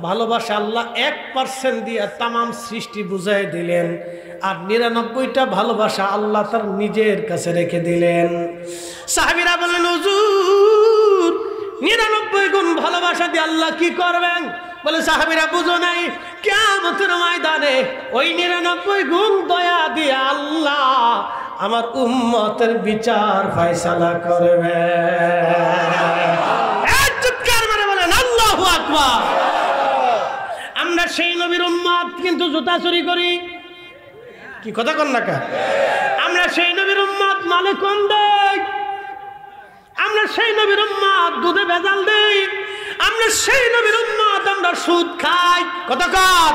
ভালোবাসা আল্লাহ 1% দিয়ে তাম সৃষ্টি বুঝাই দিলেন, আর 99টা ভালোবাসা আল্লাহ তার নিজের কাছে রেখে দিলেন। সাহাবীরা বললেন, হুজুর 99 গুণ ভালোবাসা দিয়ে আল্লাহ কি করবেন? বলে, সাহাবীরা বুঝো নাই, কিয়ামতের ময়দানে ওই 99 গুণ দয়া দিয়ে আল্লাহ আমার উম্মতের বিচার ফয়সালা করবে। চিৎকার মেরে বলেন আল্লাহু আকবার। আমরা সেই নবীর উম্মত, কিন্তু জুতা চুরি করি। কি কথা কন না কা? আমরা সেই নবীর উম্মত, মালে কম দেই। আমরা সেই নবীর উম্মত, দুধে ভেজাল দেই। আমরা সেই নবীর উম্মত, আমরা সুদ খাই। কথা কর।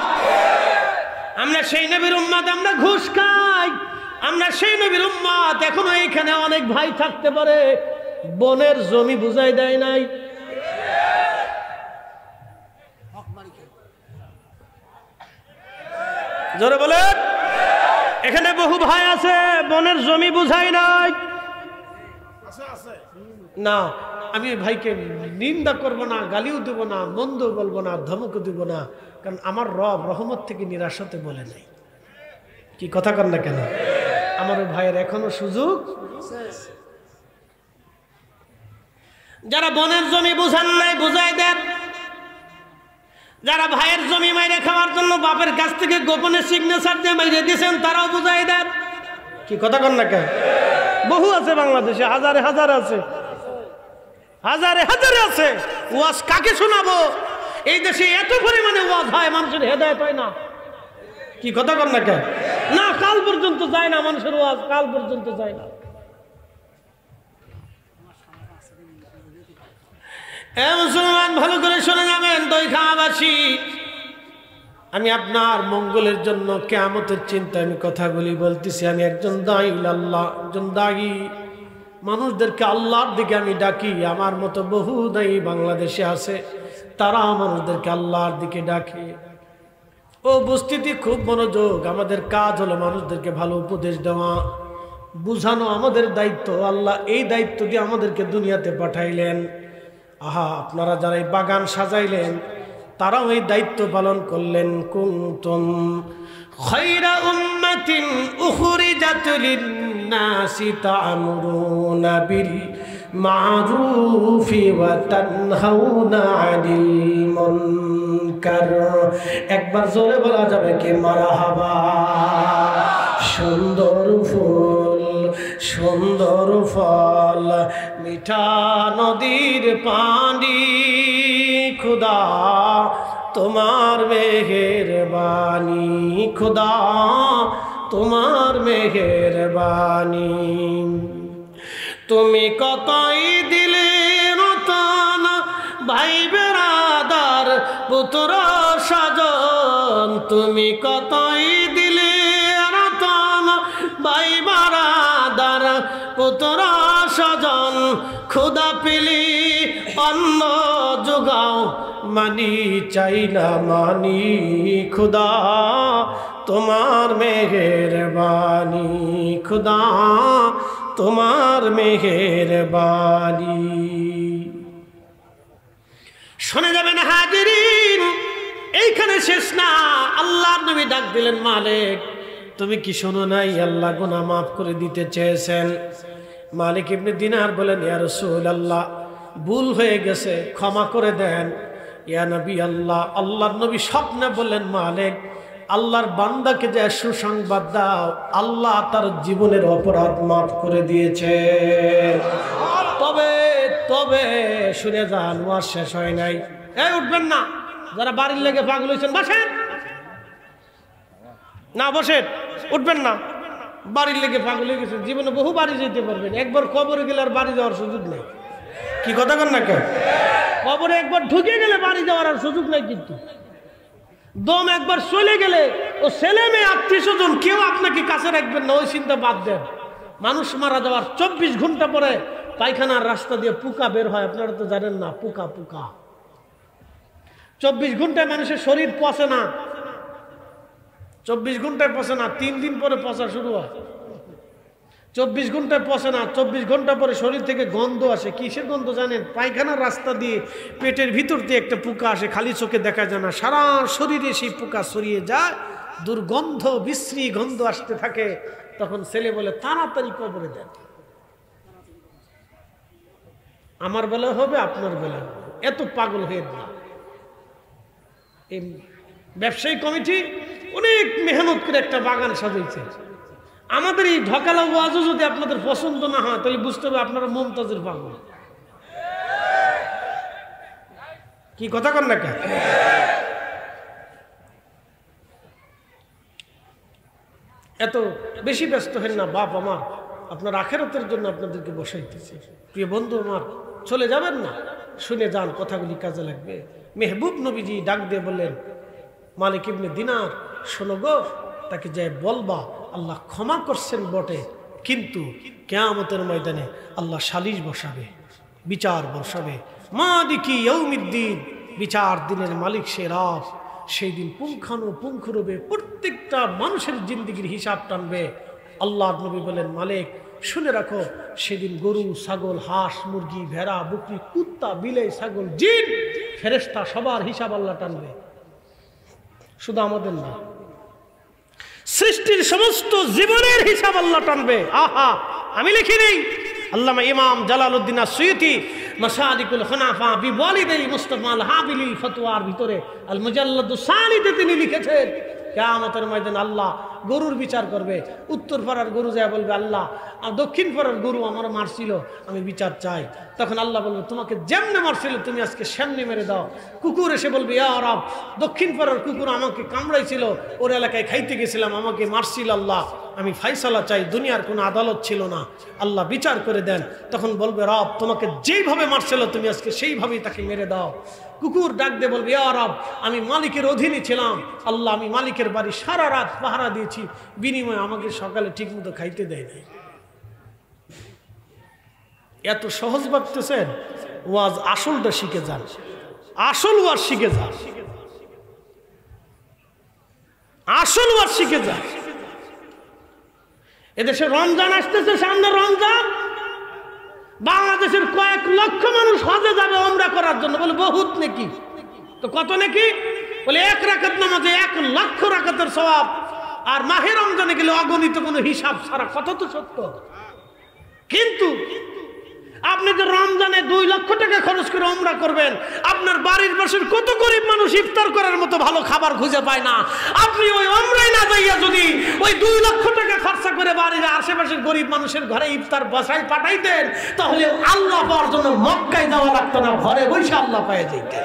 আমরা সেই নবীর উম্মত, আমরা ঘুষ খাই। আমরা সেই নবীর উম্মত, এখনো এইখানে অনেক ভাই থাকতে পারে বনের জমি বুঝাই দেয় নাই। জোরে বলে, এখানে বহু ভাই আছে বনের জমি বুঝাই নাই। না, আমি ভাইকে নিন্দা করব না, গালিও দেব না, মন্দ বলবো না, ধমকও দেব না, কারণ আমার রব রহমত থেকে নিরাশ হতে বলে নাই। কি কথা কন না কেন? আমার ভাইয়ের এখনো সুযোগ। যারা বনের জমি বুঝান নাই, বুঝাই দেন। যারা ভাইয়ের জমি মাইরে খাওয়ার জন্য বাপের কাছ থেকে গোপনে সিগনেচার দিয়ে মাইরে দিয়েছেন, তারাও বুঝাই দেন। কি কথা কন না কেন? বহু আছে বাংলাদেশে, হাজারে হাজার আছে, হাজারে হাজারে আছে। ওয়াজ কাকে শোনাবো? এই দেশে এত পরিমাণে ওয়াজ হয়, মানুষের হেদায়েত হয় না। কি কথা কন না কেন? না, কাল পর্যন্ত যায় না মানুষের ওয়াজ, কাল পর্যন্ত যায় না। মুসলমান ভালো করে শুনে যাবেন, দইখাবাসী, আমি আপনার মঙ্গলের জন্য কিয়ামতের চিন্তায় আমি কথাগুলি বলতেছি। আমি একজন দাঈ আল্লাহ, একজন দাঈ, মানুষদেরকে আল্লাহর দিকে আমি ডাকি। আমার মতো বহু দাঈ বাংলাদেশে আছে, তারা মানুষদেরকে আল্লাহর দিকে ডাকে। ও উপস্থিতি, খুব মনোযোগ। আমাদের কাজ হলো মানুষদেরকে ভালো উপদেশ দেওয়া, বুঝানো আমাদের দায়িত্ব। আল্লাহ এই দায়িত্ব দিয়ে আমাদেরকে দুনিয়াতে পাঠাইলেন। আহা, আপনারা যারা এই বাগান সাজাইলেন, তারাও এই দায়িত্ব পালন করলেন। কুনতুম খায়রা উম্মাতিন উখরিজাত লিন-নাসি তা'মুরুনা বিল মা'রুফি ওয়া তানহাউনা 'আনিল মুনকার। একবার জোরে বলা যাবে কি মারহাবা? সুন্দর ফুল, সুন্দর ফল, মিঠা নদীর পানি, খুদা তোমার মেহেরবানি, খুদা তোমার মেহেরবানি। তুমি কতই দিলে রতন, ভাই বেরাদার পুত্র স্বজন। তুমি কতই দিলে রতন, ভাই বেরাদার পুত্র স্বজন। খুদা পেলি অন্ন যোগাও, মানি চাই না মানি, খুদা তোমার মেহেরবানি, খুদা তোমার মেহেরবানি। শুনে যাবেন হাজিরিন, এইখানে শেষ না। আল্লাহর নবী ডাক দিলেন, মালিক তুমি কি শোনো নাই? আল্লাহ গুনাহ মাফ করে দিতে চেয়েছেন। মালিক ইবনে দিনার বলেন, ইয়া রাসূলুল্লাহ, ভুল হয়ে গেছে, ক্ষমা করে দেন। ইয়া নবী আল্লাহ, আল্লাহর নবী স্বপ্নে বললেন, মালিক আল্লাহর বান্দাকে যে সুসংবাদ দাও, আল্লাহ তার জীবনের অপরাধ মাফ করে দিয়েছে। তবে তবে শুনে যান, ওয়াজ শেষ হয় নাই। এই উঠবেন না, যারা বাড়ির লেগে পাগল হয়েছেন বসেন না, বসেন, উঠবেন না। বাড়ির লেগে পাগল হয়ে গেছেন, জীবনে বহু বাড়ি যেতে পারবেন, একবার কবরে গেলে আর বাড়ি যাওয়ার সুযোগ নেই। কি কথা কন না কেন? কবরে একবার ঢুকে গেলে বাড়ি যাওয়ার আর সুযোগ নাই, কিন্তু দম একবার চলে গেলে ও ছেলে মেয়ে আত্মীয় স্বজন কেউ আপনাকে কাছে রাখবেন না, ওই চিন্তা বাদ দেন। মানুষ মারা যাওয়ার 24 ঘন্টা পরে পায়খানার রাস্তা দিয়ে পোকা বের হয়, আপনারা তো জানেন না, পোকা 24 ঘন্টায় মানুষের শরীর পচে না, 24 ঘন্টায় পচে না, 3 দিন পরে পচা শুরু হয়। 24 ঘন্টায় পচে না, 24 ঘন্টা পরে শরীর থেকে গন্ধ আসে। কিসের গন্ধ জানেন? পায়খানার রাস্তা দিয়ে পেটের ভিতর দিয়ে একটা পোকা আসে, খালি চোখে দেখা যায় না, সারা শরীরে সেই পোকা ছড়িয়ে যায়, দুর্গন্ধ বিশ্রী গন্ধ আসতে থাকে। তখন ছেলে বলে তাড়াতাড়ি কবরে দেন। আমার বেলা হবে, আপনার বেলা হবে, এত পাগল হয়ে না। এই ব্যবসায়ী কমিটি অনেক মেহনত করে একটা বাগান সাজাইছে। আমাদের এই ঢকালা ওয়াজও যদি আপনাদের পছন্দ না হয় তাহলে বুঝতে হবে আপনারা মুমতাজের পাগল। কি কথা কন না কেন? এত বেশি ব্যস্ত হেন না বাপ আমার, আপনার আখেরাতের জন্য আপনাদেরকে বসাইতেছি। প্রিয় বন্ধু আমার, চলে যাবেন না, শুনে যান, কথাগুলি কাজে লাগবে। মেহবুব নবীজি ডাক দিয়ে বললেন, মালিক ইবনে দিনার, শোনো গো, তাকে যে বলবা আল্লাহ ক্ষমা করছেন বটে, কিন্তু কিয়ামতের ময়দানে আল্লাহ সালিশ বসাবে, বিচার বসাবে। মালিকি ইয়াউমিদ্দিন, বিচার দিনের মালিক সে রব। সেই দিন পুঙ্খানুপুঙ্খরূপে প্রত্যেকটা মানুষের জিন্দেগির হিসাব টানবে। আল্লাহ নবী বলেন, মালিক শুনে রাখো, সেদিন গরু, ছাগল, হাঁস, মুরগি, ভেড়া, বকরি, কুত্তা, বিলাই, ছাগল, জিন, ফেরেশতা সবার হিসাব আল্লাহ টানবে, শুধু আমাদের না, সৃষ্টির সমস্ত জীবনের হিসাব আল্লাহ টানবে। আহা, আমি লিখি নেই, আল্লামা ইমাম জালালউদ্দিন আসসুয়ুতি মাসালিকুল হুনাফা বিওয়ালিদাই মুস্তাফা আল হাবিলিল ফতোয়ার ভিতরে আল মুজাল্লাদুস সানিতে তিনি লিখেছেন, কিয়ামতের ময়দানে আল্লাহ গরুর বিচার করবে। উত্তর পাড়ার গরু যায় বলবে, আল্লাহ আর দক্ষিণ পাড়ার গরু আমার মারছিল, আমি বিচার চাই। তখন আল্লাহ বলবে, তোমাকে যেমনে মারছিল তুমি আজকে সেমনি মেরে দাও। কুকুর এসে বলবে, ইয়া রব, দক্ষিণ পাড়ার কুকুর আমাকে কামড়াইছিল, ওর এলাকায় খাইতে গেছিলাম, আমাকে মারছিল, আল্লাহ আমি ফাইসালা চাই, দুনিয়ার কোনো আদালত ছিল না, আল্লাহ বিচার করে দেন। তখন বলবে, রব তোমাকে যেইভাবে মারছিল তুমি আজকে সেইভাবেই তাকে মেরে দাও। কুকুর ডাক দিয়ে বলবে, ইয়া রব, আমি মালিকের অধীনে ছিলাম, আল্লাহ আমি মালিকের বাড়ি সারা রাত পাহারা দিয়েছি, বিনিময়ে আমাকে সকালে ঠিক মতো খাইতে দেয় নাই। এত সহজ ভাবতেছেন? ওয়াজ আসলটা শিখে যান, আসল ওয়াজ শিখে যান, আসল ওয়াজ শিখে যান। এদেশে রমজান আসতেছে, সামনে রমজান, বাংলাদেশের কয়েক লক্ষ মানুষ হজে যাবে ওমরা করার জন্য। বলে বহুত নাকি? তো কত নাকি? বলে 1 রাকাত নামাজে 1 লক্ষ রাকাতের সওয়াব, আর মাহে রমজানে গেলে অগণিত কোনো হিসাব ছাড়া। কত তো সত্য। কিন্তু আপনি যে রমজানে 2 লক্ষ টাকা খরচ করে ওমরা করবেন, আপনার বাড়ির পাশের কত গরিব মানুষ ইফতার করার মতো ভালো খাবার খুঁজে পায় না। আপনি ওই ওমরায় না যাইয়া যদি ওই 2 লক্ষ টাকা খরচা করে বাড়ির আশেপাশের গরিব মানুষের ঘরে ইফতার বসাই পাঠাইতেন, তাহলে আল্লাহ পাওয়ার জন্য মক্কায় যাওয়া লাগতো না, ঘরে বসে আল্লাহ পেয়ে যেতেন।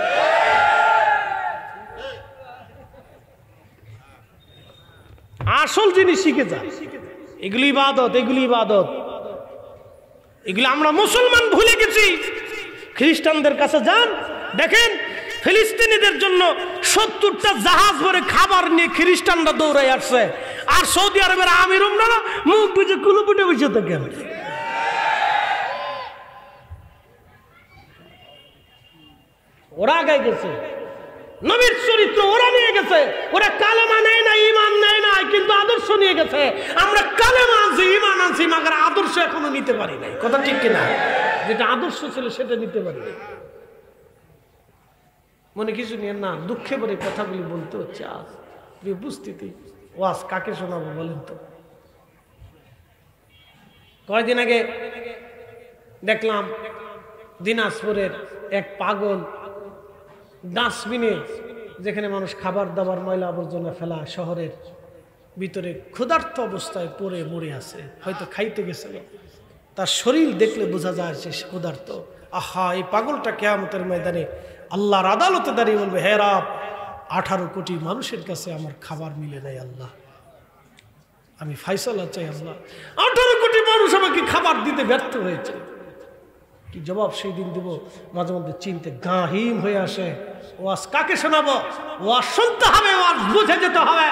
আসল জিনিস শিখে যান। এগুলি ইবাদত, এগুলি ইবাদত, এগুলো আমরা মুসলমান ভুলে গেছি। খ্রিস্টানদের কাছে যান, দেখেন ফিলিস্তিনিদের জন্য 70টা জাহাজ ভরে খাবার নিয়ে খ্রিস্টানরা দৌড়াই আসছে, আর সৌদি আরবের আমির উমরারা মুখ বুঝে কুলুপুটে বসে থাকেন। ওরা আগে গেছে, নবীর চরিত্র ওরা নিয়ে গেছে। ওরা কালেমা নেয় না, ঈমান নেয় না, কিন্তু আদর্শ নিয়ে গেছে। আমরা কালেমা আনছি, ঈমান আনছি, মাগার আদর্শ এখনো নিতে পারি নাই। কথা ঠিক কিনা? যেটা আদর্শ ছিল সেটা নিতে পারি নাই। মনে কিছু নিয়ে না, দুঃখে পরে কথাগুলি বলতে হচ্ছে। আজ প্রিয় উপস্থিতি, ওয়াজ কাকে শোনাবো বলেন তো? কয়েকদিন আগে দেখলাম দিনাজপুরের এক পাগল ডাস্টবিনে, যেখানে মানুষ খাবার দাবার ময়লা আবর্জনা ফেলা, শহরের ভিতরে ক্ষুধার্ত অবস্থায় পড়ে মরে আছে। হয়তো খাইতে গেছিল, তার শরীর দেখলে বোঝা যায় সে ক্ষুধার্ত। আহা, এই পাগলটা কিয়ামতের ময়দানে আল্লাহর আদালতে দাঁড়িয়ে বলবে, হে রব, 18 কোটি মানুষের কাছে আমার খাবার মিলে নাই, আল্লাহ আমি ফায়সালা চাই, আল্লাহ 18 কোটি মানুষ আমাকে খাবার দিতে ব্যর্থ হয়েছে। কি জবাব সেই দিন দেব? মাঝে মধ্যে চিনতে গাহিম হয়ে আসে। ওয়াজ কাকে শোনাবো? ওয়াজ শুনতে হবে, ওয়াজ বুঝে যেতে হবে।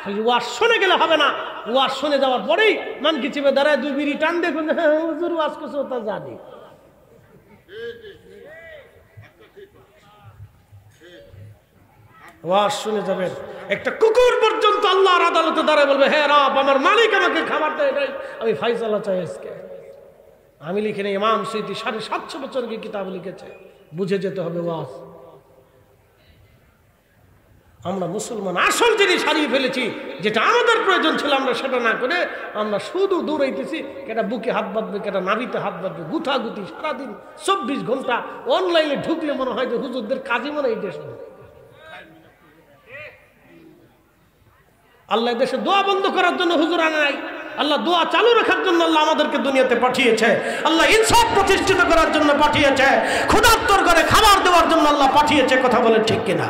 খালি ওয়াজ শুনে গেলে হবে না, ওয়াজ শুনে যাওয়ার পরেই মানকি চিপে দাঁড়ায় 2 বিড়ি টান দেখুন, হ্যাঁ হুজুর ওয়াজ করছে তা জানি। ওয়াজ শুনে যাবেন। একটা কুকুর পর্যন্ত আল্লাহর আদালতে দাঁড়ায় বলবে, হ্যাঁ রব আমার মালিক আমাকে খাবার দেয় নাই, আমি ফাইসালা চাই আজকে। আমি লিখে নেই, ইমাম সুয়ুতী 750 বছর কি কিতাব লিখেছে, বুঝে যেতে হবে ওয়াজ। আমরা মুসলমান আসল জিনিস হারিয়ে ফেলেছি, যেটা আমাদের প্রয়োজন ছিল আমরা সেটা না করে আমরা শুধু দৌড়াইতেছি, কেটা বুকে হাত বাঁধবে, কেটা নাভিতে হাত বাঁধবে, গুথাগুথি সারাদিন 24 ঘন্টা অনলাইনে ঢুকলে মনে হয় যে হুজুরদের কাজই মনে হয় দেশ। আল্লাহ দেশে দোয়া বন্ধ করার জন্য হুজুর আনে নাই, আল্লাহ দোয়া চালু রাখার জন্য আল্লাহ আমাদেরকে দুনিয়াতে পাঠিয়েছে, আল্লাহ ইনসাফ প্রতিষ্ঠিত করার জন্য পাঠিয়েছে, ক্ষুধার্তর করে খাবার দেওয়ার জন্য আল্লাহ পাঠিয়েছে। কথা বলেন ঠিক কিনা?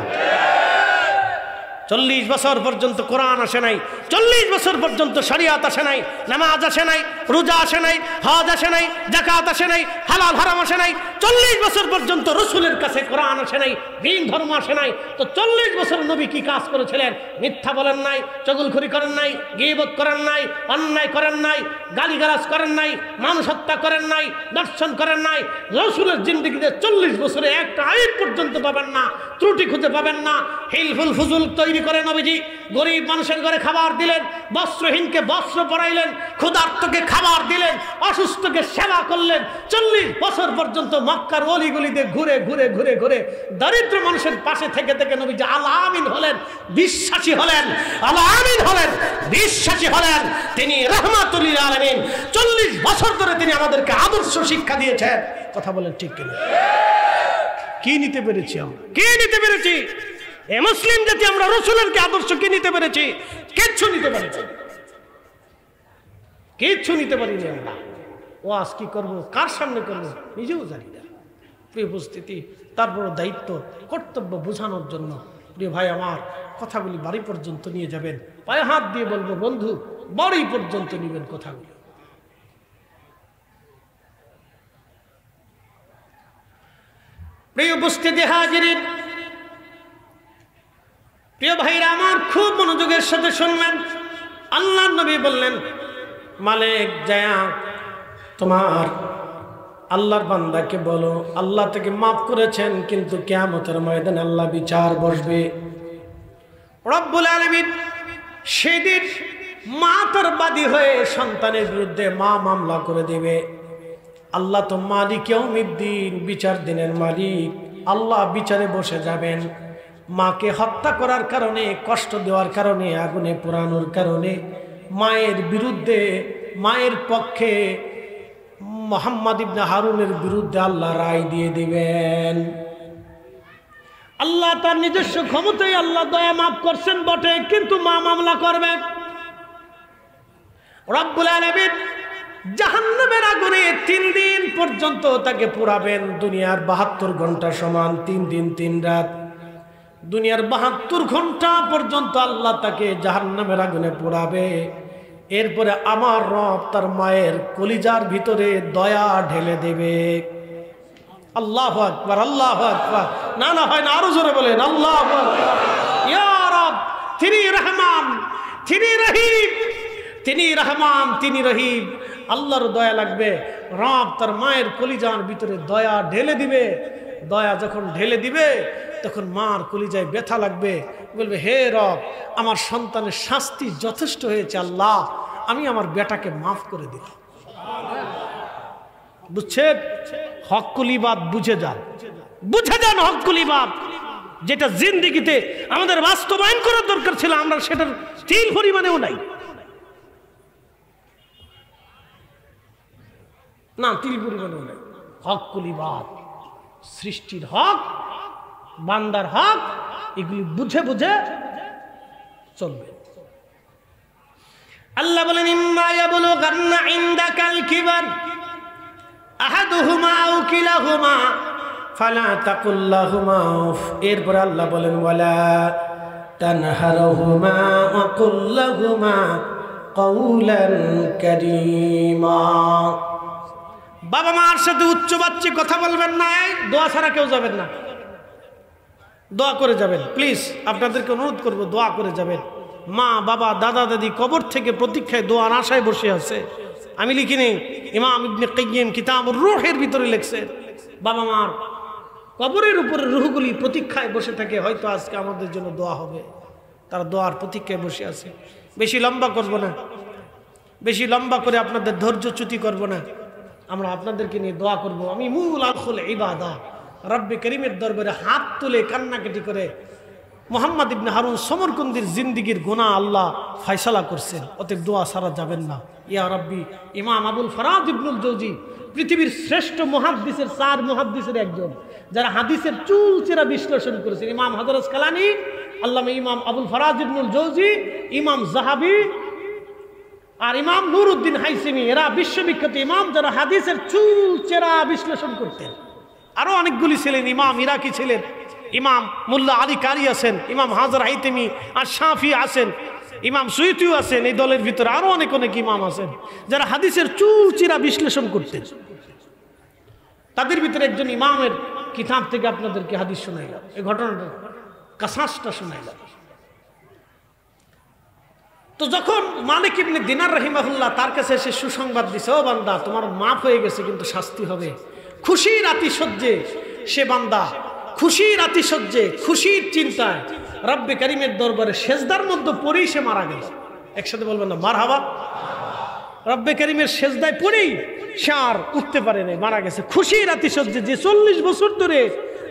40 বছর পর্যন্ত কোরআন আসে নাই, 40 বছর পর্যন্ত শরিয়াত আসে নাই, নামাজ আসে নাই, রোজা আসে নাই, হজ আসে নাই, যাকাত আসে নাই, হালাল হারাম আসে নাই, 40 বছর পর্যন্ত রাসূলের কাছে কোরআন আসে নাই, দ্বীন ধর্ম আসে নাই। তো 40 বছর নবী কি কাজ করেছিলেন? মিথ্যা বলেন নাই, চগলখড়ি করেন নাই, গীবত করেন নাই, অন্যায় করেন নাই, গালিগালাজ করেন নাই, মানুষ হত্যা করেন নাই, দর্শন করেন নাই। রাসূলের জিন্দেগিতে 40 বছরে একটা আয়াত পর্যন্ত পাবেন না, ত্রুটি খুঁজে পাবেন না। হিলফুল ফুজুল তৈরি করে নবীজি গরিব মানুষের ঘরে খাবার দিলেন, বস্ত্রহীনকে বস্ত্র পরাইলেন, ক্ষুধার্তকে খাবার দিলেন, অসুস্থকে সেবা করলেন। 40 বছর পর্যন্ত মক্কার অলিগলিতে ঘুরে ঘুরে ঘুরে ঘুরে দরিদ্র মানুষের পাশে থেকে থেকে নবীজি আল আমিন হলেন, বিশ্বাসী হলেন, আল আমিন হলেন, বিশ্বাসী হলেন। তিনি রাহমাতুল লিল আলামিন। 40 বছর ধরে তিনি আমাদেরকে আদর্শ শিক্ষা দিয়েছেন। কথা বলেন ঠিক কিনা? কি নিতে পেরেছি আমরা? কি নিতে পেরেছি? এ মুসলিম জাতি আমরা রাসূলের কি আদর্শ কি নিতে পেরেছি? কিচ্ছু নিতে পারিনি, কিচ্ছু নিতে পারিনি আমরা। ওয়াজ কি করব, কার সামনে করব নিজেও জানি না। প্রিয় উপস্থিতি, তারপর দায়িত্ব কর্তব্য বোঝানোর জন্য প্রিয় ভাই আমার কথাগুলি বাড়ি পর্যন্ত নিয়ে যাবেন। পায়ে হাত দিয়ে বলবো, বন্ধু বাড়ি পর্যন্ত নিবেন কথাগুলি। প্রিয় উপস্থিতি হাজিরিন, প্রিয় ভাইরা আমার খুব মনোযোগের সাথে শুনবেন। আল্লাহর নবী বললেন, মালিক যায়া তোমার আল্লাহর বান্দাকে বলো আল্লাহ থেকে মাফ করেছেন, কিন্তু কিয়ামতের ময়দানে আল্লাহ বিচার বসবে। রব্বুল আলামিন সেদিন মা তার বাদী হয়ে সন্তানের বিরুদ্ধে মা মামলা করে দেবে। আল্লাহ তো মালিক ইয়াউমিদ্দিন, বিচার দিনের মালিক। আল্লাহ বিচারে বসে যাবেন। মাকে হত্যা করার কারণে, কষ্ট দেওয়ার কারণে, আগুনে পোড়ানোর কারণে মায়ের বিরুদ্ধে, মায়ের পক্ষে মুহাম্মদ ইবনে হারুনের বিরুদ্ধে আল্লাহ রায় দিয়ে দিবেন। আল্লাহ তার নিজস্ব ক্ষমতায় আল্লাহ দয়া মাফ করছেন বটে, কিন্তু মা মামলা করবেন। রব্বুল আলামিন জাহান্নামের আগুনে 3 দিন পর্যন্ত তাকে পোড়াবেন। দুনিয়ার 72 ঘন্টা সমান 3 দিন 3 রাত। দুনিয়ার 72 ঘন্টা পর্যন্ত আল্লাহ তাকে জাহান্নামের আগুনে পোড়াবে। এরপরে আমার রব তার মায়ের কলিজার ভিতরে দয়া ঢেলে দেবে। আল্লাহু আকবার, আল্লাহু আকবার। না না হয় না, আরো জোরে বলেন আল্লাহু আকবার। ইয়া রব, তিনি রহমান, তিনি রহিম, তিনি রহমান, তিনি রহিম। আল্লাহর দয়া লাগবে। রব তার মায়ের কলিজার ভিতরে দয়া ঢেলে দিবে। দয়া যখন ঢেলে দিবে তখন মার কলিজায় ব্যথা লাগবে। বলবে, হে রব, আমার সন্তানের শাস্তি যথেষ্ট হয়েছে, আল্লাহ আমি আমার বেটাকে মাফ করে দিলাম। বুঝছেন? হক্কুলিবাদ বুঝে যান, বুঝে যান হক্কুলিবাদ। যেটা জিন্দেগিতে আমাদের বাস্তবায়ন করার দরকার ছিল, আমরা সেটার তিল পরিমাণেও নাই। না, তিল পরিমাণেও নাই। হক্কুলিবাদ, সৃষ্টির হক, বান্দার হক, এগুলি বুঝে বুঝে চলবে। আল্লাহ বলেন, ইম্মা ইয়াবলুগান্না ইনদাকাল কিবার আহাদুহুমা আও কিলাহুমা ফালা তাকুল লাহুমা উফ। এরপর আল্লাহ বলেন, ওয়ালা তানহারহুমা ওয়া কুল লাহুমা কাওলান কারীমা। বাবা মার সাথে উচ্চ বাচ্চা কথা বলবেন না, দোয়া ছাড়া কেউ যাবেন না। দোয়া করে যাবেন প্লিজ, আপনাদেরকে অনুরোধ করবো, দোয়া করে যাবেন। মা বাবা দাদা দাদি কবর থেকে প্রতীক্ষায় দোয়ার আশায় বসে আছে। আমি লিখিনি, ইমাম ইবনে কাইয়্যিম কিতাবুর রূহের ভিতরে লিখছেন, বাবা মার কবরের উপরে রূহগুলি প্রতীক্ষায় বসে থাকে, হয়তো আজকে আমাদের জন্য দোয়া হবে। তারা দোয়ার প্রতীক্ষায় বসে আছে। বেশি লম্বা করব না, বেশি লম্বা করে আপনাদের ধৈর্যচ্যুতি করব না। আমরা আপনাদেরকে নিয়ে দোয়া করব। আমি মূল আখুল ইবাদা রব্বে করিমের দরবারে হাত তুলে কান্নাকাটি করে মুহাম্মদ ইবনে হারুন সমরকন্দির জিন্দিগির গুনাহ আল্লাহ ফয়সালা করছেন, অতএব দোয়া সারা যাবেন না। ইয়া রব্বি, ইমাম আবুল ফরাজ ইবনুল জৌজি পৃথিবীর শ্রেষ্ঠ মুহাদ্দিসের 4 মুহাদ্দিসের একজন, যারা হাদিসের চুলচেরা বিশ্লেষণ করেছেন। ইমাম হযরত আসকালানি, আল্লামা ইমাম আবুল ফরাজ ইবনুল জৌজি, ইমাম যাহাবি আর ইমাম নুরউদ্দিন হাইসিমি, এরা বিশ্ববিখ্যাত ইমাম যারা হাদিসের চুলচেরা বিশ্লেষণ করতেন। আরো অনেকগুলি ছিলেন, ইমাম ইরাকি ছিলেন, ইমাম মুল্লা আলী কারি আছেন, ইমাম হাজার হাইতেমি আর শাফি আছেন, ইমাম সুয়ুতিও আছেন। এই দলের ভিতরে আরো অনেক অনেক ইমাম আছেন যারা হাদিসের চুলচেরা বিশ্লেষণ করতেন। তাদের ভিতরে একজন ইমামের কিতাব থেকে আপনাদেরকে হাদিস শোনাইলাম, এই ঘটনাটা কাসাসটা শোনাইলাম। তো যখন মালিক ইবনে দিনার রাহিমাহুল্লাহ তার কাছে এসে সুসংবাদ দিছে, ও বান্দা তোমার মাফ হয়ে গেছে কিন্তু শাস্তি হবে, খুশির আতিশয্যে সে বান্দা খুশির আতিশয্যে খুশির চিন্তায় রব্বে করিমের দরবারে সেজদার মধ্যে পড়েই সে মারা গেল। একসাথে বলবেন না মারহাবা। রব্বে করিমের সেজদায় পড়েই সে আর উঠতে পারে নাই, মারা গেছে খুশির আতিশয্যে। যে 40 বছর ধরে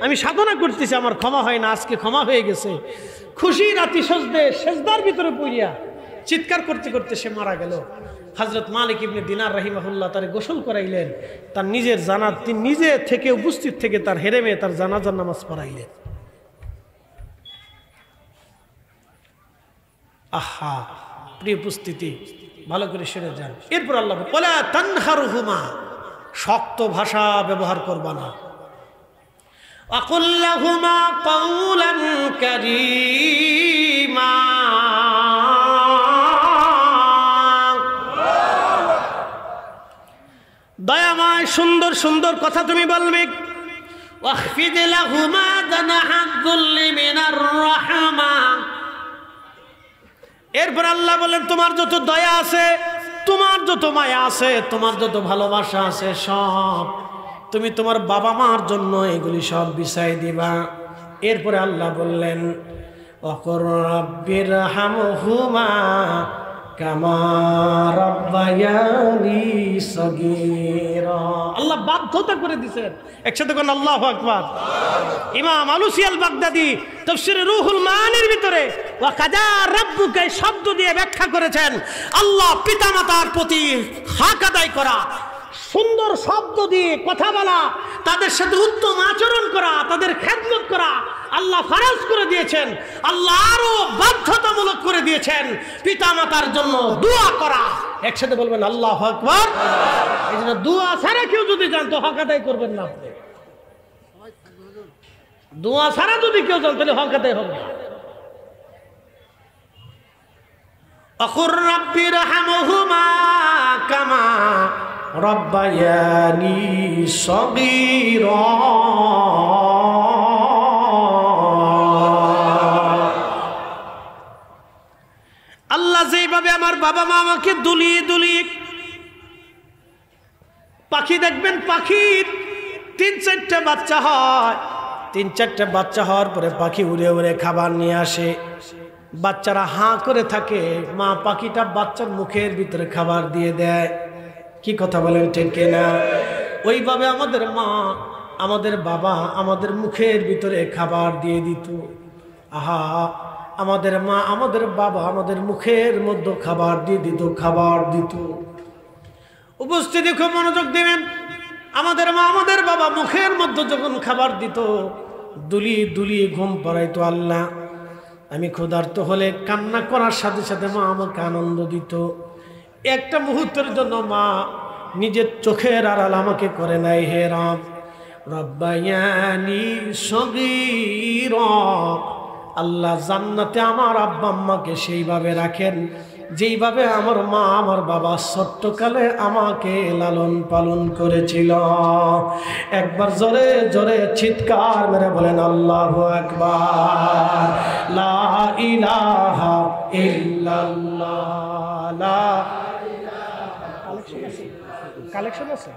আমি সাধনা করতেছি, আমার ক্ষমা হয় না, আজকে ক্ষমা হয়ে গেছে। খুশির আতিশয্যে সেজদার ভিতরে পড়িয়া চিৎকার করতে করতে সে মারা গেল। হযরত মালিক ইবনে দিনার রাহিমাহুল্লাহ তারে গোসল করাইলেন, তার নিজের তিনি নিজে থেকে উপস্থিত থেকে তার হেরেমে তার জানাজার নামাজ পড়াইলেন। আহা, প্রিয় উপস্থিতি, ভালো করে শুনে যান। এরপর আল্লাহ ওয়ালা তানহারহুমা, শক্ত ভাষা ব্যবহার করবা না। ওয়াকুল লাহুমা কাওলান কারীমা, দয়াময় সুন্দর সুন্দর কথা তুমি বলবে। ওয়াখফিদ লাহুমা জানাহাদ যুল্লি মিনার রাহমা, এরপর আল্লাহ বলেন তোমার যত দয়া আছে, তোমার যত মায়া আছে, তোমার যত ভালোবাসা আছে, সব তুমি তোমার বাবা মার জন্য এগুলি সব বিছাই দিবা। এরপরে আল্লাহ বললেন ওয়াকুর রাব্বিরহামহুমা কামা রাব্বায়ানি সগীরা। আল্লাহ বাধ্যতা করে দিয়েছেন। একসাথে কোন আল্লাহু আকবার। ইমাম আলুসি আল বাগদাদি তাফসীরে রূহুল মানির ভিতরে ওয়া কাযা রাব্বুকা শব্দ দিয়ে ব্যাখ্যা করেছেন, আল্লাহ পিতামাতার প্রতি হক আদায় করা, সুন্দর শব্দ দিয়ে কথা বলা, তাদের সাথে উত্তম আচরণ করা, তাদের খেদমত করা আল্লাহ ফরজ করে দিয়েছেন। আল্লাহ আরো বাধ্যতামূলক করে দিয়েছেন পিতামাতার জন্য দোয়া করা। একসাথে বলবেন আল্লাহু আকবার। এই জন্য দোয়া ছাড়া কেউ যদি জানতো হক আদায় করবেন না। দোয়া ছাড়া যদি কেউ জানতো তাহলে হক আদায় হবে না। আকুর রাব্বিরহামহুমা কামা রাব্বায়ানি সগীরা। আল্লাহ যেইভাবে আমার বাবা মা আমাকে দুলিয়ে দুলিয়ে, পাখি দেখবেন পাখির 3-4টা বাচ্চা হয়, 3-4টা বাচ্চা হওয়ার পরে পাখি উড়ে উড়ে খাবার নিয়ে আসে, বাচ্চারা হাঁ করে থাকে, মা পাখিটা বাচ্চার মুখের ভিতরে খাবার দিয়ে দেয়। কি কথা বলেন ঠিক কিনা? ওইভাবে আমাদের মা আমাদের বাবা আমাদের মুখের ভিতরে খাবার দিয়ে দিত। আহা, আমাদের মা আমাদের বাবা আমাদের মুখের মধ্যে খাবার দিয়ে দিত, খাবার দিত। উপস্থিতি খুব মনোযোগ দিবেন। আমাদের মা আমাদের বাবা মুখের মধ্যে যখন খাবার দিত, দুলিয়ে দুলিয়ে ঘুম পাড়াইতো। আল্লাহ, আমি ক্ষুধার্ত হলে কান্না করার সাথে সাথে মা আমাকে আনন্দ দিত। একটা মুহূর্তের জন্য মা নিজের চোখের আড়াল আমাকে করে নাই। হে রব, রব্বায়ানি সগীরা, আল্লাহ জান্নাতে আমার আব্বা আম্মাকে সেইভাবে রাখেন যেইভাবে আমার মা আমার বাবা ছোট্টকালে আমাকে লালন পালন করেছিল। একবার জোরে জোরে চিৎকার মেরে বলেন আল্লাহু আকবার। লা ইলাহা ইল্লাল্লাহ। লা কালেকশন আছে।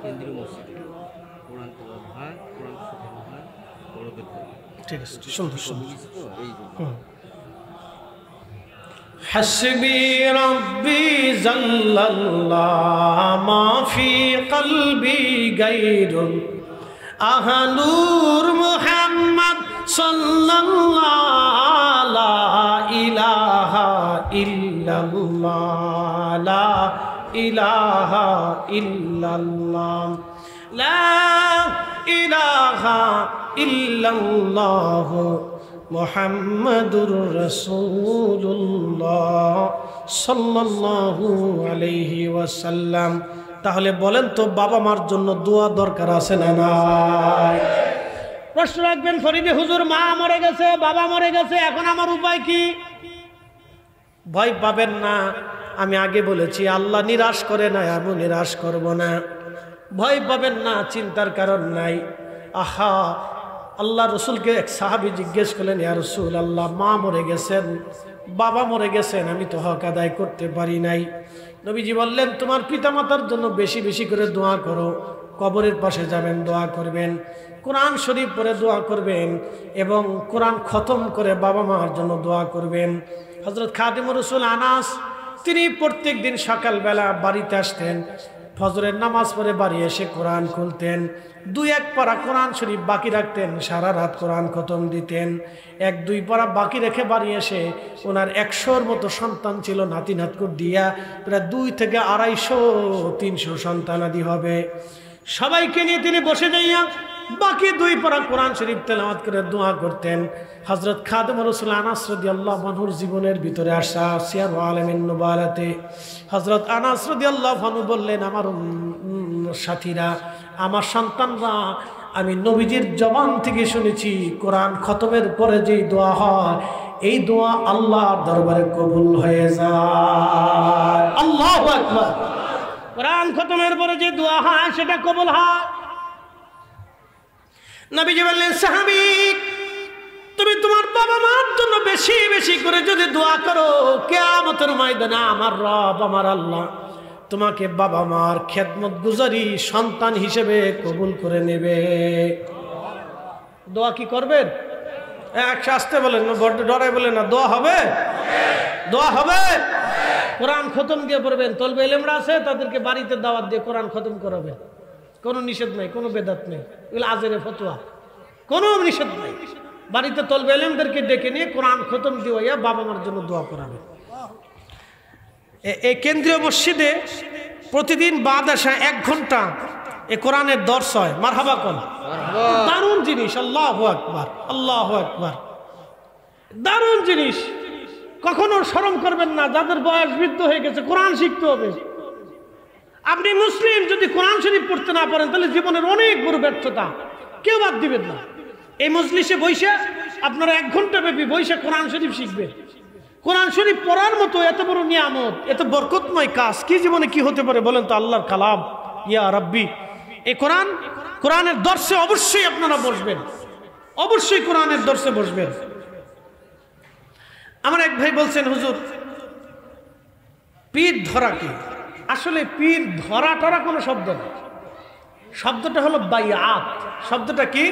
কেন্দ্রীয় মসজিদে কোরআন হয়, কোরআন শেখানো হয় বড়দের। ঠিক আছে, সুন্দর সুন্দর। এই জন্য حسبي ربي جل الله ما في قلبي غير نور محمد صلى الله لا إله إلا الله لا إله إلا الله لا إله إلا الله মুহাম্মাদুর রাসূলুল্লাহ সাল্লাল্লাহু আলাইহি ওয়াসাল্লাম। তাহলে বলেন তো বাবা মার জন্য দোয়া দরকার আছে না নাই? প্রশ্ন রাখবেন ফরিদে হুজুর, মা মরে গেছে, বাবা মরে গেছে, এখন আমার উপায় কি? ভয় পাবেন না, আমি আগে বলেছি আল্লাহ নিরাশ করে না, আমি নিরাশ করব না। ভয় পাবেন না, চিন্তার কারণ নাই। আহা, আল্লাহ রসুলকে এক সাহাবী জিজ্ঞেস করলেন, ইয়া রাসূলুল্লাহ, মা মরে গেছেন, বাবা মরে গেছেন, আমি তো হক আদায় করতে পারি নাই। নবীজি বললেন, তোমার পিতামাতার জন্য বেশি বেশি করে দোয়া করো, কবরের পাশে যাবেন দোয়া করবেন, কোরআন শরীফ পড়ে দোয়া করবেন এবং কোরআন খতম করে বাবা মার জন্য দোয়া করবেন। হযরত খাদিমুর রাসূল আনাস, তিনি প্রত্যেক দিন সকালবেলা বাড়িতে আসতেন, ফজরের নামাজ পড়ে বাড়ি এসে কোরআন খুলতেন, দুই এক পারা কোরআন শরীফ বাকি রাখতেন, সারা রাত কোরআন খতম দিতেন। এক দুই পারা বাকি রেখে বাড়ি এসে ওনার 100-র মতো সন্তান ছিল, নাতি নাতকুর দিয়া প্রায় 2 থেকে 250-300 সন্তানাদি হবে। সবাইকে নিয়ে তিনি বসে যাইয়া বাকি 2 পারা কোরআন শরীফ তেলাওয়াত করে দোয়া করতেন। হযরত খাদিমুর রাসূল আনাস রাদিয়াল্লাহু আনহুর জীবনের ভিতরে আসা সিয়ার আলামিন নুবালাতে হযরত আনাস রাদিয়াল্লাহু আনহু বললেন, আমার সাথীরা, আমার সন্তানরা, আমি নবীজির জবান থেকে শুনেছি কোরআন খতমের পরে যেই দোয়া হয়, এই দোয়া আল্লাহর দরবারে কবুল হয়ে যায়। আল্লাহু আকবার। কোরআন খতমের পরে যে দোয়া হয় সেটা কবুল হয়। নবীজি বললেন, সাহাবী, তুমি তোমার বাবা মার জন্য বেশি বেশি করে যদি দোয়া করো, কিয়ামতের ময়দানে আমার রব, আমার আল্লাহ তোমাকে বাবা মার খেদমত গুজারি সন্তান হিসেবে কবুল করে নেবে। দোয়া কি করবেন? আসতে বলেন, বড্ড ডরাই বলেন না। দোয়া হবে, দোয়া হবে। কোরআন খতম দিয়ে পড়বেন। তলবে ইলমরা আছে, তাদেরকে বাড়িতে দাওয়াত দিয়ে কোরআন খতম করাবেন, কোনো নিষেধ নাই, কোনো বেদাত নেই, এগুলো আজেরে ফতোয়া, কোনো নিষেধ নাই। বাড়িতে তলবে ইলমদেরকে ডেকে নিয়ে কোরআন খতম দিয়ে বাবা মার জন্য দোয়া করাবেন। এই কেন্দ্রীয় মসজিদে প্রতিদিন বাদ আসা 1 ঘন্টা এ কোরআনের দর্শ হয়। মারহাবা কোন দারুণ জিনিস। আল্লাহু আকবার, আল্লাহু আকবার, দারুণ জিনিস। কখনো শরম করবেন না, যাদের বয়স বৃদ্ধ হয়ে গেছে কোরআন শিখতে হবে। আপনি মুসলিম, যদি কোরআন শরীফ পড়তে না পারেন তাহলে জীবনের অনেক বড় ব্যর্থতা, কেউ বাদ দিবেন না। এই মজলিসে বৈশা আপনারা 1 ঘন্টা ব্যাপী বৈশা কোরআন শরীফ শিখবেন। কোরআন শরীফ পড়ার মতো এত বড় নিয়ামত, এত বরকতময় কাজ কি জীবনে কি হতে পারে বলেন তো? আল্লাহর কালাম, ইয়া রাব্বি। এই কোরআনের দর্শে অবশ্যই আপনারা বসবেন, অবশ্যই কোরআনের দর্শে বসবেন। আমার এক ভাই বলছেন, হুজুর পীর ধরা কি? আসলে পীর ধরা টরা কোনো শব্দ না, শব্দটা হলো বাইআত। শব্দটা কি?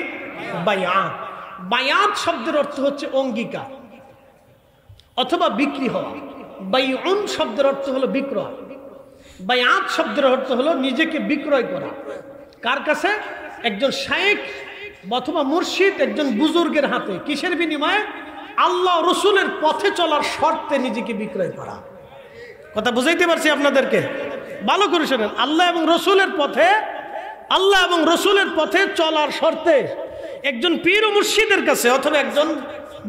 বাইআত। বাইআত শব্দের অর্থ হচ্ছে অঙ্গীকার অথবা বিক্রি হওয়া। বাইউন শব্দের অর্থ হলো বিক্রয়। বাইআত শব্দের অর্থ হলো নিজেকে বিক্রয় করা। কার কাছে? একজন শায়েখ অথবা মুর্শিদ, একজন বুজুর্গের হাতে। কিসের বিনিময়ে? আল্লাহ রসুলের পথে চলার শর্তে নিজেকে বিক্রয় করা। কথা বুঝাইতে পারছি আপনাদেরকে? ভালো করে শোনেন। আল্লাহ এবং রসুলের পথে চলার শর্তে একজন পীর ও মুর্শিদের কাছে অথবা একজন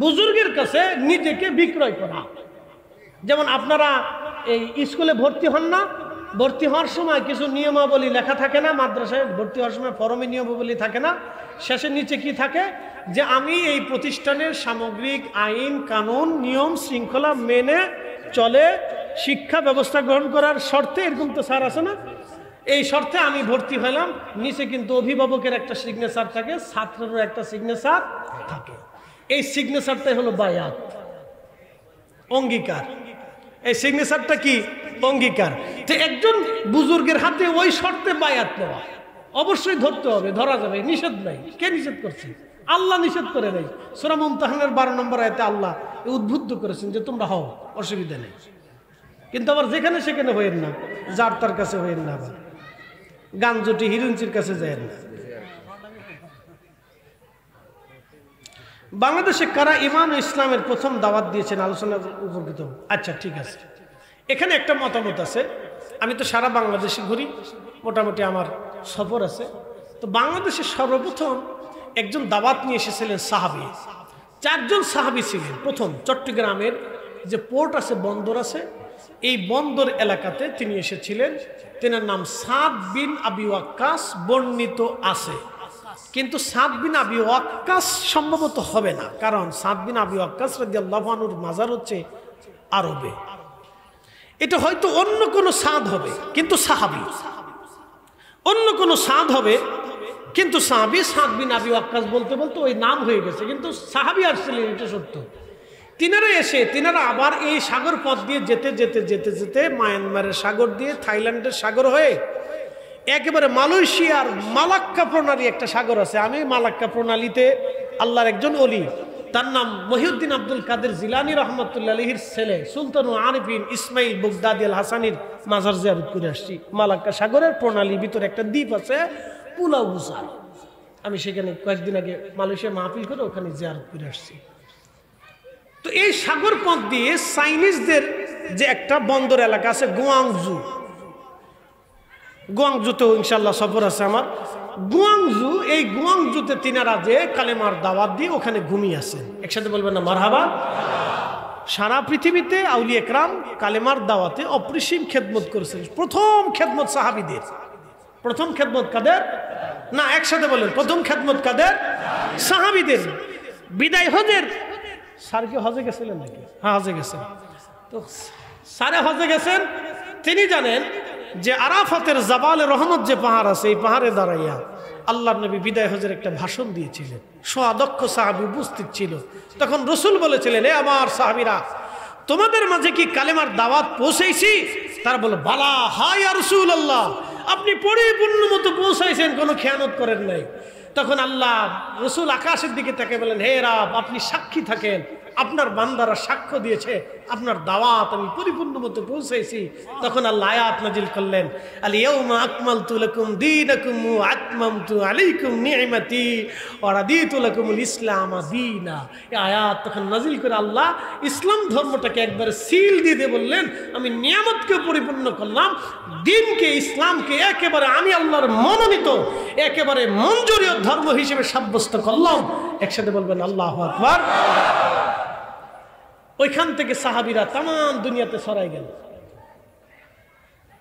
বুজুর্গের কাছে নিজেকে বিক্রয় করা। যেমন আপনারা এই স্কুলে ভর্তি হন না, ভর্তি হওয়ার সময় কিছু নিয়মাবলী লেখা থাকে না, মাদ্রাসায় ভর্তি হওয়ার সময় ফরমে নিয়মাবলী থাকে না, শেষে নিচে কি থাকে যে আমি এই প্রতিষ্ঠানের সামগ্রিক আইন কানুন নিয়ম শৃঙ্খলা মেনে চলে শিক্ষা ব্যবস্থা গ্রহণ করার শর্তে, এরকম তো স্যার আছে না, এই শর্তে আমি ভর্তি হলাম। নিচে কিন্তু অভিভাবকের একটা সিগনেচার থাকে, ছাত্রেরও একটা সিগনেচার থাকে। এই সিগনেচারটাই হলো বায়াত, অঙ্গীকার। এই সিগনেচারটা কি? অঙ্গীকার। তো একজন বুজুর্গের হাতে ওই শর্তে বায়াত নেওয়া অবশ্যই ধরতে হবে, ধরা যাবে, নিষেধ নাই। কে নিষেধ করছে? আল্লাহ নিষেধ করে নেই। সূরা মুমতাহানার 12 নম্বর আয়াতে আল্লাহ উদ্বুদ্ধ করেছেন যে তোমরা হও, অসুবিধা নেই। কিন্তু আবার যেখানে সেখানে হইেন না, যার তার কাছে হইেন না, আবার গাঞ্জটি হিরুঞ্চির কাছে যায় না। বাংলাদেশে কারা ইমান ও ইসলামের প্রথম দাওয়াত দিয়েছেন আলোচনা উপকৃত? আচ্ছা ঠিক আছে, এখানে একটা মতামত আছে। আমি তো সারা বাংলাদেশে ঘুরি, মোটামুটি আমার সফর আছে। তো বাংলাদেশে সর্বপ্রথম একজন দাওয়াত নিয়ে এসেছিলেন সাহাবী, 4 জন সাহাবী ছিলেন। প্রথম চট্টগ্রামের যে পোর্ট আছে, বন্দর আছে, এই বন্দর এলাকাতে তিনি এসেছিলেন। তেনার নাম সাদ বিন আবি ওয়াক্কাস বর্ণিত আছে, কিন্তু সাদ বিন আবি ওয়াক্কাস সম্ভবত হবে না, কারণ সাদ বিন আবি ওয়াক্কাস রাদিয়াল্লাহু আনহুর মাজার হচ্ছে আরবে। এটা হয়তো অন্য কোনো সাদ হবে, কিন্তু সাহাবী। অন্য কোনো সাদ হবে, কিন্তু সাহাবী। সাদ বিন আবি ওয়াক্কাস বলতে বলতে ওই নাম হয়ে গেছে, কিন্তু সাহাবী আসছিলেন, এটা সত্য। তিনারা আবার এই সাগর পথ দিয়ে যেতে যেতে যেতে যেতে মায়ানমারের সাগর দিয়ে থাইল্যান্ডের সাগর হয়ে একেবারে মালয়েশিয়ার মালাক্কা প্রণালী একটা সাগর আছে। আমি মালাক্কা প্রণালীতে আল্লাহর একজন ওলি, তার নাম মহিউদ্দিন আব্দুল কাদের জিলানী রহমতুল্লাহ আলাইহির ছেলে সুলতানুল আরিফিন ইসমাইল বুগদাদি আল হাসানির মাজার জিয়ারত করে আসছি। মালাক্কা সাগরের প্রণালীর ভিতরে একটা দ্বীপ আছে পুলাউ বুসার, আমি সেখানে কয়েকদিন আগে মালয়েশিয়া মাহফিল করে ওখানে জিয়ারত করে আসছি। তো এই সাগর পথ দিয়ে চাইনিজদের যে একটা বন্দর এলাকা আছে গুয়াংজু, গুয়াংজুতেও ইনশাল্লাহ সফর আছে আমার। গুয়াংজু, এই গুয়াংজুতে তিনারা যে কালেমার দাওয়াত দিয়ে ওখানে ঘুমিয়ে আছেন। একসাথে বলবেন না মারহাবা। সারা পৃথিবীতে আউলিয়া একরাম কালেমার দাওয়াতে অপরিসীম খেদমত করেছেন। প্রথম খেদমত সাহাবীদের। প্রথম খেদমত কাদের? না, একসাথে বলেন, প্রথম খেদমত কাদের? সাহাবীদের। বিদায় হজের স্যার কি হজে গেছিলেন নাকি? হ্যাঁ, হজে গেছেন। তো স্যারে হজে গেছেন, তিনি জানেন যে আরাফাতের জাবালে রহমত যে পাহাড় আছে, এই পাহাড়ে দাঁড়াইয়া আল্লাহর নবী বিদায় হজের একটা ভাষণ দিয়েছিলেন। সোয়াদক্ষ সাহাবী উপস্থিত ছিল। তখন রসুল বলেছিলেন, এ আমার সাহাবীরা, তোমাদের মাঝে কি কালেমার দাওয়াত পৌঁছেছি? তারা বলে, বালা, হা ইয়া রাসূলুল্লাহ, আপনি পরিপূর্ণ মতো পৌঁছাইছেন, কোনো খেয়ানত করেন নাই। তখন আল্লাহ রসুল আকাশের দিকে তাকে বলেন, হে রাব, আপনি সাক্ষী থাকেন, আপনার বান্দারা সাক্ষ্য দিয়েছে আপনার দাওয়াত আমি পরিপূর্ণ মতো পৌঁছাইছি। তখন আল্লাহ আয়াত নাজিল করলেন, আল ইয়াউমা আকমালতু লাকুম দীনাকুম ওয়া আতমামতু আলাইকুম নি'মাতি ওয়া রাদিতু লাকুমুল ইসলাম দীনা। এই আয়াত তখন নাজিল করে আল্লাহ ইসলাম ধর্মটাকে একবারে সিল দিয়ে বললেন, আমি নিয়ামতকে পরিপূর্ণ করলাম, দিনকে, ইসলামকে একেবারে আমি আল্লাহর মনোনীত, একেবারে মঞ্জুরীয় ধর্ম হিসেবে সাব্যস্ত করলাম। একসাথে বলবেন আল্লাহু আকবার। ওইখান থেকে সাহাবীরা তাম দুনিয়াতে ছড়াই গেল।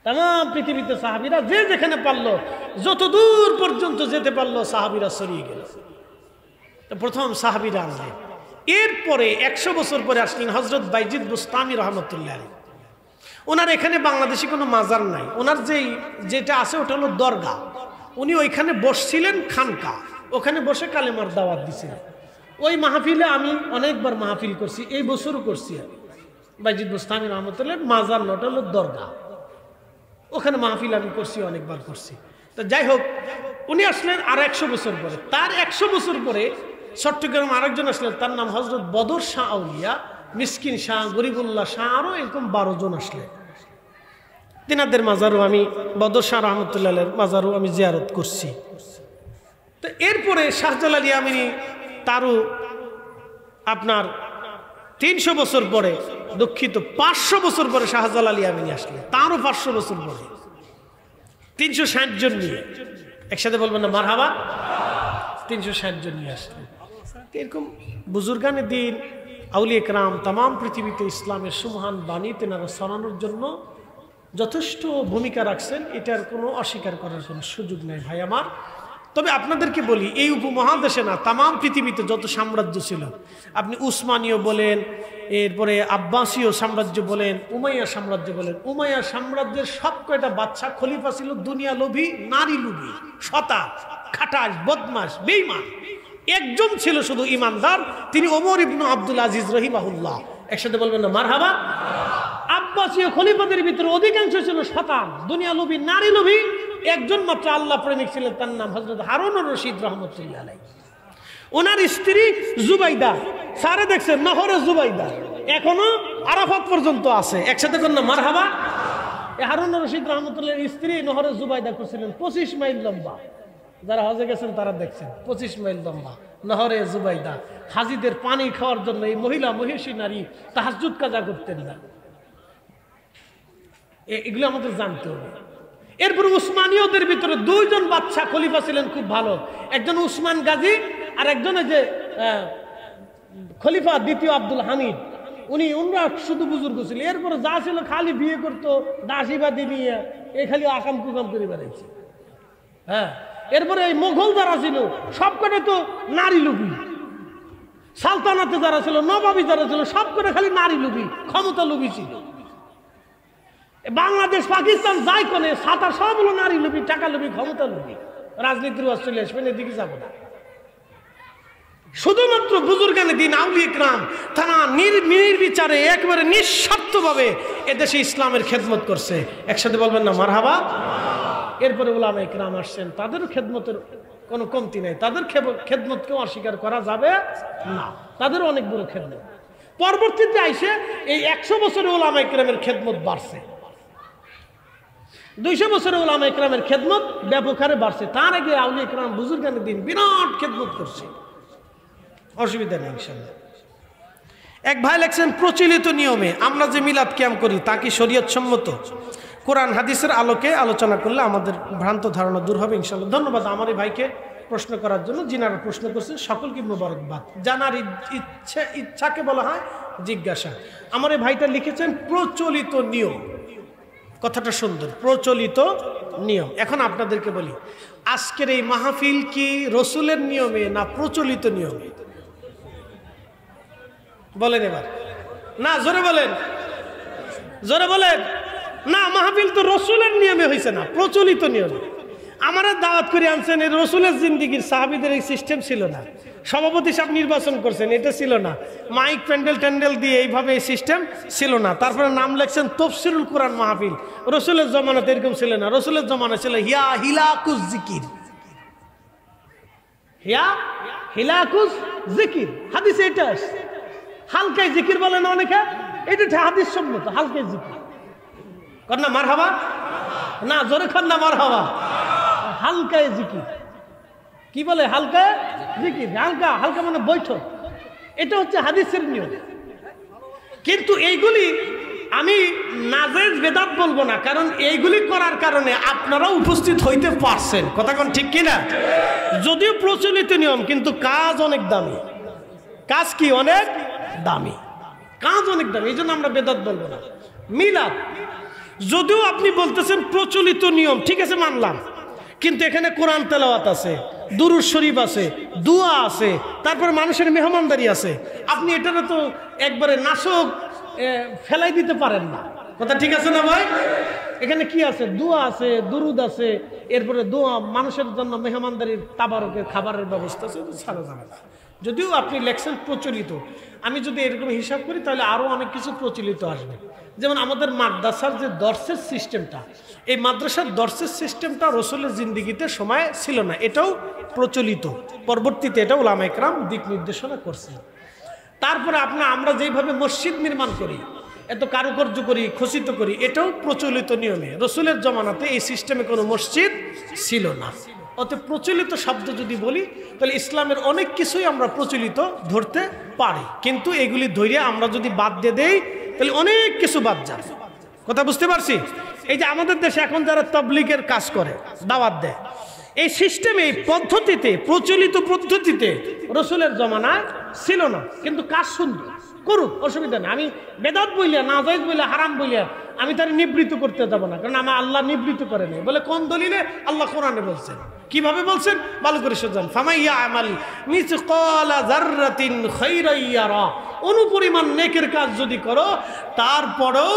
তাম পৃথিবীতে সাহাবীরা যে যেখানে পারলো, যত দূর পর্যন্ত যেতে পারলো, সাহাবীরা ছড়িয়ে গেল। প্রথম সাহাবীরা আসলেন। এরপরে 100 বছর পরে আসলেন হযরত বাইজিদ বুস্তামি রহমতুল্লাহ আলাইহি। ওনার এখানে বাংলাদেশে কোনো মাজার নাই, ওনার যেটা আছে ওটা হলো দরগা। উনি ওইখানে বসছিলেন, খানকা, ওখানে বসে কালেমার দাওয়াত দিছিলেন। ওই মাহফিলে আমি অনেকবার মাহফিল করছি, এই বছরও করছি। বাইজিদ বুস্তামি রহমতুল্লাহ মাজার নটা হলো দরগা, ওখানে মাহফিল আমি করছি, অনেকবার করছি। তো যাই হোক, উনি আসলেন আর 100 বছর পরে। তার 100 বছর পরে চট্টগ্রাম আরেকজন আসলেন, তার নাম হযরত বদর শাহ আউলিয়া, মিসকিন শাহ, গরিবুল্লাহ শাহ, আরও এরকম 12 জন আসলেন। তিনাদের মাজারও আমি, বদর শাহ রহমতুল্লাহের মাজারও আমি জিয়ারত করছি। তো এরপরে শাহজালাল ইয়ামিনী, তারও আপনার 300 বছর পরে, দুঃখিত 500 বছর পরে শাহজালাল ইয়ামিনী আসলেন, তারও 500 বছর পরে 360 জন নিয়ে। একসাথে বলবেন না মারহাবা। 360 জন নিয়ে আসলেন। এরকম বুজুর্গানে দিন, আউলিয়া কেরাম তাম পৃথিবীতে ইসলামের সুমহান বাণী তেনারা ছড়ানোর জন্য যথেষ্ট ভূমিকা রাখছেন, এটার কোনো অস্বীকার করার কোনো সুযোগ নেই ভাই আমার। তবে আপনাদেরকে বলি, এই উপমহাদেশে না, তাম পৃথিবীতে যত সাম্রাজ্য ছিল, আপনি উসমানীয় বলেন, এরপরে আব্বাসীয় সাম্রাজ্য বলেন, উমাইয়া সাম্রাজ্য বলেন, উমাইয়া সাম্রাজ্যের সব কয়টা বাচ্চা খলিফা ছিল দুনিয়া লোভী, নারী লোভী, শতা, খাটাস, বদমাস, বেঈমান। একজন ছিল শুধু ইমানদার, তিনি ওমর ইবনে আব্দুল আজিজ রহিমাহুল্লাহ। একসাথে বলবেন না মারহাবা? আব্বাসীয় খলিফাদের ভিতরে অধিকাংশ ছিল শতান, দুনিয়া লোভী, নারী লোভী। একজন মাত্র আল্লাহ প্রেমিক ছিলেন, তার নাম হযরত হারুনুর রশিদ রাহমাতুল্লাহ আলাইহি। ওনার স্ত্রী জুবাইদা, সারে দেখছেন নহরে জুবাইদা, এখনো আরাফাত পর্যন্ত আছে। একসাথে কোন না মারহাবা? হারুনুর রশিদ রাহমাতুল্লাহর স্ত্রী নহরে জুবাইদা করছিলেন 25 মাইল লম্বা। যারা হজে গেছেন তারা দেখছেন 25 মাইল লম্বা নহরে জুবাইদা। হাজিদের পানি খাওয়ার জন্য এই মহিলা, মহিষী নারী তাহাজ্জুদ কাজা করতেন না। এগুলো আমাদের জানতে হবে। এরপর উসমানীয়দের ভিতরে দুইজন বাদশা খলিফা ছিলেন খুব ভালো, একজন উসমান গাজী আর একজন যে খলিফা দ্বিতীয় আব্দুল হামিদ। উনরা শুধু বুজুর্গ ছিল। এরপরে যা ছিল খালি বিয়ে করতো, দাসীবাদী নিয়ে এ খালি আকাম কুকাম করে বেড়াইছে। হ্যাঁ, এরপরে এই মোগল যারা ছিল সবকটা তো নারী লোভী। সালতানাতে যারা ছিল, নবাবী যারা ছিল, সবকটা খালি নারী লোভী, ক্ষমতা লোভী ছিল। বাংলাদেশ, পাকিস্তান যাই কোনে সাঁতার সব হলো নারী লোভী, টাকা লোভী, ক্ষমতা লোভী। রাজনীতির ওয়াজ চলে আসবেন, এদিকে যাবো না। শুধুমাত্র বুজুর্গানে দিন, আউলিয়া কিরাম, তারা নির্বিচারে একেবারে নিঃস্বার্থভাবে এদেশে ইসলামের খেদমত করছে। একসাথে বলবেন না মারহাবা? এরপরে উলামায়ে কিরাম আসছেন, তাদেরও খেদমতের কোনো কমতি নেই, তাদের খেদমতকেও অস্বীকার করা যাবে না, তাদেরও অনেক বড় খেদমত। পরবর্তীতে আইসে এই 100 বছরে উলামায়ে কিরামের খেদমত বাড়ছে, 200 বছরে উলামায়ে কিরামের খেদমত ব্যাপক হারে বাড়ছে। তার আগে আউলিয়া কিরাম বুজুর্গানে দিন বিরাট খেদমত করছে, অসুবিধা নেই ইনশাআল্লাহ। এক ভাই লেখছেন, প্রচলিত নিয়মে আমরা যে মিলাদ কিয়াম করি তা কি শরীয়ত সম্মত? কোরআন হাদিসের আলোকে আলোচনা করলে আমাদের ভ্রান্ত ধারণা দূর হবে ইনশাআল্লাহ। ধন্যবাদ আমার এই ভাইকে প্রশ্ন করার জন্য। যিনারা প্রশ্ন করছেন সকলকে মোবারকবাদ। জানার ইচ্ছাকে বলা হয় জিজ্ঞাসা। আমার এই ভাইটা লিখেছেন প্রচলিত নিয়ম, কথাটা সুন্দর, প্রচলিত নিয়ম। এখন আপনাদেরকে বলি, আজকের এই মাহফিল কি রসুলের নিয়মে না প্রচলিত নিয়মে? বলেন এবার, না জোরে বলেন, জোরে বলেন। না, মাহফিল তো রসুলের নিয়মে হয়েছে না, প্রচলিত নিয়মে। আমারা দাওয়াত করে আনছেন, এই রসুলের জিন্দিগির সাহাবীদের এই সিস্টেম ছিল না। সভাপতি সাহেব নির্বাচন করছেন, এটা ছিল না। মাইক প্যান্ডেল ট্যান্ডেল দিয়ে এইভাবে এই সিস্টেম ছিল না। তারপরে নাম লেখছেন তফসিরুল কোরআন মাহফিল। রসুলের জমানাতে এরকম ছিল না। রসুলের জমানা ছিল হিয়া হিলাকুজ জিকির, হিয়া হিলাকুজ জিকির। হাদিসে এটা হালকায় জিকির বলে না অনেকে, এটা হাদিস সম্মত, হালকায় জিকির। কর না মারহাবা? না জোরে কর না মারহাবা? হালকায় জিকির কি বলে? হালকা জিকির, হালকা হালকা মানে বৈঠক। এটা হচ্ছে হাদিসের নিয়ম। কিন্তু এইগুলি আমি নাজেজ বেদাত বলবো না, কারণ এইগুলি করার কারণে আপনারাও উপস্থিত হইতে পারছেন। কথা কোন ঠিক কিনা? যদিও প্রচলিত নিয়ম, কিন্তু কাজ অনেক দামি। কাজ কি? অনেক দামি, কাজ অনেক দামি। এই জন্য আমরা বেদাত বলবো না। মিলাদ যদিও আপনি বলতেছেন প্রচলিত নিয়ম, ঠিক আছে মানলাম, কিন্তু এখানে কোরআন তেলাওয়াত আছে, দুরূদ শরীফ আছে, দোয়া আছে, তারপর মানুষের মেহমানদারি আছে। আপনি এটারে তো একবারে নাশক ফেলাই দিতে পারেন না। কথা ঠিক আছে না ভাই? এখানে কি আছে? দোয়া আছে, দুরুদ আছে, এরপরে দোয়া, মানুষের জন্য মেহমানদারির, তাবারকের খাবারের ব্যবস্থা আছে, ছাড়া যাবে না। যদিও আপনি লেখছেন প্রচলিত, আমি যদি এরকম হিসাব করি তাহলে আরও অনেক কিছু প্রচলিত আসবে। যেমন আমাদের মাদ্রাসার যে দর্শের সিস্টেমটা, এই মাদ্রাসার দর্শের সিস্টেমটা রসুলের জিন্দিগিতে সময় ছিল না, এটাও প্রচলিত। পরবর্তীতে এটা উলামায়ে কেরাম দিক নির্দেশনা করছে। তারপরে আমরা যেইভাবে মসজিদ নির্মাণ করি, এত কারুকার্য করি, খচিত করি, এটাও প্রচলিত নিয়মে। রসুলের জমানাতে এই সিস্টেমে কোনো মসজিদ ছিল না। অতএব প্রচলিত শব্দ যদি বলি তাহলে ইসলামের অনেক কিছুই আমরা প্রচলিত ধরতে পারি, কিন্তু এগুলি ধরে আমরা যদি বাদ দিয়ে দেই তাহলে অনেক কিছু বাদ যাবে। কথা বুঝতে পারছি? এই যে আমাদের দেশে এখন যারা তাবলীগের কাজ করে, দাওয়াত দেয়, এই সিস্টেমে, এই পদ্ধতিতে, প্রচলিত পদ্ধতিতে রসুলের জমানায় ছিল না, কিন্তু কাজ সুন্দর। করুক, অসুবিধা নেই। আমি বেদাত বইলা, নাজায়েজ বইলা, হারাম বইলা আমি তার নিবৃত্ত করতে যাব না, কারণ আমার আল্লাহ নিবৃত্ত করে নাই। বলে কোন দলিলে? আল্লাহ কোরআনে বলছেন। কিভাবে বলছেন? ভালো করে সোজান। ফামাইয়া আমাল মিসকালা যাররাতিন খাইরান ইয়ারা, অনুপরিমাণ নেকের কাজ যদি করো তারপরেও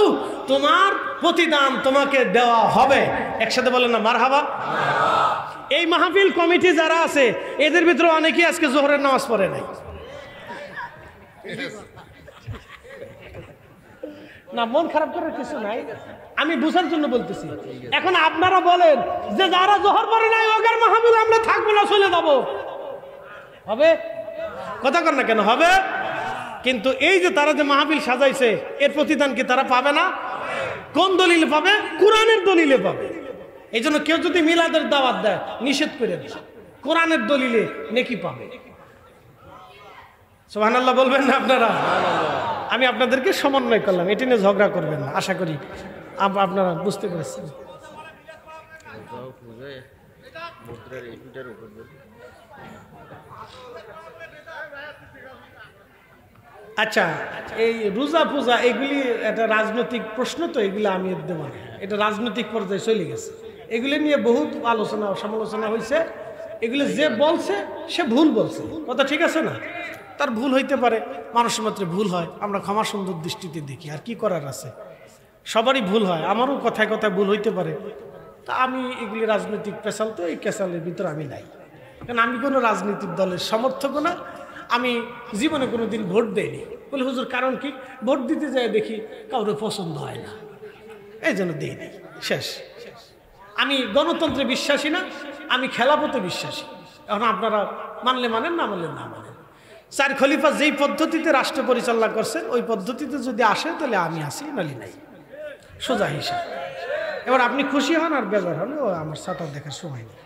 তোমার প্রতিদান তোমাকে দেওয়া হবে। একসাথে বলেন না মারহাবা। এই মাহফিল কমিটি যারা আছে এদের ভিতরে অনেকেই আজকে জোহরের নামাজ পড়ে নাই। না, মন খারাপ করার কিছু নাই, আমি বুঝার জন্য বলতেছি। এখন আপনারা বলেন যে যারা জোহর পড়ে নাই ওদের মাহফিল আমরা থাকবো না, চলে যাব, হবে? কথা কর না কেন? হবে। কিন্তু এই যে তারা যে মাহফিল সাজাইছে এর প্রতিদান কি তারা পাবে না? কোন দলিলে পাবে? কোরআনের দলিলে পাবে। এই জন্য কেউ যদি মিলাদের দাওয়াত দেয় নিষেধ করে দেয়, কোরআনের দলিলে নেকি পাবে। সুবহানাল্লাহ বলবেন না আপনারা? আমি আপনাদেরকে সমন্বয় করলাম, এটি নিয়ে ঝগড়া করবেন না, আশা করি আপনারা বুঝতে পেরেছেন। আচ্ছা, এই রোজা পূজা এগুলি একটা রাজনৈতিক প্রশ্ন, তো এগুলো আমি দেব না, এটা রাজনৈতিক পর্যায়ে চলে গেছে। এগুলি নিয়ে বহুত আলোচনা সমালোচনা হয়েছে। এগুলো যে বলছে সে ভুল বলছে, কথা ঠিক আছে না? তার ভুল হইতে পারে, মানুষের মাত্র ভুল হয়, আমরা ক্ষমা সুন্দর দৃষ্টিতে দেখি, আর কি করার আছে? সবারই ভুল হয়, আমারও কথায় কথায় ভুল হইতে পারে। তা আমি এগুলি রাজনৈতিক পেশাল, তো এই পেশালের ভিতরে আমি নাই, কারণ আমি কোনো রাজনৈতিক দলের সমর্থক না। আমি জীবনে কোনো দিন ভোট দেইনি। বলে হুজুর কারণ কি? ভোট দিতে যায় দেখি কাউরে পছন্দ হয় না, এই জন্য দেই নাই, শেষ। আমি গণতন্ত্রে বিশ্বাসী না, আমি খেলাফতে বিশ্বাসী। এখন আপনারা মানলে মানেন, না মানলে না মানেন। 4 খলিফা যেই পদ্ধতিতে রাষ্ট্র পরিচালনা করছেন ওই পদ্ধতিতে যদি আসে তাহলে আমি আসি, নালি নাই, সোজা হিসাব। এবার আপনি খুশি হন আর বেজার হন, ও আমার সাঁতার দেখার সময় নেই।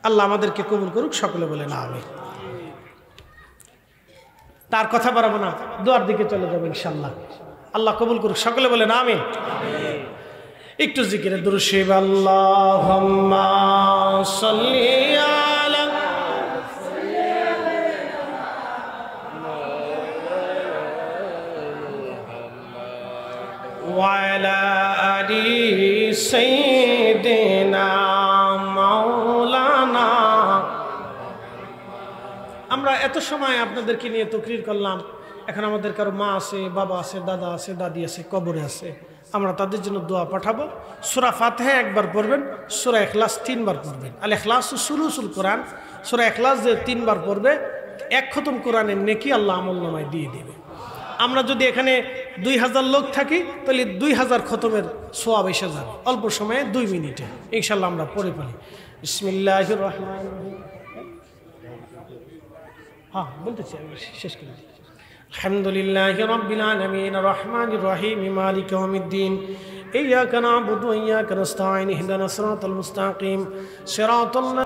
আল্লাহ আমাদেরকে কবুল করুক, সকলে বলে না আমি। তার কথা বাড়াবো না, দোয়ার দিকে চলে যাবো ইনশাল্লাহ। আল্লাহ কবুল করুক, সকলে বলে না আমি। একটু জিকিরে দুরূদ শরীফ, আল্লাহুম্মা সাল্লি আলা ওয়া আলা আলি সাইয়্যিদিনা মাওলানা। আমরা এত সময় আপনাদেরকে নিয়ে তাকরীর করলাম, এখন আমাদের কারো মা আছে, বাবা আছে, দাদা আছে, দাদি আছে, কবরে আছে, আমরা তাদের জন্য দোয়া পাঠাবো। সূরা ফাতিহা একবার পড়বেন, সূরা ইখলাস 3 বার পড়বেন। আল ইখলাস সুলুসুল কোরআন, সূরা ইখলাস যে 3 বার পড়বে 1 খতম কোরআনের নেকি আল্লাহ আমলনামায় দিয়ে দেবে। আমরা যদি এখানে 2000 লোক থাকি তাহলে 2000 খতমের সওয়াব এসে যাবে অল্প সময়ে, 2 মিনিটে ইনশাআল্লাহ আমরা পড়ে ফেলি। বিসমিল্লাহির রহমানির রহিম। হ্যাঁ বলতেছি, আমি শেষ করে দিই। আলহামদুলিল্লাহি রাব্বিল আলামিন আর রহমানির রহিম মালিক ইয়াউমিদ্দিন ইয়্যাকা না'বুদু ওয়া ইয়্যাকা নাস্তাঈন ইহদিনাস সিরাতাল মুস্তাকিম সিরাতাল